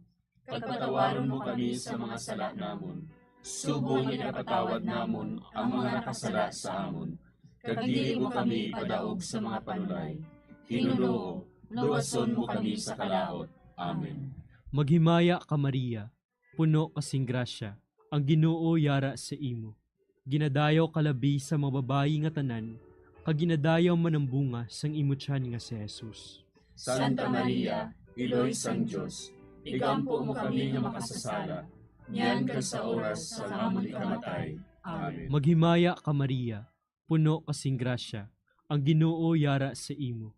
kag patawaron mo kami sa mga sala namon, subong ipatawad namon ang mga nakasala sa amon, kag dili mo kami padaog sa mga panulay. Ginoo, luwason mo kami sa kalaot. Amen. Maghimaya ka Maria, puno kasing grasya, ang Ginoo yara sa imo. Ginadayaw kalabi sa mga babayi nga tanan, kag ginadayaw man ang bunga sang imo tiyan nga si Jesus. Santa Maria, Iloy sang Dios, igampo mo kami nga makasasala, niyan kag sa oras sa amon ikamatay. Amen. Maghimaya ka Maria, puno kasing grasya, ang Ginoo yara sa imo.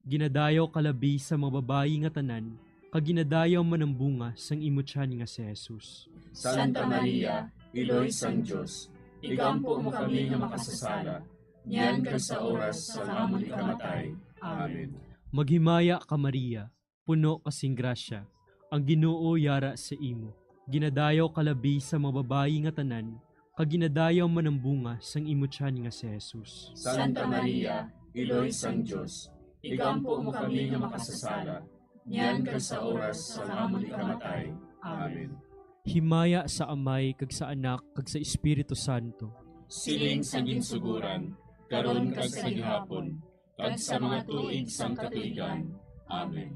Ginadayaw kalabi sa mga babayi nga tanan, kag ginadayaw man ang bunga sang imo tiyan nga si Jesus. Santa Maria, Iloy sang Dios, igampo mo kami nga makasasala, niyan kag sa oras sa amon ikamatay. Amen. Maghimaya ka Maria, puno kasing grasya, ang Ginoo yara sa imo. Ginadayaw kalabi sa mga babayi nga tanan, kag ginadayaw man ang bunga sang imo tiyan nga si Jesus. Santa Maria, Iloy sang Dios, igampo mo kami nga makasasala, niyan kag sa oras sa amon ikamatay. Amen. Himaya sa Amay kag sa Anak kag sa Espiritu Santo. Siling sa ginsuguran, karon kag sa gihapon, kag sa mga tuig sang katuigan. Amen.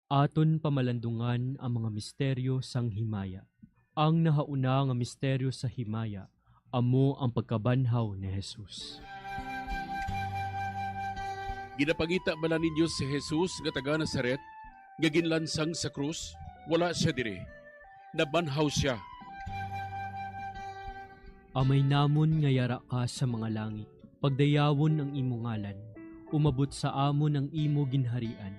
Aton pamalandungan ang mga misteryo sang himaya. Ang nahauna nga misteryo sa himaya, amo ang pagkabanhaw ni Jesus. Ginapangita bala ninyo si Jesus nga taga Nazaret, nga ginlansang sa krus, wala siya dire. Nabanhaw siya. Amay namon nga yara ka sa mga langit, pagdayawon ang imo ngalan, umabot sa amon ang imo ginharian,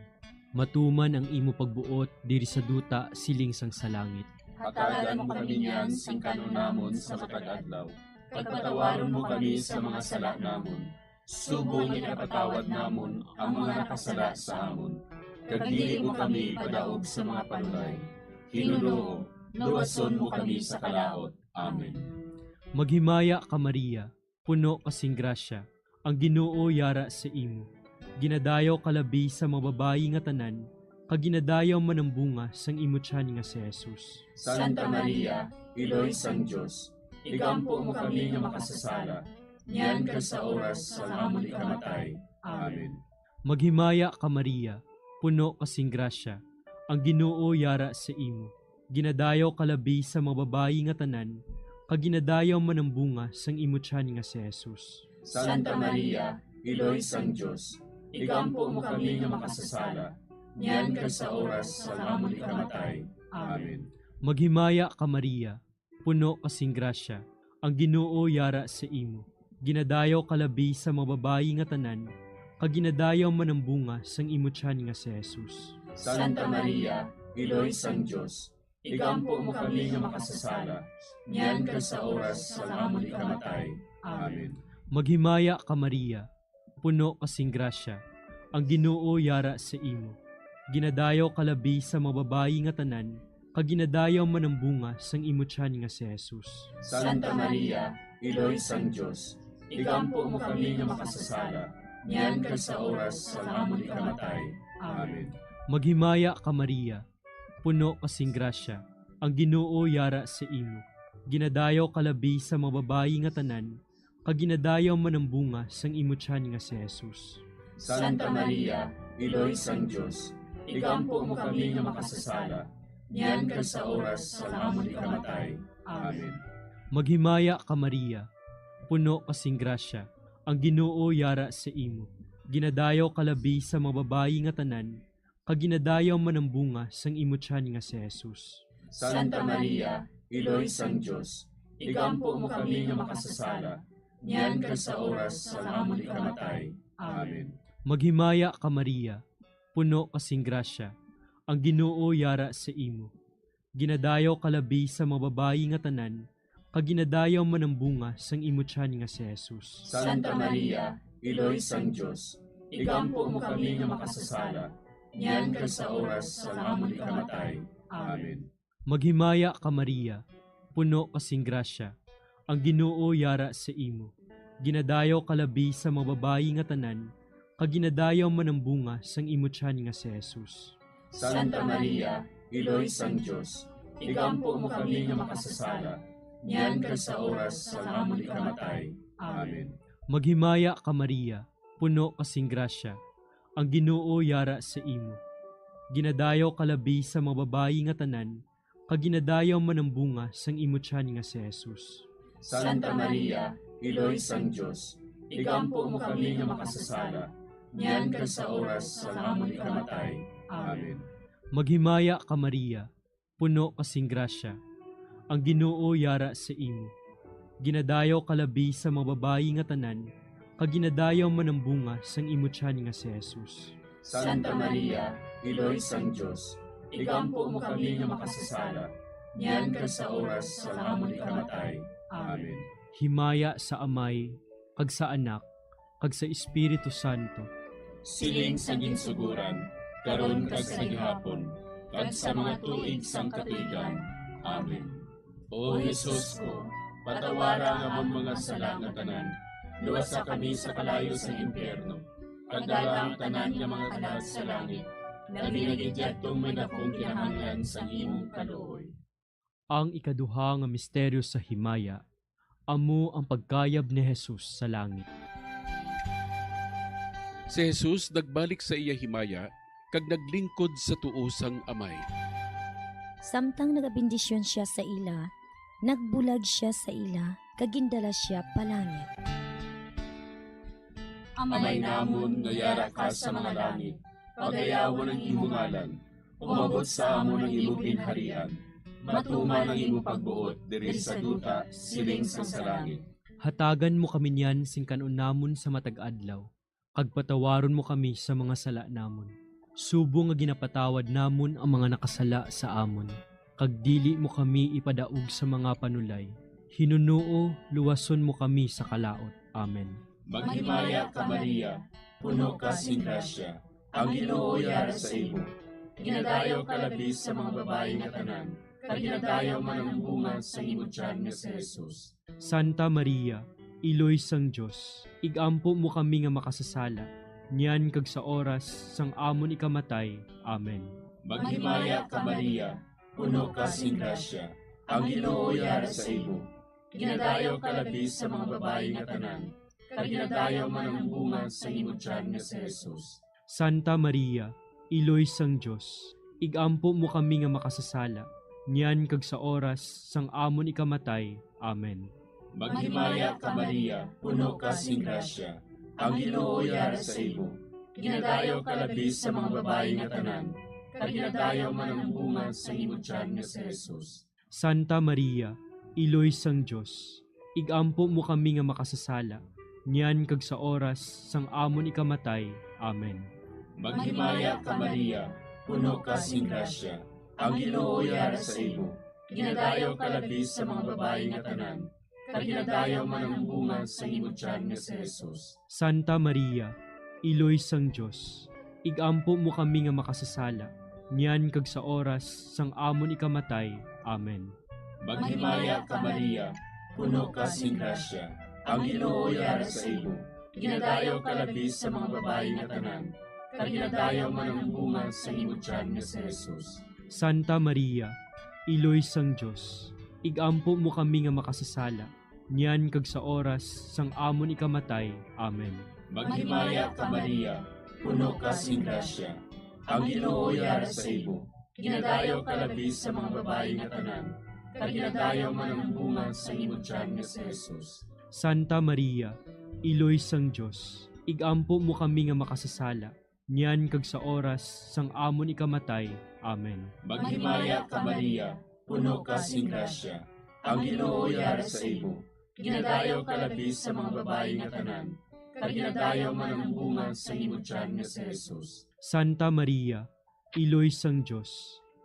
matuman ang imo pagbuot diri sa duta siling sang sa langit. Hatagan mo kami niyan sing kanon namon sa matag adlaw, kag patawaron mo kami sa mga sala namon, subong ipatawad namon ang mga nakasala sa amon, kag dili mo kami padaog sa mga panulay. Ginoo, luwason mo kami sa kalaot. Amen. Maghimaya ka Maria, puno kasing grasya, ang Ginoo yara sa imo. Ginadayaw kalabi sa mga babayi nga tanan, kag ginadayaw man ang bunga sang imo tiyan nga si Jesus. Santa Maria, Iloy sang Dios, igampo mo kami nga makasasala, niyan kag sa oras sa amon ikamatay. Amen. Maghimaya ka Maria, puno kasing grasya, ang Ginoo yara sa imo. Ginadayaw kalabi sa mga babayi nga tanan, kag ginadayaw man ang bunga sang imo tiyan nga si Jesus. Santa Maria, Iloy sang Dios, igampo mo kami nga makasasala, niyan kag sa oras sa amon ikamatay. Amen. Maghimaya ka Maria, puno kasing grasya, ang Ginoo yara sa imo. Ginadayaw kalabi sa mga babayi nga tanan, kag ginadayaw man ang bunga sang imo tiyan nga si Jesus. Santa Maria, Iloy sang Dios, igampo mo kami nga makasasala, niyan kag sa oras sa amon ikamatay. Amen. Maghimaya ka Maria, puno kasing grasya, ang Ginoo yara sa imo. Ginadayaw kalabi sa mga babayi nga tanan, kag ginadayaw man ang bunga sang imo tiyan nga si Jesus. Santa Maria, Iloy sang Dios, igampo mo kami nga makasasala, niyan kag sa oras sa amon ikamatay. Amen. Maghimaya ka Maria, puno kasing grasya, ang Ginoo yara sa imo. Ginadayaw kalabi sa mga babayi nga tanan, kaginadayaw man ang bunga sang imo tiyan nga si Jesus. Santa Maria, Iloy sang Diyos, igampo mo kami nga makasasala, niyan ka sa oras sa amon ikamatay. Amen. Maghimaya ka Maria, puno kasing grasya, ang Ginoo yara sa imo. Ginadayaw kalabi sa mga babayi nga tanan, kaginadayaw man ang bunga sang imo tiyan nga si Jesus. Santa Maria, Iloy sang Diyos, igampo mo kami nga makasasala, niyan ka sa oras sa amon ikamatay. Amen. Maghimaya ka Maria, puno kasing grasya, ang Ginoo yara sa imo. Ginadayaw kalabi sa mga babayi nga tanan, kaginadayaw man ang bunga sang imo tiyan nga si Jesus. Santa Maria, Iloy sang Diyos, igampo mo kami nga makasasala, niyan ka sa oras sa amon ikamatay. Amen. Maghimaya ka Maria, puno kasing grasya, ang Ginoo yara sa imo. Ginadayaw kalabi sa mga babayi nga tanan, kaginadayaw man ang bunga sang imo tiyan nga si Jesus. Santa Maria, Iloy sang Diyos, igampo mo kami nga makasasala, niyan ka sa oras sa amon ikamatay. Amen. Maghimaya ka Maria, puno kasing grasya, ang Ginoo yara sa imo. Ginadayaw kalabi sa mga babayi nga tanan, kaginadayaw man ang bunga sang imo tiyan nga si Jesus. Santa Maria, Iloy sang Diyos, igampo mo kami nga makasasala, niyan ka sa oras sa amon ikamatay. Amen. Maghimaya ka Maria, puno kasing grasya, ang Ginoo yara sa imo. Ginadayaw kalabi sa mga babayi nga tanan, kaginadayaw man ang bunga sang imo tiyan nga si Jesus. Santa Maria, Iloy sang Diyos, igampo mo kami nga makasasala, niyan ka sa oras sa amon ikamatay. Amen. Himaya sa Amay, kag sa Anak, kag sa Espiritu Santo. Siling sa ginsuguran, karon kag sa gihapon, kag sa mga tuig sang katuigan. Amen. O Jesus ko, patawara nga among mga sala nga tanan, luwasa kami sa kalayo sa impyerno, kagdala ang tanan nga mga kalag sa langit, na binagidyatong may dakong kinahanglan sa imong kaluoy. Ang ikaduha nga misteryo sa himaya, amo ang pagkayab ni Jesus sa langit. Si Jesus nagbalik sa iya himaya, kag naglingkod sa tuosang amay. Samtang nagabindisyon siya sa ila, nagbulag siya sa ila, kagindala siya palangit. Amay namon nga yara ka sa mga langit, pagayawan ang imong ngalan, umabot sa amon ang imong ginharian, matuman ang imong pagbuot diri sa duta siling sa langit. Hatagan mo kami niyan sing kanunamon sa matag adlaw, kag patawaron mo kami sa mga sala namon. Subo nga ginapatawad namon ang mga nakasala sa amon, kag dili mo kami ipadaog sa mga panulay. Hinunuo, luwason mo kami sa kalaot. Amen. Maghimaya ka Maria, puno ka sing grasya, ang Ginoo yara sa imo. Ginadayaw ka labi sa mga babayi nga tanan, kag ginadayaw man ang bunga sa imong tiyan nga si Jesus. Santa Maria, Iloy sang Diyos, igampo mo kami nga makasasala, niyan kag sa oras sang amon ikamatay. Amen. Maghimaya ka Maria, puno ka sing grasya, ang Ginoo yara sa imo. Ginadayaw ka labi sa mga babayi nga tanan, kag ginadayaw man ang bunga sa imong tiyan nga si Jesus. Santa Maria, Iloy sang Diyos, igampo mo kami nga makasasala, niyan kag sa oras sang amon ikamatay. Amen. Maghimaya ka Maria, puno ka sing grasya, ang Ginoo yara sa imo. Ginadayaw ka labi sa mga babayi nga tanan, kag ginadayaw man ang bunga sa imong tiyan nga si Jesus. Santa Maria, Iloy sang Diyos, igampo mo kami nga makasasala, niyan kag sa oras sang amon ikamatay. Amen. Maghimaya ka Maria, puno ka sing grasya, ang Ginoo yara sa imo. Ginadayaw ka labi sa mga babayi nga tanan, kag ginadayaw man ang bunga sa imong tiyan nga si Jesus. Santa Maria, Iloy sang Diyos, igampo mo kami nga makasasala, niyan kag sa oras sang amon ikamatay. Amen. Maghimaya ka Maria, puno ka sing grasya, ang Ginoo yara sa imo. Ginadayaw ka labi sa mga babayi nga tanan, kag ginadayaw man ang bunga sa imong tiyan nga si Jesus. Santa Maria, Iloy sang Dios, igampo mo kami nga makasasala, niyan kag sa oras sang amon ikamatay. Amen. Maghimaya ka Maria, puno ka sing grasya. Ang Ginoo yara sa imo, ginadayaw ka labis sa mga babae nga tanan, kag ginadayaw man ang bunga sa imong tiyan nga si Jesus. Santa Maria, Iloy sang Dios, igampo mo kami nga makasasala, niyan kag sa oras sang amon ikamatay. Amen. Maghimaya ka Maria, puno ka sing grasya. Ang Ginoo yara sa imo, ginadayaw ka labis sa mga babae nga tanan, kag ginadayaw man ang bunga sa imong tiyan nga si Jesus. Santa Maria, Iloy sang Dios,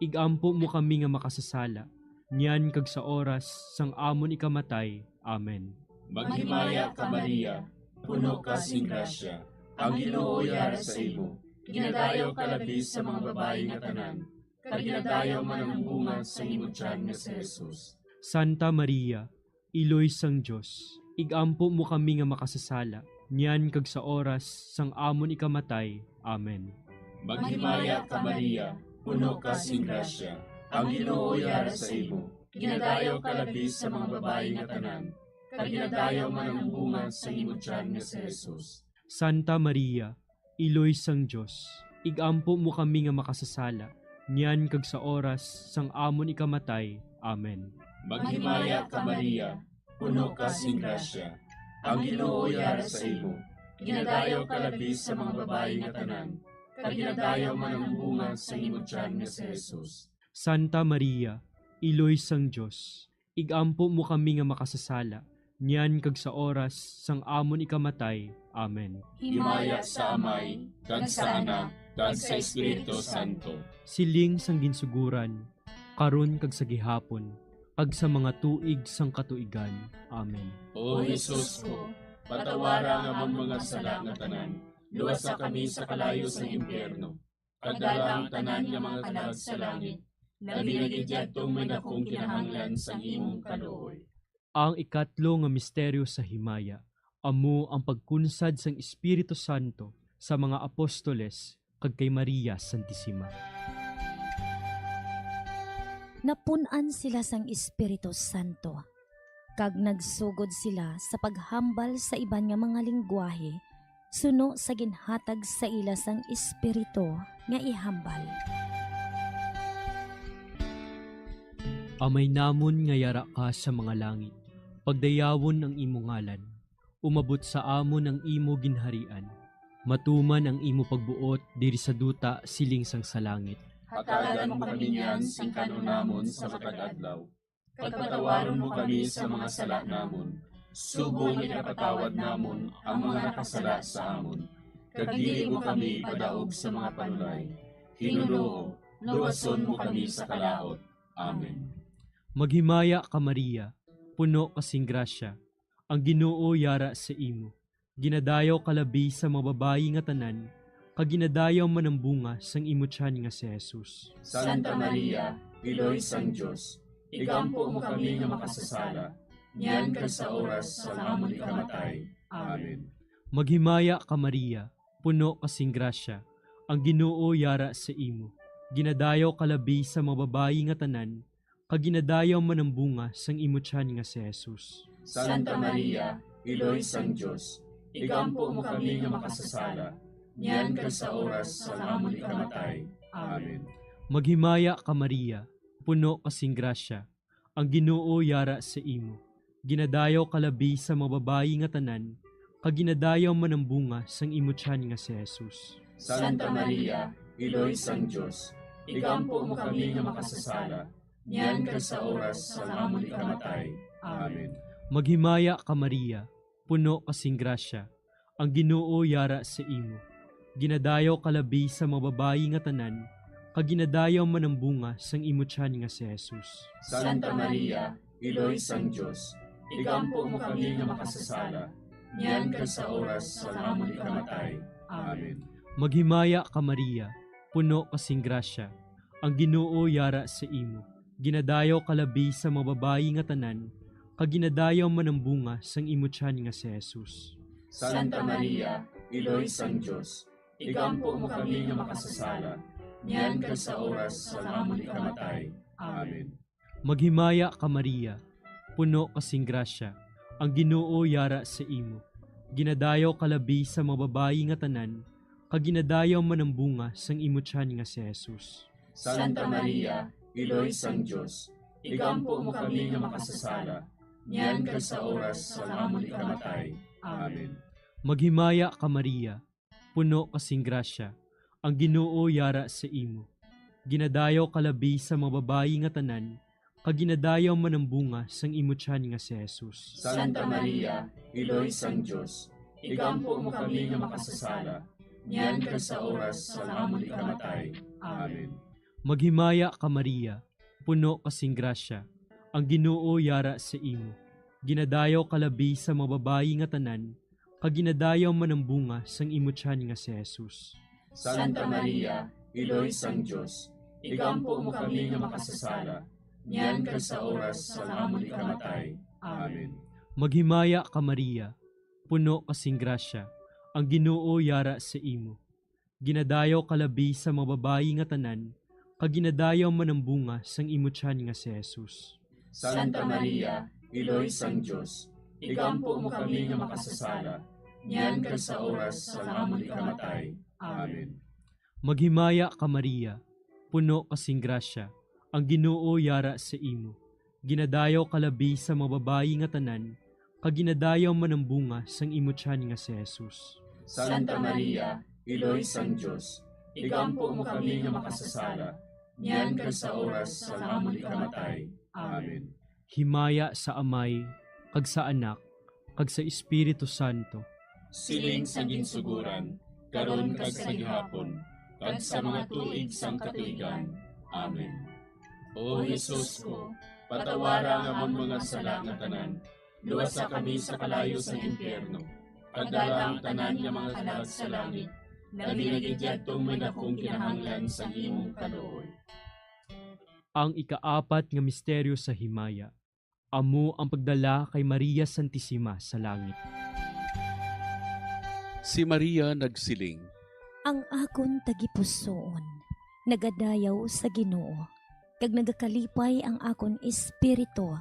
igampo mo kami nga makasasala, niyan kag sa oras sang amon ikamatay. Amen. Maghimaya ka Maria, puno ka sing grasya. Ang Ginoo yara sa imo, ginadayaw ka labis sa mga babae nga tanan, kag ginadayaw man ang bunga sa imong tiyan nga si Jesus. Santa Maria, Iloy sang Dios, igampo mo kami nga makasasala, niyan kag sa oras sang amon ikamatay. Amen. Maghimaya ka Maria, puno ka sing grasya. Ang Ginoo yara sa imo, ginadayaw ka labis sa mga babae nga tanan, kag ginadayaw man ang bunga sa imong tiyan nga si Jesus. Santa Maria, Iloy sang Dios, igampo mo kami nga makasasala, niyan kag sa oras sang amon ikamatay. Amen. Maghimaya ka Maria, puno ka sing grasya. Ang Ginoo yara sa imo, ginadayaw ka labis sa mga babae nga tanan, kag ginadayaw man ang bunga sa imong tiyan nga si Jesus. Santa Maria, Iloy sang Dios, igampo mo kami nga makasasala, niyan kag sa oras sang amon ikamatay. Amen. Himaya sa Amay, kag sa Anak, kag sa Espiritu Santo. Siling sang ginsuguran, karon kag sa gihapon, kag sa mga tuig sang katuigan. Amen. O Jesus ko, patawara nga among mga sala nga tanan, luwasa kami sa kalayo sa impyerno, kag dala ang tanan nga mga kalag sa langit, labi na gidyadtong may dakong kinahanglan sa imong kaluoy. Ang ikatlo nga misteryo sa himaya, amo ang pagkunsad sang Espiritu Santo sa mga apostoles kag kay Maria Santissima. Napunan sila sang Espiritu Santo, kag nagsugod sila sa paghambal sa iban nga mga lingwahe, suno sa ginhatag sa ila sang Espiritu nga ihambal. Amay namon nga yara ka sa mga langit, pagdayawon ang imo ngalan, umabot sa amon ang imo ginharian, matuman ang imo pagbuot diri sa duta siling sang sa langit. Hatagan mo kami niyan sing kanunamon sa matag adlaw, kag patawaron mo kami sa mga sala namon, subong ikapatawad namon ang mga nakasala sa amon, kag dili mo kami padaog sa mga panulay. Hinunoo, luwason mo kami sa kalaot. Amen. Maghimaya ka Maria, puno kasing grasya, ang Ginoo yara sa imo, ginadayaw kalabi sa mga babayi nga tanan, kag ginadayaw man ang bunga sang imo tiyan nga si Jesus. Santa Maria, Iloy sang Dios, igampo mo kami nga makasasala, niyan kag sa oras sa amon ikamatay. Amen. Maghimaya ka Maria, puno kasing grasya, ang Ginoo yara sa imo, ginadayaw kalabi sa mga babayi nga tanan, kag ginadayaw man ang bunga sang imo tiyan nga si Jesus. Santa Maria, Iloy sang Dios, igampo mo kami nga makasasala, niyan kag sa oras sa amon ikamatay. Amen. Maghimaya ka Maria, puno kasing grasya, ang Ginoo yara sa imo, ginadayaw kalabi sa mga babayi nga tanan, kag ginadayaw man ang bunga sang imo tiyan nga si Jesus. Santa Maria, Iloy sang Dios, igampo mo kami nga makasasala, niyan kag sa oras sa amon ikamatay. Amen. Maghimaya ka Maria, puno kasing grasya, ang Ginoo yara sa imo, ginadayaw kalabi sa mga babayi nga tanan, kag ginadayaw man ang bunga sang imo tiyan nga si Jesus. Santa Maria, Iloy sang Dios, igampo mo kami nga makasasala, niyan kag sa oras sa amon ikamatay. Amen. Maghimaya ka Maria, puno kasing grasya, ang Ginoo yara sa imo, ginadayaw kalabi sa mga babayi nga tanan, kag ginadayaw man ang bunga sang imo tiyan nga si Jesus. Santa Maria, Iloy sang Dios, igampo mo kami nga makasasala, niyan kag sa oras sa amon ikamatay. Amen. Maghimaya ka Maria, puno kasing grasya, ang Ginoo yara sa imo. Ginadayaw kalabi sa mga babayi nga tanan, kag ginadayaw man ang bunga sang imo tiyan nga si Jesus. Santa Maria, Iloy sang Dios, igampo mo kami nga makasasala, niyan kag sa oras sa amon ikamatay. Amen. Maghimaya ka Maria, puno kasing grasya, ang Ginoo yara sa imo. Ginadayaw kalabi sa mga babayi nga tanan, kag ginadayaw man ang bunga sang imo tiyan nga si Jesus. Santa Maria, Iloy sang Dios, igampo mo kami nga makasasala, niyan kag sa oras sa amon ikamatay. Amen. Maghimaya ka Maria, puno kasing grasya, ang Ginoo yara sa imo. Ginadayaw kalabi sa mga babayi nga tanan, kag ginadayaw man ang bunga sang imo tiyan nga si Jesus. Santa Maria, Iloy sang Dios, igampo mo kami nga makasasala, niyan kag sa oras sa amon ikamatay. Amen. Maghimaya ka Maria, puno kasing grasya, ang Ginoo yara sa imo. Ginadayaw kalabi sa mga babayi nga tanan, kag ginadayaw man ang bunga sang imo tiyan nga si Jesus. Santa Maria, Iloy sang Dios, igampo mo kami nga makasasala, niyan kag sa oras sa amon ikamatay. Amen. Maghimaya ka Maria, puno kasing grasya, ang Ginoo yara sa imo. Ginadayaw kalabi sa mga babayi nga tanan, kag ginadayaw man ang bunga sang imo tiyan nga si Jesus. Santa Maria, Iloy sang Dios, igampo mo kami nga makasasala, niyan kag sa oras sa amon ikamatay. Amen. Himaya sa Amay, kag sa Anak, kag sa Espiritu Santo. Siling sa ginsuguran, karon kag sa gihapon, kag sa mga tuig sang katuigan. Amen. O Jesus ko, patawara nga amon mga sala nga tanan, luwasa kami sa kalayo sa impyerno, kagdala ang tanan nga mga kalag sa langit, labi nagidyadtong may dakong kinahanglan sa imong kaluoy. Ang ikaapat nga misteryo sa himaya, amo ang pagdala kay Maria Santissima sa langit. Si Maria nagsiling, Ang akon tagipusoon, nagadayaw sa Ginoo, kag nagakalipay ang akon espiritu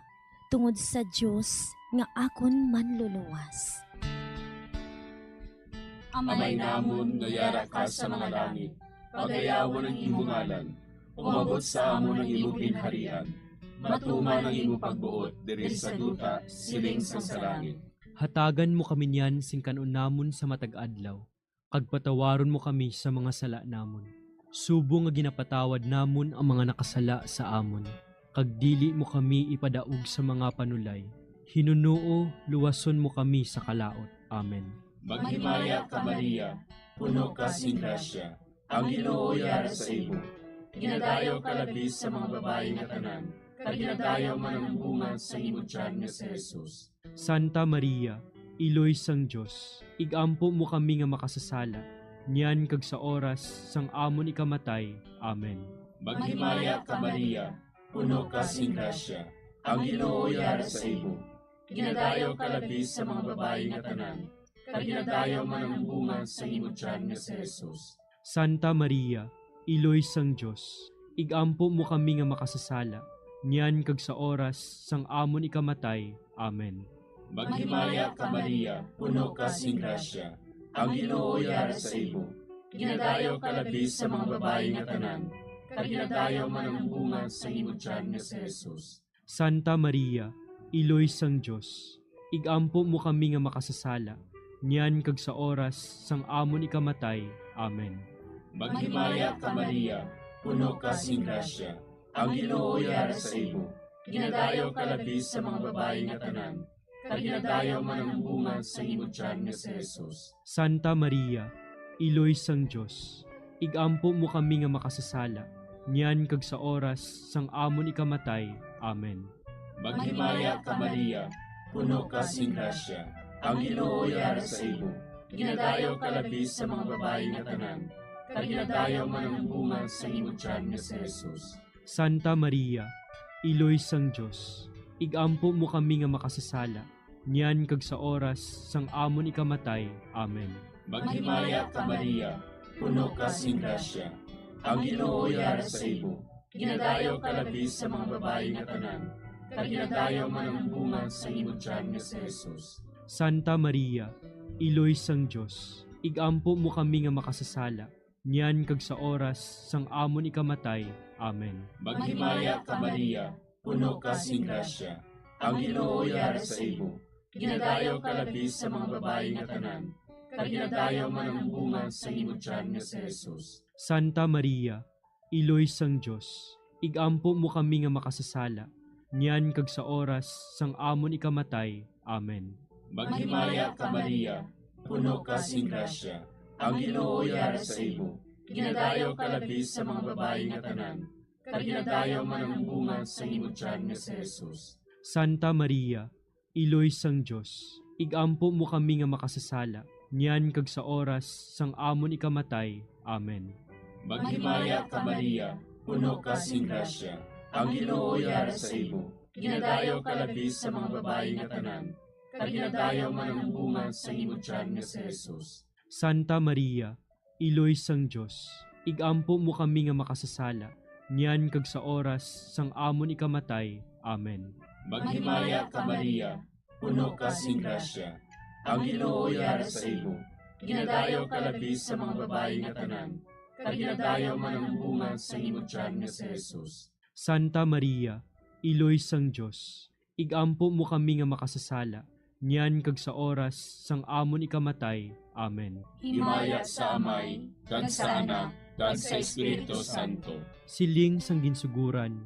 tungod sa Dios nga akon manluluwas. Amay namon nga yara ka sa mga langit, pagayawan ang imong ngalan, umabot sa amon ang imong ginharian, matuman ang imong pagbuot diri sa duta siling sa langit. Hatagan mo kami niyan sing kanon namon sa matag adlaw, kag patawaron mo kami sa mga sala namon. Subo nga ginapatawad namon ang mga nakasala sa amon, kag dili mo kami ipadaog sa mga panulay. Hinunuo, luwason mo kami sa kalaot. Amen. Maghimaya ka Maria, puno ka sing grasya, ang Ginoo yara sa imo. Ginadayaw ka labis sa mga babayi nga tanan, kag ginadayaw man ang bunga sa imo tiyan nga si Jesus. Santa Maria, Iloy sang Dios, igampo mo kami nga makasasala, niyan kag sa oras sang amon ikamatay. Amen. Maghimaya ka Maria, puno ka sing grasya, ang Ginoo yara sa imo. Ginadayaw ka labis sa mga babayi nga tanan, kag ginadayaw man ang bunga sa imo tiyan nga si Jesus. Santa Maria, Iloy sang Dios, igampo mo kami nga makasasala, niyan kag sa oras sang amon ikamatay. Amen. Maghimaya ka Maria, puno ka sing grasya, ang Ginoo yara sa imo. Ginadayaw ka labis sa mga babayi nga tanan, kag ginadayaw man ang bunga sa imo tiyan nga si Jesus. Santa Maria, Iloy sang Dios, igampo mo kami nga makasasala, niyan kag sa oras sang amon ikamatay. Amen. Maghimaya ka Maria, puno ka sing grasya, ang Ginoo yara sa imo. Ginadayaw ka labis sa mga babayi nga tanan, kag ginadayaw man ang bunga sa imo tiyan nga si Jesus. Santa Maria, Iloy sang Dios, igampo mo kami nga makasasala, niyan kag sa oras sang amon ikamatay. Amen. Maghimaya ka Maria, puno ka sing grasya, ang Ginoo yara sa imo. Ginadayaw ka labis sa mga babayi nga tanan, kag ginadayaw man ang bunga sa imo tiyan nga si Jesus. Santa Maria, Iloy sang Dios, igampo mo kami nga makasasala, niyan kag sa oras sang amon ikamatay. Amen. Maghimaya ka Maria, puno ka sing grasya, ang Ginoo yara sa imo. Ginadayaw kalabis sa mga babae nga tanan, kag ginadayaw man ang bunga sa imong tiyan nga si Jesus. Santa Maria, Iloy sang Dios, igampo mo kami nga makasasala, niyan kag sa oras sang amon ikamatay. Amen. Maghimaya ka Maria, puno ka sing grasya, ang Ginoo yara sa imo. Ginadayaw kalabis sa mga babae nga tanan, kag ginadayaw man ang bunga sa imong tiyan nga si Jesus. Santa Maria, Iloy sang Dios, igampo mo kami nga makasasala, niyan kag sa oras sang amon ikamatay. Amen. Maghimaya ka Maria, puno ka sing grasya, ang Ginoo yara sa imo. Ginadayaw kalabis sa mga babae nga tanan, kag ginadayaw man ang bunga sa imong tiyan nga si Jesus. Santa Maria, Iloy sang Dios, igampo mo kami nga makasasala, niyan kag sa oras sang amon ikamatay. Amen. Maghimaya ka Maria, puno ka sing grasya, ang Ginoo yara sa imo. Ginadayaw kalabis sa mga babae nga tanan, kag ginadayaw man ang bunga sa imong tiyan nga si Jesus. Santa Maria, Iloy sang Dios, igampo mo kami nga makasasala, niyan kag sa oras sang amon ikamatay. Amen. Maghimaya ka Maria, puno ka sing grasya, ang Ginoo yara sa imo. Ginadayaw kalabis sa mga babae nga tanan, kag ginadayaw man ang bunga sa imong tiyan nga si Jesus. Santa Maria, Iloy sang Dios, igampo mo kami nga makasasala, niyan kag sa oras sang amon ikamatay. Amen. Himaya sa Amay, kag sa Anak, kag sa Espiritu Santo. Siling sang ginsuguran,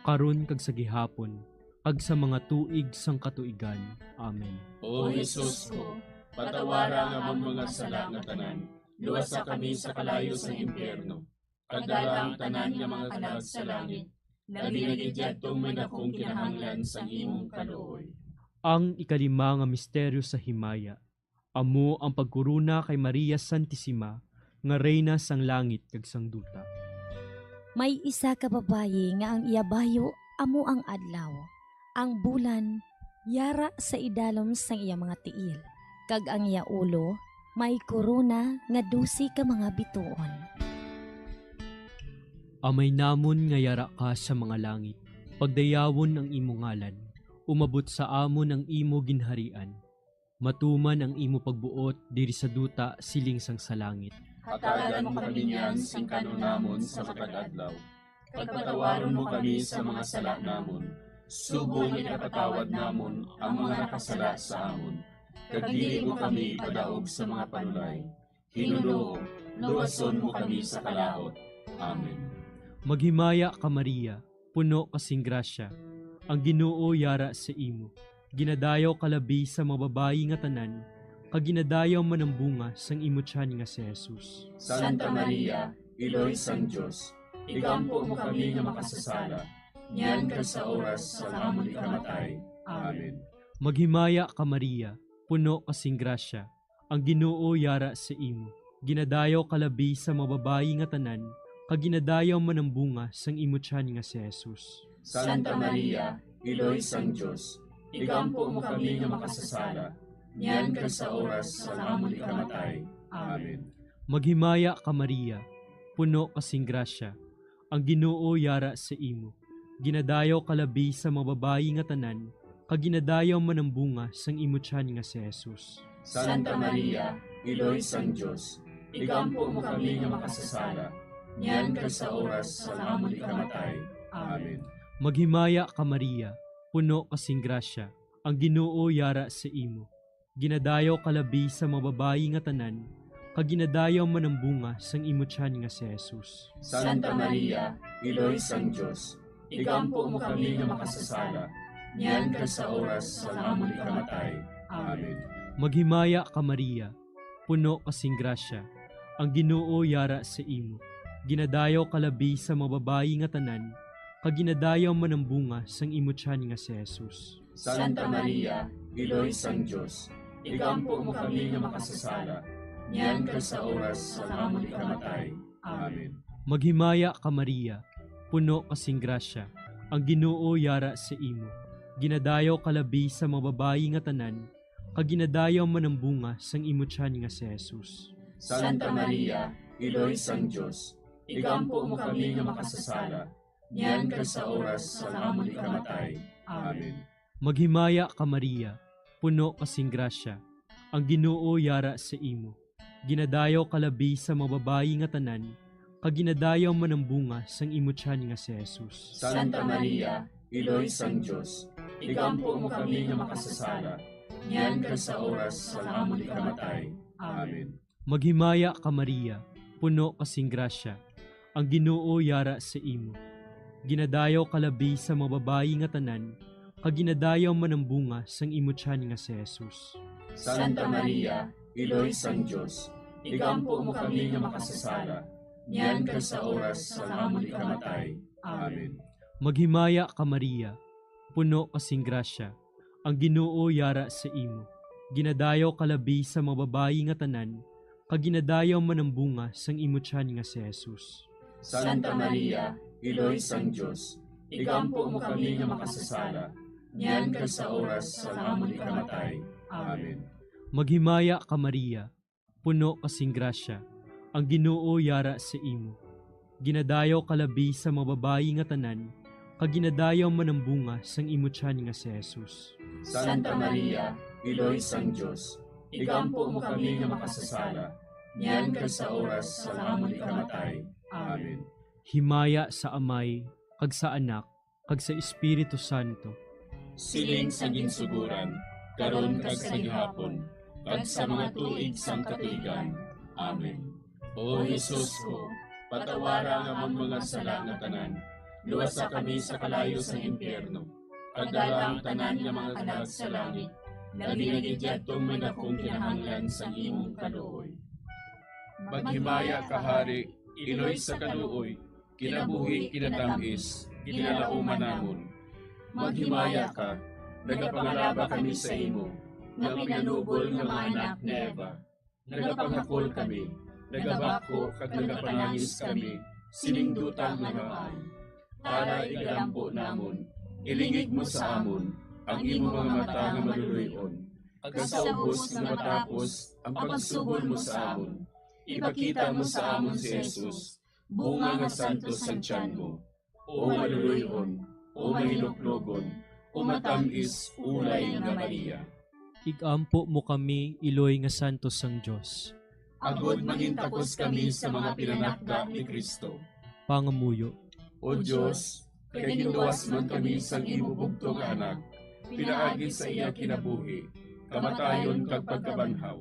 karon kag sa gihapon, kag sa mga tuig sang katuigan. Amen. O Jesus ko, patawara nga among mga sala nga tanan, luwasa kami sa kalayo sa impyerno, kag dala ang tanan nga mga kalag sa langit, labi na gidyadtong may dakong kinahanglan sa imong kaluoy. Ang ikalima nga misteryo sa himaya, amo ang pagkuruna kay Maria Santissima, nga reyna sang langit kag sang duta. May isa ka babayi nga ang iyabayo amo ang adlaw. Ang bulan yara sa idalom sang iya mga tiil, kag ang iya ulo may korona nga 12 ka mga bituon. Amay namon nga yara ka sa mga langit, pagdayawon ang imo ngalan, umabot sa amon ang imo ginharian. Matuman ang imo pagbuot diri sa duta siling sang sa langit. Hatagan mo kami niyan sing kanunamon sa matag adlaw. Pagpatawaron mo kami sa mga sala namon. Subong ikapatawad namon ang mga nakasala sa amon. Kag dili mo kami ipadaog sa mga panulay. Hinunoo, luwason mo kami sa kalaot. Amen. Maghimaya ka Maria, puno kasing grasya, ang Ginoo yara sa imo. Ginadayaw kalabi sa mga babayi nga tanan, kag ginadayaw man ang bunga sang imo tiyan nga si Jesus. Santa Maria, Iloy sang Dios, igampo mo kami nga makasasala, niyan kag sa oras sa amon ikamatay. Amen. Maghimaya ka Maria, puno kasing grasya, ang Ginoo yara sa imo. Ginadayaw kalabi sa mga babayi nga tanan, kag ginadayaw man ang bunga sang imo tiyan nga si Jesus. Santa Maria, Iloy sang Dios, igampo mo kami nga makasasala, niyan kag sa oras sa amon ikamatay. Amen. Maghimaya ka Maria, puno kasing grasya, ang Ginoo yara sa imo. Ginadayaw kalabi sa mga babayi nga tanan, kag ginadayaw man ang bunga sang imo tiyan nga si Jesus. Santa Maria, Iloy sang Dios, igampo mo kami nga makasasala, niyan kag sa oras sa amon ikamatay. Amen. Maghimaya ka Maria, puno kasing grasya, ang Ginoo yara sa imo. Ginadayaw kalabi sa mga babayi nga tanan, kag ginadayaw man ang bunga sang imo tiyan nga si Jesus. Santa Maria, Iloy sang Dios, igampo mo kami nga makasasala, niyan kag sa oras sa amon ikamatay. Amen. Maghimaya ka Maria, puno kasing grasya, ang Ginoo yara sa imo. Ginadayaw kalabi sa mga babayi nga tanan, kag ginadayaw man ang bunga sang imo tiyan nga si Jesus. Santa Maria, Iloy sang Dios, igampo mo kami nga makasasala, niyan kag sa oras sa amon ikamatay. Amen. Maghimaya ka Maria, puno kasing grasya, ang Ginoo yara sa imo. Ginadayaw kalabi sa mga babayi nga tanan, kag ginadayaw man ang bunga sang imo tiyan nga si Jesus. Santa Maria, Iloy sang Dios, igampo mo kami nga makasasala, niyan kag sa oras sa amon ikamatay. Amen. Maghimaya ka Maria, puno kasing grasya, ang Ginoo yara sa imo. Ginadayaw kalabi sa mga babayi nga tanan, kag ginadayaw man ang bunga sang imo tiyan nga si Jesus. Santa Maria, Iloy sang Dios, igampo mo kami nga makasasala, niyan kag sa oras sa amon ikamatay. Amen. Maghimaya ka Maria, puno kasing grasya, ang Ginoo yara sa imo. Ginadayaw kalabi sa mga babayi nga tanan, kag ginadayaw man ang bunga sang imo tiyan nga si Jesus. Santa Maria, Iloy sang Dios, igampo mo kami nga makasasala, niyan kag sa oras sa amon ikamatay. Amen. Maghimaya ka Maria, puno kasing grasya, ang Ginoo yara sa imo. Ginadayaw kalabi sa mga babayi nga tanan, kag ginadayaw man ang bunga sang imo tiyan nga si Jesus. Santa Maria, Iloy sang Dios, igampo mo kami nga makasasala, niyan kag sa oras sa amon ikamatay. Amen. Maghimaya ka Maria, puno kasing grasya, ang Ginoo yara sa imo. Ginadayaw kalabi sa mga babayi nga tanan, kag ginadayaw man ang bunga sang imo tiyan nga si Jesus. Santa Maria, Iloy sang Dios, igampo mo kami nga makasasala, niyan kag sa oras sa amon ikamatay. Amen. Himaya sa Amay, kag sa Anak, kag sa Espiritu Santo. Siling sa ginsuguran, karon kag sa gihapon, kag sa mga tuig sang katuigan. Amen. O Jesus ko, patawara nga among mga sala nga tanan, luwasa kami sa kalayo sa impyerno, kag dala ang tanan nga mga kalag sa langit, naginagidyatong may dakong kinahanglan sa imong kaluoy. Maghimaya ka Hari, Iloy sa kaluoy, kinabuhi kinatangis, kinalauman namon. Maghimaya ka, nagapangalaba kami sa imo, nga pinanubol nga mga anak ni Eva. Nagapanghakol kami, nagabako kag nagapanangis kami, siningdutang mga ay. Para igalampo namon, ilingig mo sa amon, ang imo mga mata nga maluluyon. Kag sa ubos nga matapos, ang pagsugod mo sa amon. Ipakita mo sa amon si Jesus, bunga nga santos sa tiyan mo. O maluluyon, o mahiluklogon, o matamis ulay nga Maria. Igampo mo kami, Iloy nga santos sang Dios. Agod magintakos kami sa mga pinanakda ni Kristo. Pangamuyo. O Diyos, kay ginluwas man kami sang imo bugto nga anak, pinaagi sa iya kinabuhi, kamatayon kag pagkabanhaw.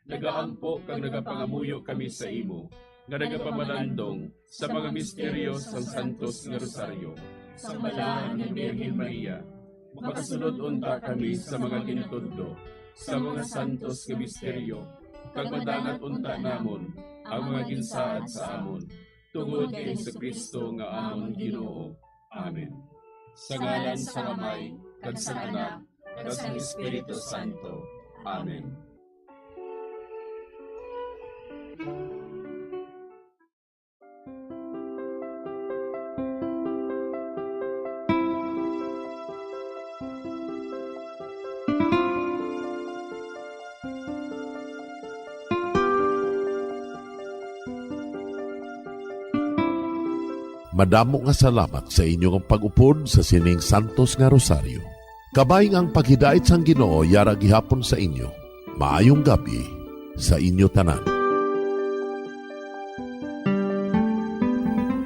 Nagaampo kag nagapangamuyo kami sa imo, nga nagapamalandong sa mga misteryo sang Santos nga Rosaryo, sa balahan ni Birhen Maria. Makasunod unta kami sa mga ginatudlo, sa mga santos nga misteryo, kag madangat unta namon ang mga ginsaad sa amon, tungod kay Jesucristo nga amon Ginoo. Amen. Sa ngalan sa Amay, kag sa Anak, kag sa Espiritu Santo. Amen. Madamo nga salamat sa inyong pag-upod sa sining Santos nga Rosaryo. Kabayng ang paghidait sang Ginoo yara gihapon sa inyo. Maayong gabi sa inyo tanan.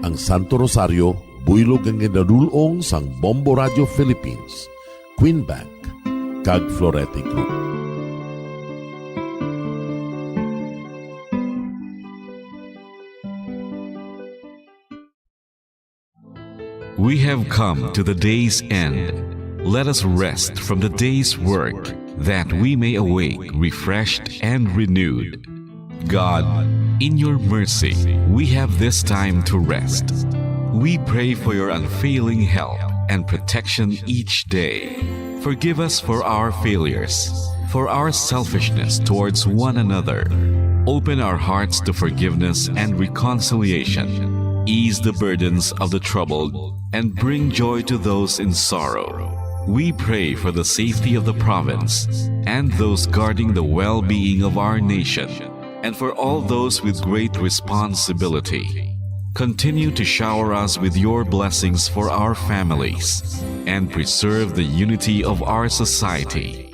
Ang Santo Rosario buylog ang ginadulong sang Bombo Radio Philippines, Queen Bank, kag Florete Group. We have come to the day's end. Let us rest from the day's work, that we may awake refreshed and renewed. God, in your mercy, we have this time to rest. We pray for your unfailing help and protection each day. Forgive us for our failures, for our selfishness towards one another. Open our hearts to forgiveness and reconciliation. Ease the burdens of the troubled and bring joy to those in sorrow. We pray for the safety of the province and those guarding the well-being of our nation, and for all those with great responsibility. continue to shower us with your blessings for our families and preserve the unity of our society.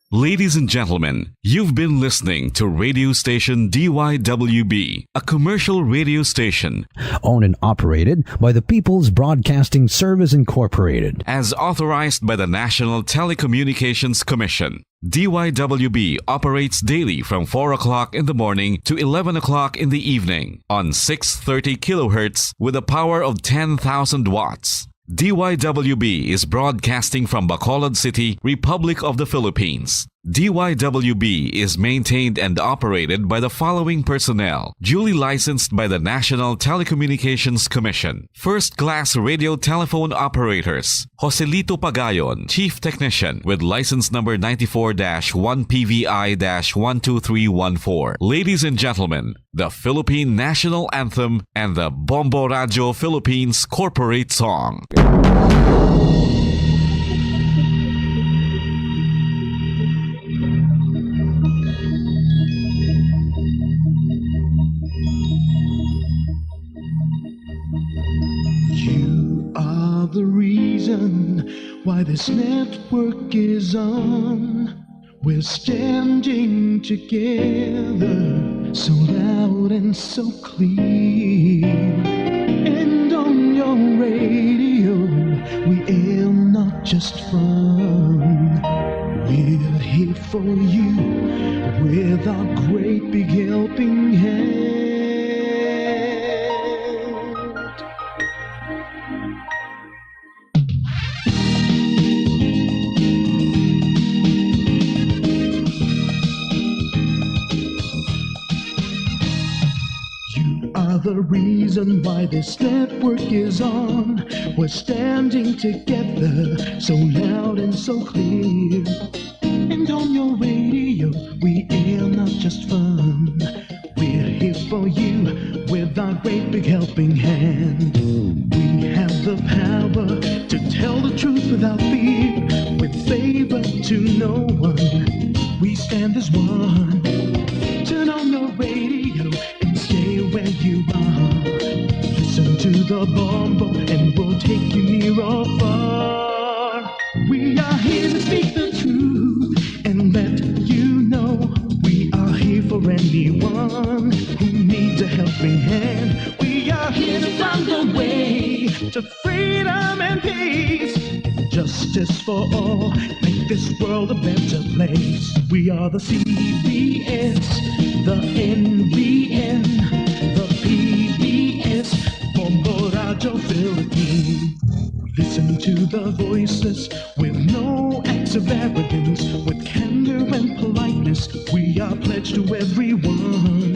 Ladies and gentlemen, you've been listening to radio station DYWB, a commercial radio station owned and operated by the People's Broadcasting Service Incorporated, as authorized by the National Telecommunications Commission. DYWB operates daily from 4 o'clock in the morning to 11 o'clock in the evening on 630 kilohertz with a power of 10,000 watts. DYWB is broadcasting from Bacolod City, Republic of the Philippines. DYWB is maintained and operated by the following personnel, duly licensed by the National Telecommunications Commission. First-class radio telephone operators, Joselito Pagayon, Chief Technician with license number 94-1PVI-12314. Ladies and gentlemen, the Philippine National Anthem and the Bombo Radio Philippines Corporate Song. The reason why this network is on. We're standing together so loud and so clear. And on your radio, we are not just fun. We're here for you with our great big helping hand. The reason why this network is on. We're standing together so loud and so clear. And on your radio, we are not just fun. We're here for you with our great big helping hand. We have the power to tell the truth without fear, with favor to no one. We stand as one. Turn on your radio and stay where you are. Listen to the Bombo and we'll take you near or far. We are here to speak the truth and let you know. We are here for anyone who needs a helping hand. We are here to find the way to freedom and peace. Justice for all, make this world a better place. We are the CBS, the NBN, the PBS, Bombo Radio Philippines. Listen to the voiceless with no acts of arrogance, with candor and politeness. We are pledged to everyone.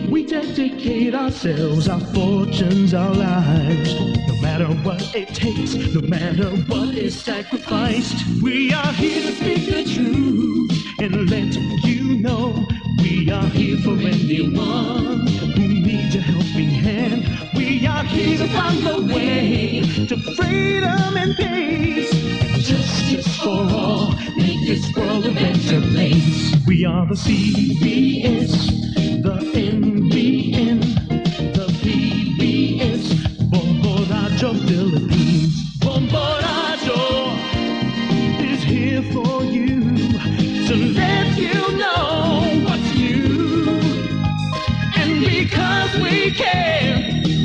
We dedicate ourselves, our fortunes, our lives. No matter what it takes, no matter what is sacrificed. We are here to speak the truth and let you know. We are here for anyone who needs a helping hand. We are here to find the way to freedom and peace. Justice for all, make this world a better place. We are the CBS, the NBN, the PBS, Bombo Radio Philippines. Bombo Radio is here for you to let you know what's new. And because we care,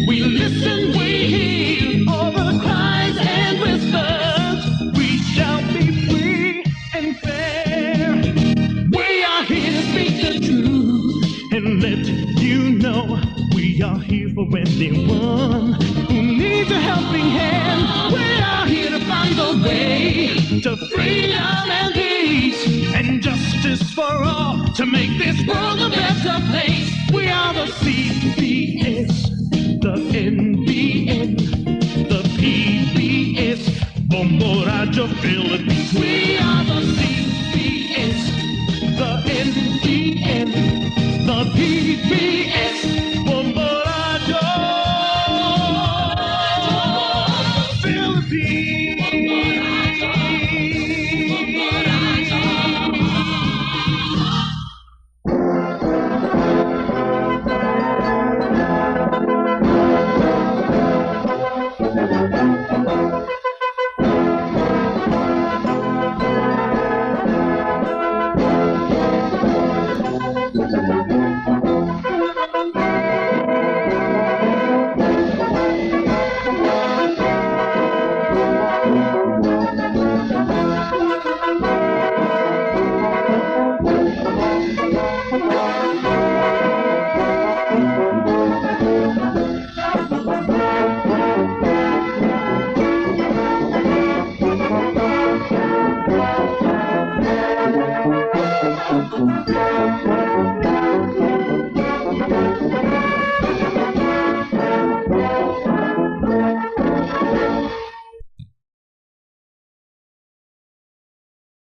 we listen, we hear all the cries and whispers. We shall be free and fair. We are here to speak the truth and let you know. We are here for anyone who needs a helping hand. We are here to find the way to freedom and peace and justice for all, to make this world a better place. We are the CBS, the NBN, the PBS, Bombo Radio Philippines. We are the CBS, the NBN, the PBS, Bombo Radio Philippines.